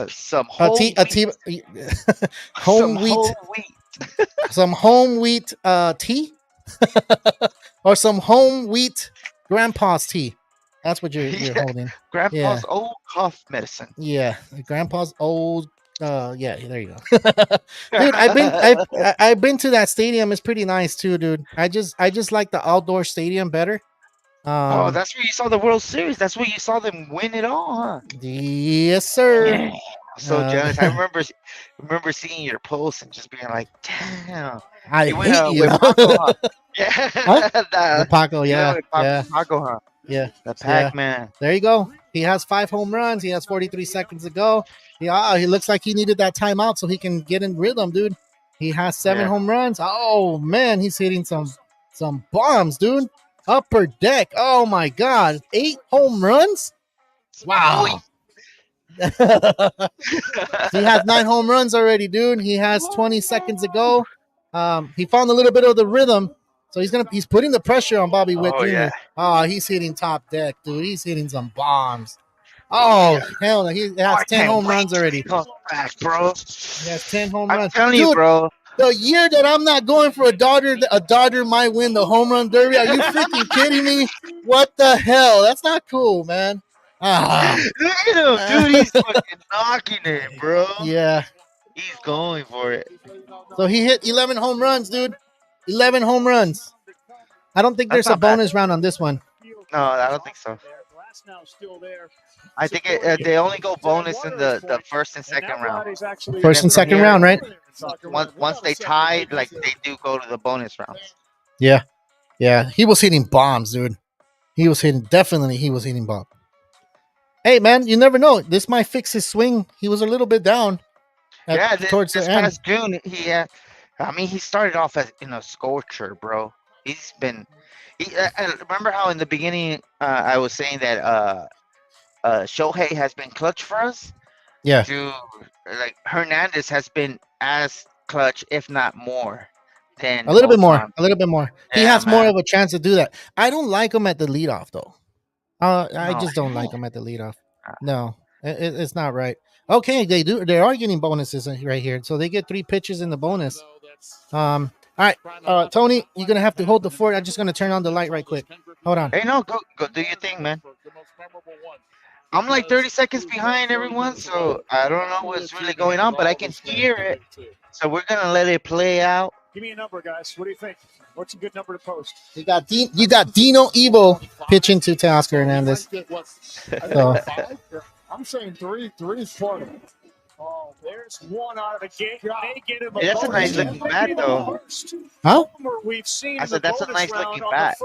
some A whole tea, wheat, home some wheat, whole wheat. some home wheat tea, or some home wheat grandpa's tea. That's what you're Yeah, holding. Grandpa's old cough medicine. Yeah, grandpa's old. Yeah, there you go, dude. I've been to that stadium. It's pretty nice too, dude. I just like the outdoor stadium better. Oh, that's where you saw the World Series. That's where you saw them win it all, huh? Yes, sir. Yeah. I'm so jealous. I Uh, remember seeing your post and just being like, damn. I You went hate you. with Paco, huh? Yeah. Huh? The Paco, You went yeah, with yeah, Paco, huh? yeah, The yeah. Pac-Man. There you go. He has 5 home runs. He has 43 seconds to go. He looks like he needed that timeout so he can get in rhythm, dude. He has 7 Yeah. home runs. Oh man, he's hitting some bombs, dude. Upper deck. Oh my god. 8 home runs? Wow. He has 9 home runs already, dude. He has 20 seconds to go. He found a little bit of the rhythm. So he's putting the pressure on Bobby Witt Oh, Jr. yeah. Oh, he's hitting top deck, dude. He's hitting some bombs. Oh, hell no. He has I 10 can't home wait runs till already. he comes back, bro. He has 10 home I'm runs. telling you, Dude, bro. the year that I'm not going for a Dodger might win the home run derby. Are you freaking kidding me? What the hell? That's not cool, man. Ah. Look at him, dude. He's fucking knocking it, bro. Yeah. He's going for it. So he hit 11 home runs, dude. 11 home runs. I don't think That's there's a not bad. bonus round on this one. No, I don't think so. I think they only go bonus in the first and second round. First and second round, right? Once they tied, like they do go to the bonus rounds. Yeah. Yeah. He was hitting bombs, dude. He was hitting bombs. Hey, man, you never know. This might fix his swing. He was a little bit down towards this the end. past June, he started off as in a scorcher, bro. He's been. I remember how in the beginning I was saying that Shohei has been clutch for us. Yeah. Dude, like Hernandez has been as clutch, if not more, than A little bit more. Ohtani. A little bit more. He Yeah, has more man. of a chance to do that. I don't like him at the leadoff, though. I No. just don't like him at the leadoff. No, it's not right. Okay, they are getting bonuses right here, so they get 3 pitches in the bonus. All right, Tony, you're gonna have to hold the fort. I'm just gonna turn on the light right quick. Hold on. Hey, no, go do your thing, man. I'm like 30 seconds behind everyone, so I don't know what's really going on, but I can hear it. So we're gonna let it play out. Give me a number, guys. What do you think? What's a good number to post? You got Dino Evo pitching to Teoscar Hernandez. So, I'm saying three is plenty. Oh, there's one out of the gate. They get him a Hey, that's a bonus. nice looking bat, though. huh? We've seen I said that's a nice looking bat.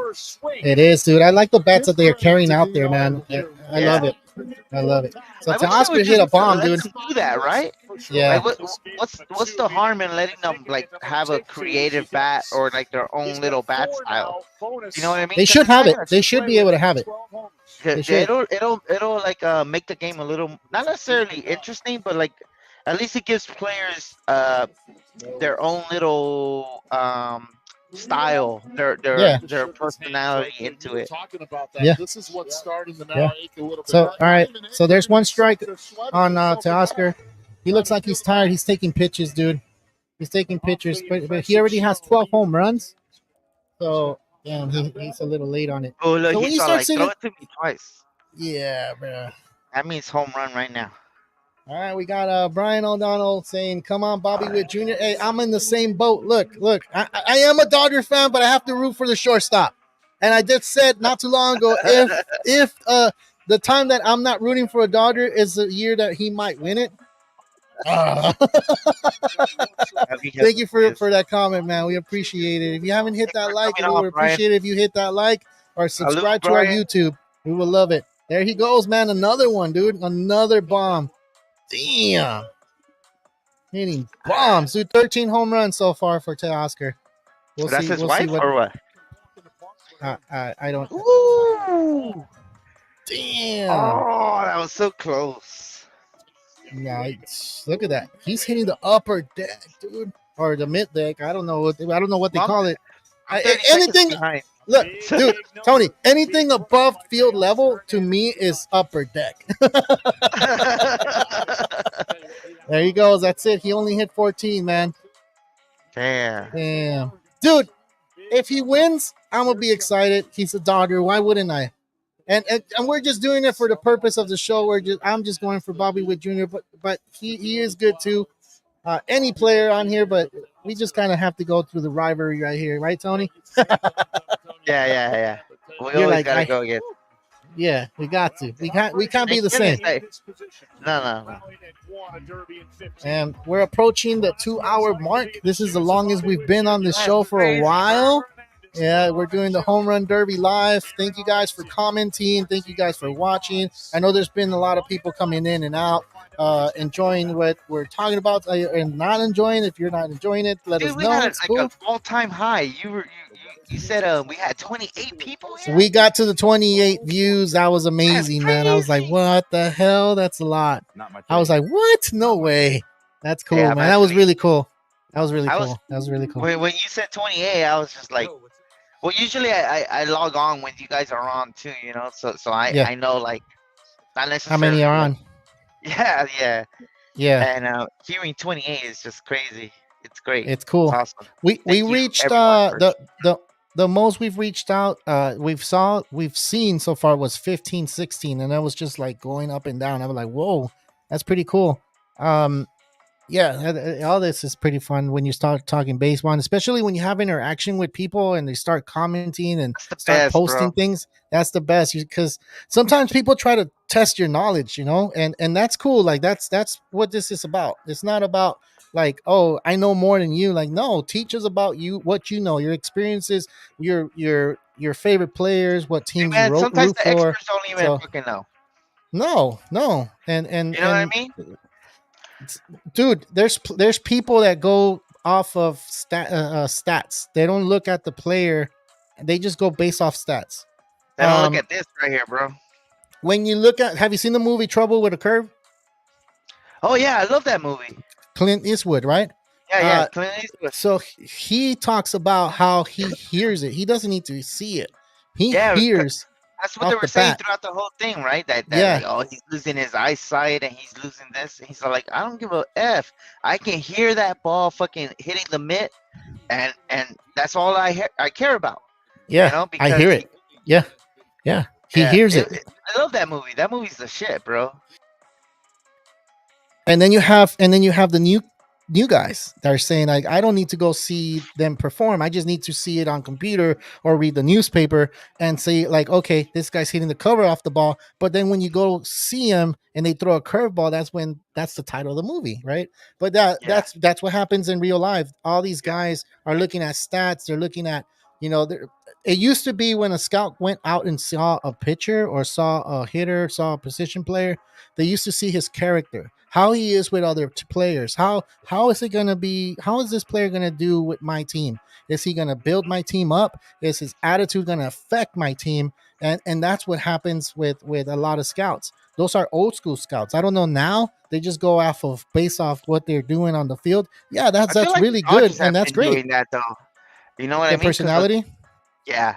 It is, dude. I like the bats that they're carrying out there, man. I Yeah. love it. I love it. So I wish they Teoscar would hit a just bomb, let dude. them do that, right? Yeah. Like, what's the harm in letting them like have a creative bat or like their own little bat style? You know what I mean? They should have it. They should be able to have it. They should. It'll like make the game a little not necessarily interesting, but like at least it gives players their own little style, their personality into it. Talking about that. Yeah. This is what's starting to now Yeah. ache a little bit. So, all right. So there's one strike on Teoscar. He looks like he's tired. He's taking pitches, dude. He's taking pitches, but he already has 12 home runs. So, damn, he's a little late on it. Oh look, So when he you saw start like seeing throw it- it to me twice. Yeah, bro. That means home run right now. All right, we got Brian O'Donnell saying, "Come on, Bobby Witt Jr." Hey, I'm in the same boat. Look. I am a Dodger fan, but I have to root for the shortstop. And I just said not too long ago, if the time that I'm not rooting for a Dodger is the year that he might win it. Thank you for that comment, man. We appreciate it. If you haven't hit that like, we would appreciate it if you hit that like or subscribe to our Brian. YouTube. We will love it. There he goes, man. Another one, dude. Another bomb. Damn. Hitting bombs, dude. 13 home runs so far for Teoscar. We'll That's see. his We'll see wife what. or what? I don't. Ooh. Damn. Oh, that was so close. Nice. Look at that. He's hitting the upper deck, dude, or the mid deck. I don't know what they Well, call it. I'm 30 Anything. seconds behind. Look, dude, Tony. Anything above field level to me is upper deck. There he goes. That's it. He only hit 14, man. Damn. Dude, if he wins, I'm gonna be excited. He's a Dodger. Why wouldn't I? And we're just doing it for the purpose of the show. I'm just going for Bobby Witt Jr. But he is good too. Any player on here, but we just kind of have to go through the rivalry right here, right, Tony? Yeah. We You're always like, gotta go again. Yeah, we got to. We can't be the same. No. And we're approaching the 2-hour mark. This is the longest we've been on this show for a while. Yeah, we're doing the Home Run Derby live. Thank you guys for commenting. Thank you guys for watching. I know there's been a lot of people coming in and out, enjoying what we're talking about and not enjoying. If you're not enjoying it, let us We know. had It's like cool. an all-time high. You said we had 28 people here? We got to the 28 views. That was amazing, man. I was like, crazy. what the hell? That's a lot. I was like, what? No way. That's cool, Yeah, man. man. That was really cool. That was really I cool. was- That was really cool. When you said 28, I was just like, well, usually I log on when you guys are on too, you know, so Yeah. I know like not How necessarily. many are on? Yeah. Yeah. And hearing 28 is just crazy. It's great. It's cool. It's awesome. We Thank you, reached everyone, for- the most we've reached out we've seen so far was 15, 16, and that was just like going up and down. I was like, whoa, that's pretty cool. Yeah, all this is pretty fun when you start talking baseball, and especially when you have interaction with people and they start commenting and That's the start best, posting bro. things. That's the best because sometimes people try to test your knowledge, you know, and that's cool. Like that's what this is about. It's not about like, oh, I know more than you. Like, no, teach us about you, what you know, your experiences, your favorite players, what teams you Man, sometimes root the for. experts don't even So fucking know. no, and You know what I mean? dude, there's people that go off of stats. They don't look at the player. They just go based off stats. They don't look at this right here, bro. When you look at, have you seen the movie Trouble with a Curve? Oh yeah, I love that movie. Clint Eastwood, right? Yeah, Clint Eastwood. So he talks about how he hears it. He doesn't need to see it. He Yeah, hears. That's what off they were the saying bat. throughout the whole thing, right? That Yeah. like, oh, he's losing his eyesight and he's losing this. He's like, I don't give a f. I can hear that ball fucking hitting the mitt, and that's all I care about. Yeah, You know, I hear because it. Yeah. He hears it. I love that movie. That movie's the shit, bro. And then you have the new guys that are saying like, I don't need to go see them perform. I just need to see it on computer or read the newspaper and say like, okay, this guy's hitting the cover off the ball. But then when you go see him and they throw a curveball, that's the title of the movie, right? But that's what happens in real life. All these guys are looking at stats. They're looking at, you know, it used to be when a scout went out and saw a pitcher or saw a hitter, saw a position player, they used to see his character, how he is with other players. How is it going to be? How is this player going to do with my team? Is he going to build my team up? Is his attitude going to affect my team? And that's what happens with a lot of scouts. Those are old school scouts. I don't know now. They just go based off what they're doing on the field. Yeah, that's like really the Dodgers good, have and that's been great. Doing that though, you know what I The mean? personality. Yeah,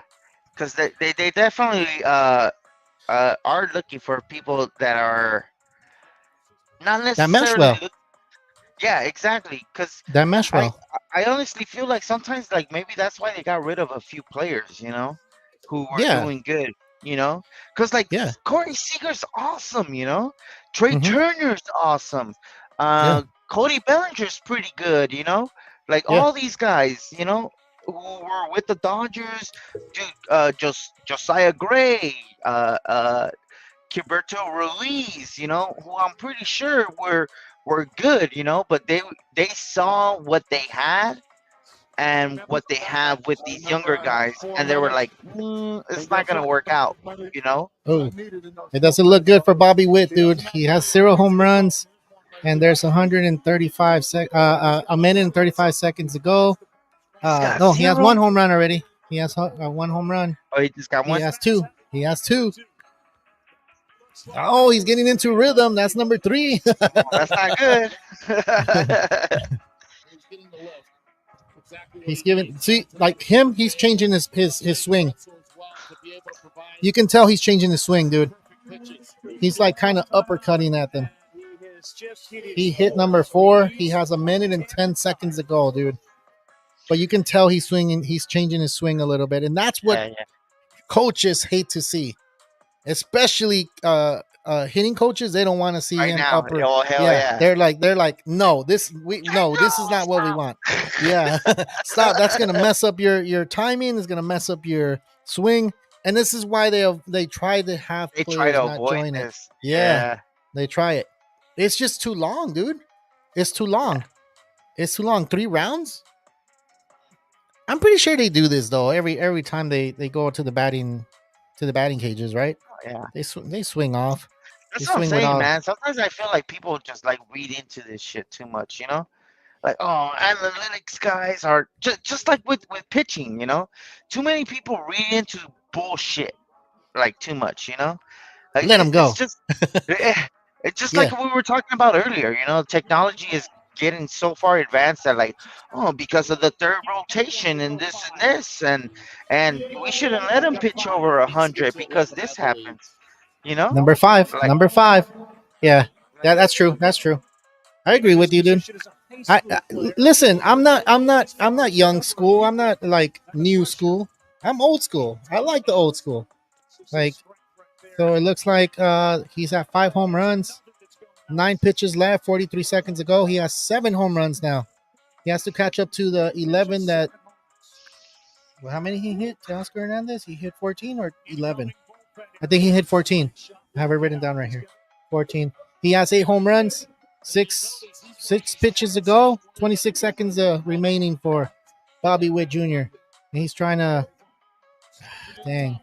because they definitely are looking for people that are not That mesh necessarily. well. Yeah, exactly. Because That mesh well. I honestly feel like sometimes like maybe that's why they got rid of a few players, you know, who were Yeah. doing good, you know, because like Yeah. Corey Seager's awesome, you know, Trey Mhm. Turner's awesome, Yeah. Cody Bellinger's pretty good, you know, like Yeah. all these guys, you know, who were with the Dodgers, dude, Josiah Gray, Gilberto Ruiz, you know, who I'm pretty sure were good, you know, but they saw what they had and what they have with these younger guys, and they were like, it's not gonna work out, you know. Oh, it doesn't look good for Bobby Witt, dude. He has 0 home runs, and there's 135 a minute and 35 seconds to go. got No, he has 0? 1 home run already. He has 1 home run. Oh, he just got He one. has 2. He has 2. Oh, he's getting into rhythm. That's number 3. That's not good. He's giving, see, like him, he's changing his swing. You can tell he's changing his swing, dude. He's like kind of uppercutting at them. He hit number 4. He has a minute and 10 seconds to go, dude. But you can tell he's swinging, he's changing his swing a little bit. And that's what coaches hate to see. Especially hitting coaches, they don't want to see Right him now. upper. Oh, hell yeah. They're like, no, this is not what we want. Yeah. Stop. That's gonna mess up your timing, it's gonna mess up your swing. And this is why they try to have They players try to not avoid join it. this. Yeah. They try it. It's just too long, dude. It's too long. It's too long. 3 rounds? I'm pretty sure they do this though. Every time they go to the batting cages, right? Yeah. They swing off. That's what I'm saying, man. Sometimes I feel like people just like read into this shit too much, you know? Like, oh, analytics guys are just like with pitching, you know? Too many people read into bullshit like too much, you know? Like, Let them go. It's just like we were talking about earlier, you know? Technology is getting so far advanced that like, oh, because of the third rotation and this and we shouldn't let him pitch over 100 because this happens, you know. Number 5. Like, number 5. Yeah, that's true. That's true. I agree with you, dude. I listen. I'm not young school. I'm not like new school. I'm old school. I like the old school. Like, so it looks like he's at 5 home runs. 9 pitches left, 43 seconds ago. He has 7 home runs now. He has to catch up to the 11 that. Well, how many he hit? Oscar Hernandez? He hit 14 or 11? I think he hit 14. I have it written down right here. 14. He has 8 home runs. 6 pitches to go. 26 seconds remaining for Bobby Witt Jr. And he's trying to. Dang.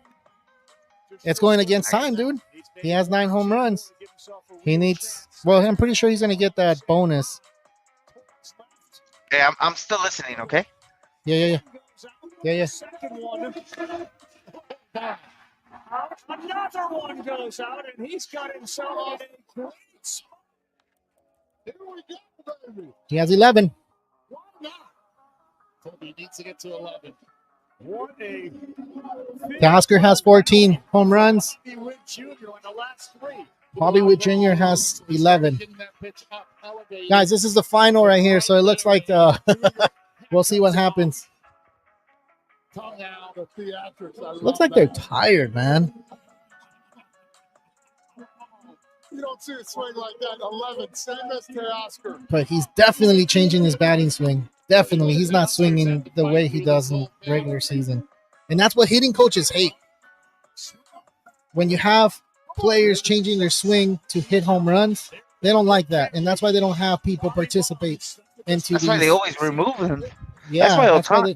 It's going against time, dude. He has 9 home runs. He needs. Well, I'm pretty sure he's going to get that bonus. Yeah, I'm still listening, okay? Yeah. Another one goes out, and he's got himself a great spot. Here we go, baby. He has 11. Why not? He needs to get to 11. What a Oscar has 14 home runs. Bobby Witt Jr. on the last 3. Bobby Witt Jr. has 11. Guys, this is the final right here, so it looks like we'll see what happens. Looks like they're tired, man. You don't see a swing like that. 11, same as Oscar. But he's definitely changing his batting swing. Definitely. He's not swinging the way he does in regular season. And that's what hitting coaches hate. When you have players changing their swing to hit home runs, they don't like that. And that's why they don't have people participate into That's why they always remove him. Yeah, that's why they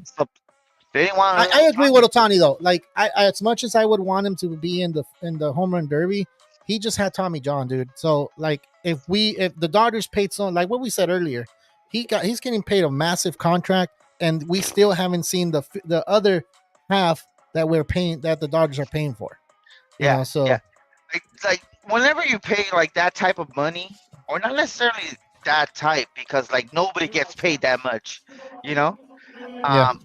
didn't want. I agree with Ohtani though. Like I as much as I would want him to be in the home run derby, he just had Tommy John, dude. So like if the Dodgers paid someone, like what we said earlier, he's getting paid a massive contract, and we still haven't seen the other half that we're paying, that the Dodgers are paying for. Yeah. You know, so like whenever you pay like that type of money, or not necessarily that type, because like nobody gets paid that much, you know.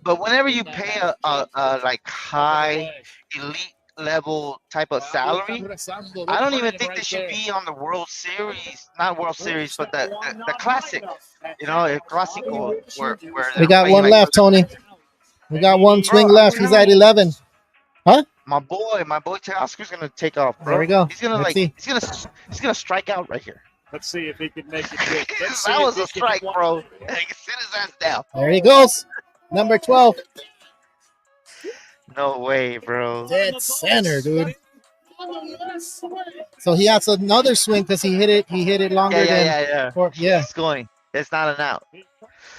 But whenever you pay a like high elite level type of salary, I don't even think they should be on the World Series, not World Series, but the Classic, you know, El Clásico, where we got one left, Tony. We got one swing left. He's at 11. Huh? My boy Teoscar's gonna take off, bro. There we go. He's gonna he's gonna strike out right here. Let's see if he can make it good. That was a strike, bro. He can sit his ass down. There he goes. Number 12. No way, bro. Dead center, dude. So he has another swing because he hit it longer than. Yeah. Yeah. He's going. It's not an out.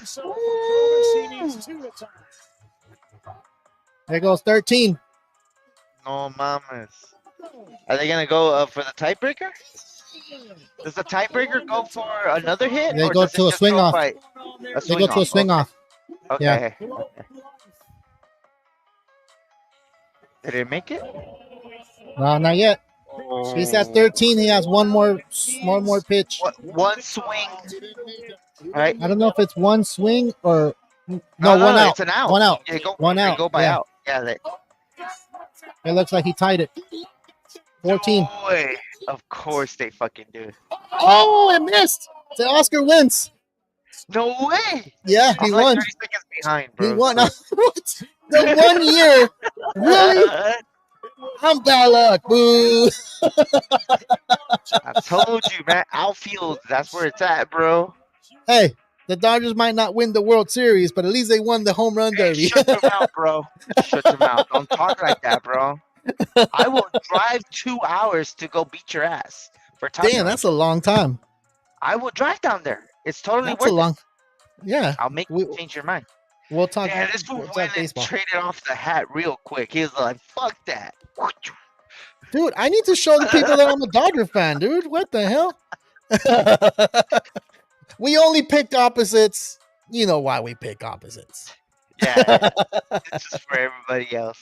So for Cronus, he needs 2 at time. There goes 13. No mames. Are they gonna go for the tiebreaker? Does the tiebreaker go for another hit, They or go does it to a just swing go off. by a They swing go to a off? swing off. Okay. Did it make it? No, not yet. He's at 13. He has one more pitch. One swing, right? I don't know if it's one swing or no, No, one out. it's an out. One out. They go, One they out. go by Yeah. out. Yeah. It looks like he tied it. 14. No way. Of course they fucking do. Oh, it missed. So Oscar wins. No way. Yeah, he I'm like won. 30 seconds behind, bro. He won. What? The 1 year. Really? I'm bad luck. Boo. I told you, man. Outfield, that's where it's at, bro. Hey, the Dodgers might not win the World Series, but at least they won the home run Hey, derby. shut your mouth, bro. Shut your mouth. Don't talk like that, bro. I will drive 2 hours to go beat your ass for time. Damn, that's a long time. I will drive down there. It's totally That's worth a long. it. Yeah, I'll make you change your mind. we'll talk. Yeah, this fool we'll talk went and baseball. traded off the hat real quick. He was like, fuck that. Dude, I need to show the people that I'm a Dodger fan, dude. What the hell? We only picked opposites. You know why we pick opposites. Yeah, this is for everybody else.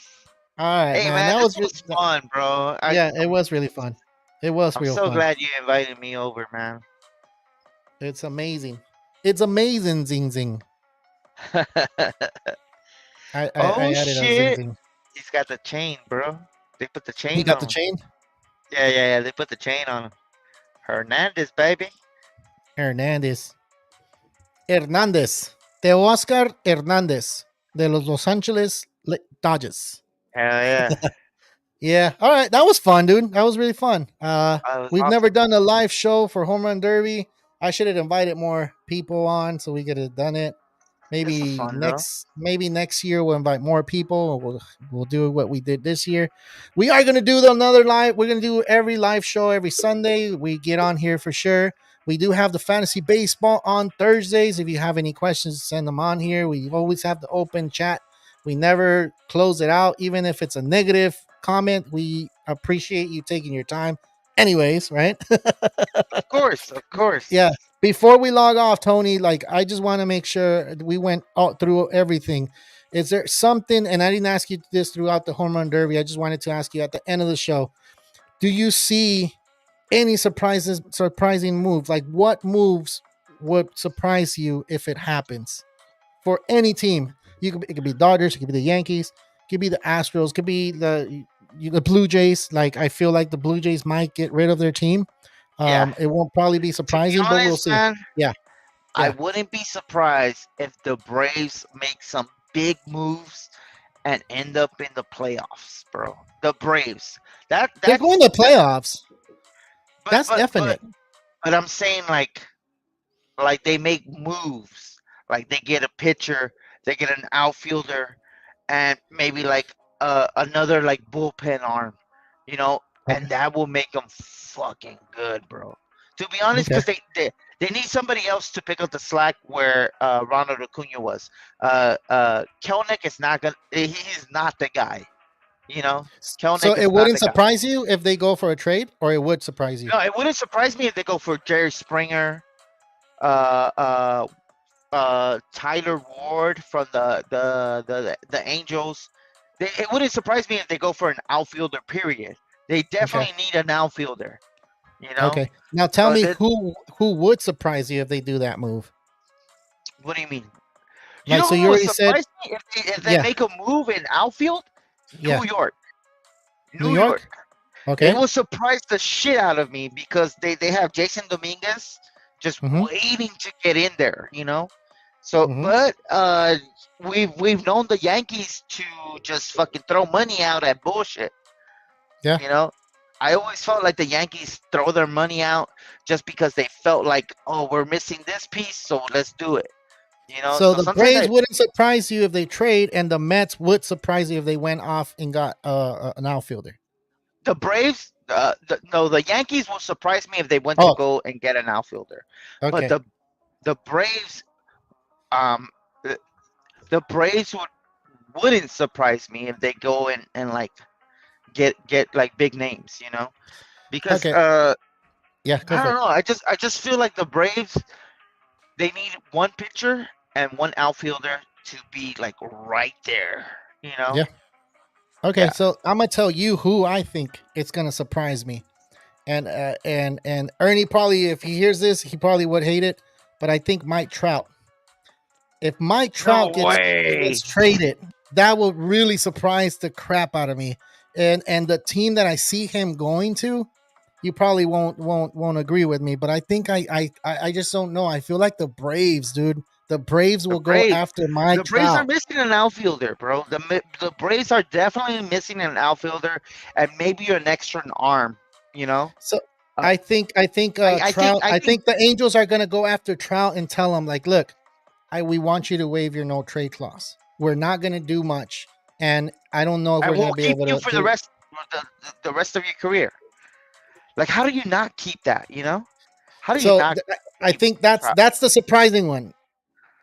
All right, Hey, man. man, That this was was fun, bro. yeah, it was really fun. It was I'm real so fun. glad you invited me over, man. It's amazing. It's amazing, zing zing. Oh, I added a zing shit. zing. He's got the chain, bro. They put the chain He got on the him. chain. Yeah. They put the chain on him. Hernandez, baby. Hernández. Teoscar Hernández de Los Angeles Dodgers. Hell yeah. Yeah. All right. That was fun, dude. That was really fun. That was We've awesome. never done a live show for Home Run Derby. I should have invited more people on so we could have done it. Maybe fun, though. next year we'll invite more people. We'll do what we did this year. We are gonna do another live. We're gonna do every live show every Sunday. We get on here for sure. We do have the fantasy baseball on Thursdays. If you have any questions, send them on here. We always have the open chat. We never close it out, even if it's a negative comment. We appreciate you taking your time. Anyways, right? Of course. Yeah. Before we log off, Tony, like I just want to make sure we went all through everything. Is there something, and I didn't ask you this throughout the Home Run Derby, I just wanted to ask you at the end of the show, do you see any surprising moves? Like what moves would surprise you if it happens for any team? It could be Dodgers, it could be the Yankees, it could be the Astros, it could be the Blue Jays. Like I feel like the Blue Jays might get rid of their team. Yeah. It won't probably be surprising, To be but we'll honest, see. man, Yeah. I wouldn't be surprised if the Braves make some big moves and end up in the playoffs, bro. The Braves. They're That's going to playoffs. but- That's but- definite. But I'm saying like they make moves, like they get a pitcher, they get an outfielder, and maybe like another like bullpen arm, you know, and that will make them fucking good, bro. To be honest, because they need somebody else to pick up the slack where Ronald Acuna was. Kelnick is not gonna. He's not the guy, you know. Kelnick So is it not wouldn't the guy. surprise you if they go for a trade, or it would surprise you? No, it wouldn't surprise me if they go for Jerry Springer, Tyler Ward from the Angels. It wouldn't surprise me if they go for an outfielder. Period. They definitely need an outfielder. You know. Okay. Now tell But me it- who would surprise you if they do that move? What do you mean? Like, know so who you would already said- surprise me if they Yeah. make a move in outfield? Yeah. New York. New York? Okay. It will surprise the shit out of me because they have Jason Dominguez just Mhm. waiting to get in there, you know. So, Mhm. but we've known the Yankees to just fucking throw money out at bullshit. Yeah. You know, I always felt like the Yankees throw their money out just because they felt like, oh, we're missing this piece, so let's do it. You know. So the sometimes Braves wouldn't surprise you if they trade, and the Mets would surprise you if they went off and got an outfielder. the Braves, the Yankees will surprise me if they went Oh. to go and get an outfielder. Okay. But the Braves, um, the, the Braves wouldn't surprise me if they go and like get like big names, because Okay. Yeah, go I for don't it. know. I just feel like the Braves, they need one pitcher and one outfielder to be like right there. You know? Yeah. Okay, Yeah. so I'm gonna tell you who I think it's gonna surprise me, and Ernie probably, if he hears this, he probably would hate it, but I think Mike Trout. If Mike No Trout gets way. traded, that will really surprise the crap out of me. And the team that I see him going to, you probably won't agree with me, but I think I just don't know. I feel like the Braves, dude. The Braves The will go Braves. after Mike The Braves are Trout. missing an outfielder, bro. The Braves are definitely missing an outfielder and maybe an extra arm. You know. So Uh, I think I think Trout. I I think think the Angels are gonna go after Trout and tell him like, look, we want you to waive your no trade clause. We're not gonna do much, and I don't know if I we're will gonna be keep able you to. for the rest of your career. Like, how do you not keep that? How do you So not I keep think that's Trout? that's the surprising one.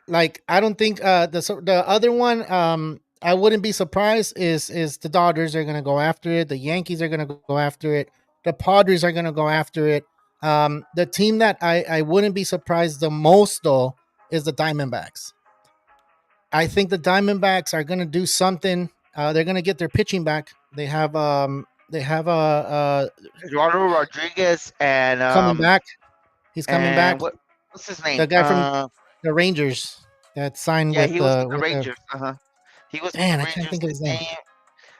Like I don't think the other one I wouldn't be surprised is the Dodgers are gonna go after it. The Yankees are gonna go after it. The Padres are gonna go after it. The team that I wouldn't be surprised the most though is the Diamondbacks. I think the Diamondbacks are gonna do something. They're gonna get their pitching back. They have Eduardo Rodriguez coming back. He's coming back. and what's his name? The guy from the Rangers that signed Yeah, he was with the with the Rangers. He was with the man. I can't Rangers. think of His his name. name.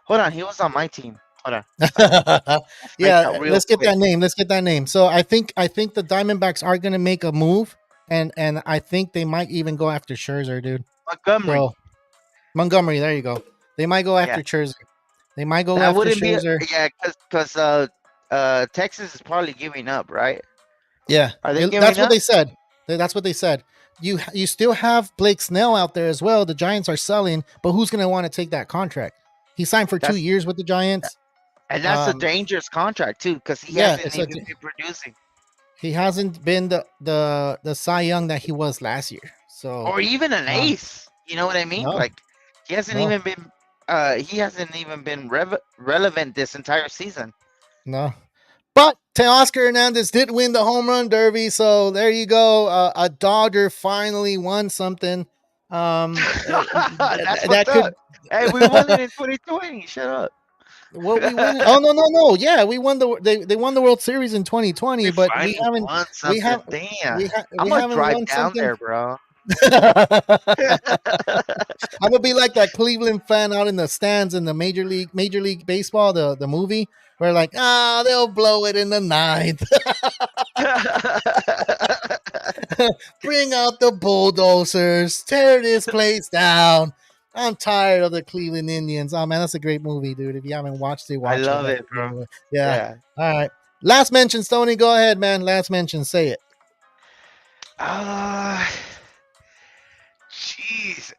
Hold on, he was on my team. Hold on. I'll find Yeah, out real let's get quick. that name. Let's get that name. So I think the Diamondbacks are gonna make a move, and I think they might even go after Scherzer, dude. Montgomery. So Montgomery, there you go. They might go Yeah, after Scherzer. They might go that after wouldn't be. Scherzer. Yeah, because Texas is probably giving up, right? Yeah, Are they that's giving what up? they said. That's what they said. You still have Blake Snell out there as well. The Giants are selling, but who's gonna want to take that contract? He signed for 2 That's years with the Giants. and that's a Um, dangerous contract too, because he yeah, hasn't even been producing, he hasn't been the Cy Young that he was last year. So or even an um, ace. You know what I mean? no, Like he hasn't no, even been. He hasn't even been relevant this entire season. no. But Teoscar Hernandez did win the home run derby, so there you go. A Dodger finally won something. That's That fucked up. could Hey, we won it in 2020. Shut up. what we win. Oh no. Yeah, we won they won the World Series in 2020, We but we finally haven't won we something. have Damn. I'm we gonna haven't drive won down something. there, bro. I'm gonna be like that Cleveland fan out in the stands in the Major League Baseball, the movie, where like, they'll blow it in the ninth. Bring out the bulldozers, tear this place down. I'm tired of the Cleveland Indians. Oh man, that's a great movie, dude. If you haven't watched it, I watch it. love That's a it, great bro. movie. Yeah. Yeah. All right. Last mention, Stoney. Go ahead, man. Last mention. Say it. Uh, Jeez.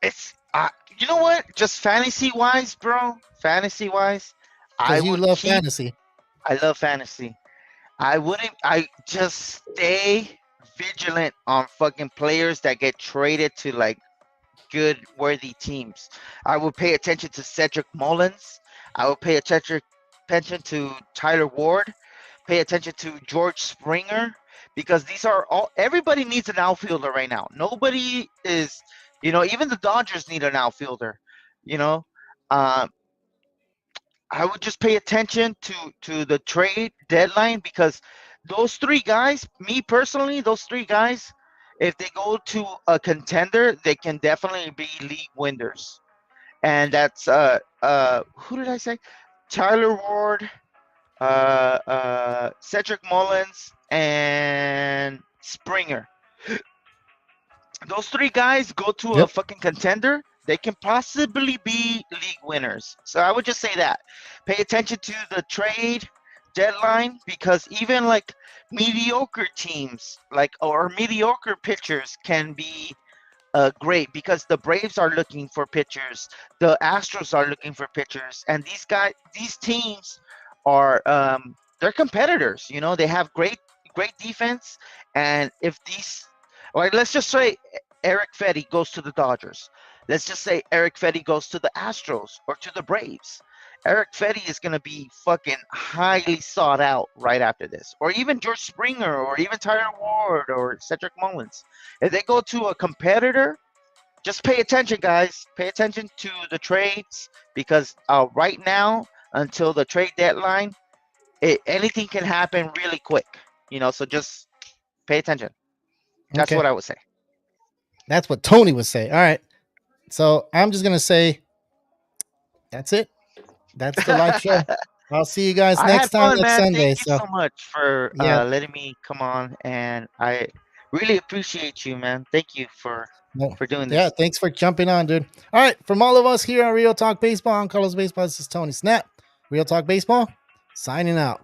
You know what? Just fantasy wise, bro. Fantasy wise, I Because you would love keep. fantasy. I love fantasy. I wouldn't. I just stay vigilant on fucking players that get traded to like good, worthy teams. I would pay attention to Cedric Mullins. I would pay attention to Tyler Ward. Pay attention to George Springer, because these are all. Everybody needs an outfielder right now. Nobody is. Even the Dodgers need an outfielder. You know, uh, I would just pay attention to the trade deadline, because those three guys, me personally, those three guys, if they go to a contender, they can definitely be league winners. And that's who did I say? Tyler Ward, Cedric Mullins, and Springer. Those three guys go to a Yep. fucking contender, they can possibly be league winners. So I would just say that. Pay attention to the trade deadline, because even like mediocre teams, like, or mediocre pitchers can be great, because the Braves are looking for pitchers, the Astros are looking for pitchers, and these teams are they're competitors. They have great defense, and if these, like, let's just say Eric Fetty goes to the Dodgers. Let's just say Eric Fetty goes to the Astros or to the Braves. Eric Fetty is going to be fucking highly sought out right after this. Or even George Springer or even Tyler Ward or Cedric Mullins. If they go to a competitor, just pay attention, guys. Pay attention to the trades because right now, until the trade deadline, anything can happen really quick. So just pay attention. That's Okay. what I would say. That's what Tony would say. All right. So I'm just gonna say that's it. That's the live show. I'll see you guys I next had time fun, next man. Sunday. Thank you so much for Yeah. letting me come on, and I really appreciate you, man. Thank you for doing this. Yeah, thanks for jumping on, dude. All right, from all of us here on Real Talk Baseball, on Carlos Baseball, this is Tony Snap. Real Talk Baseball, signing out.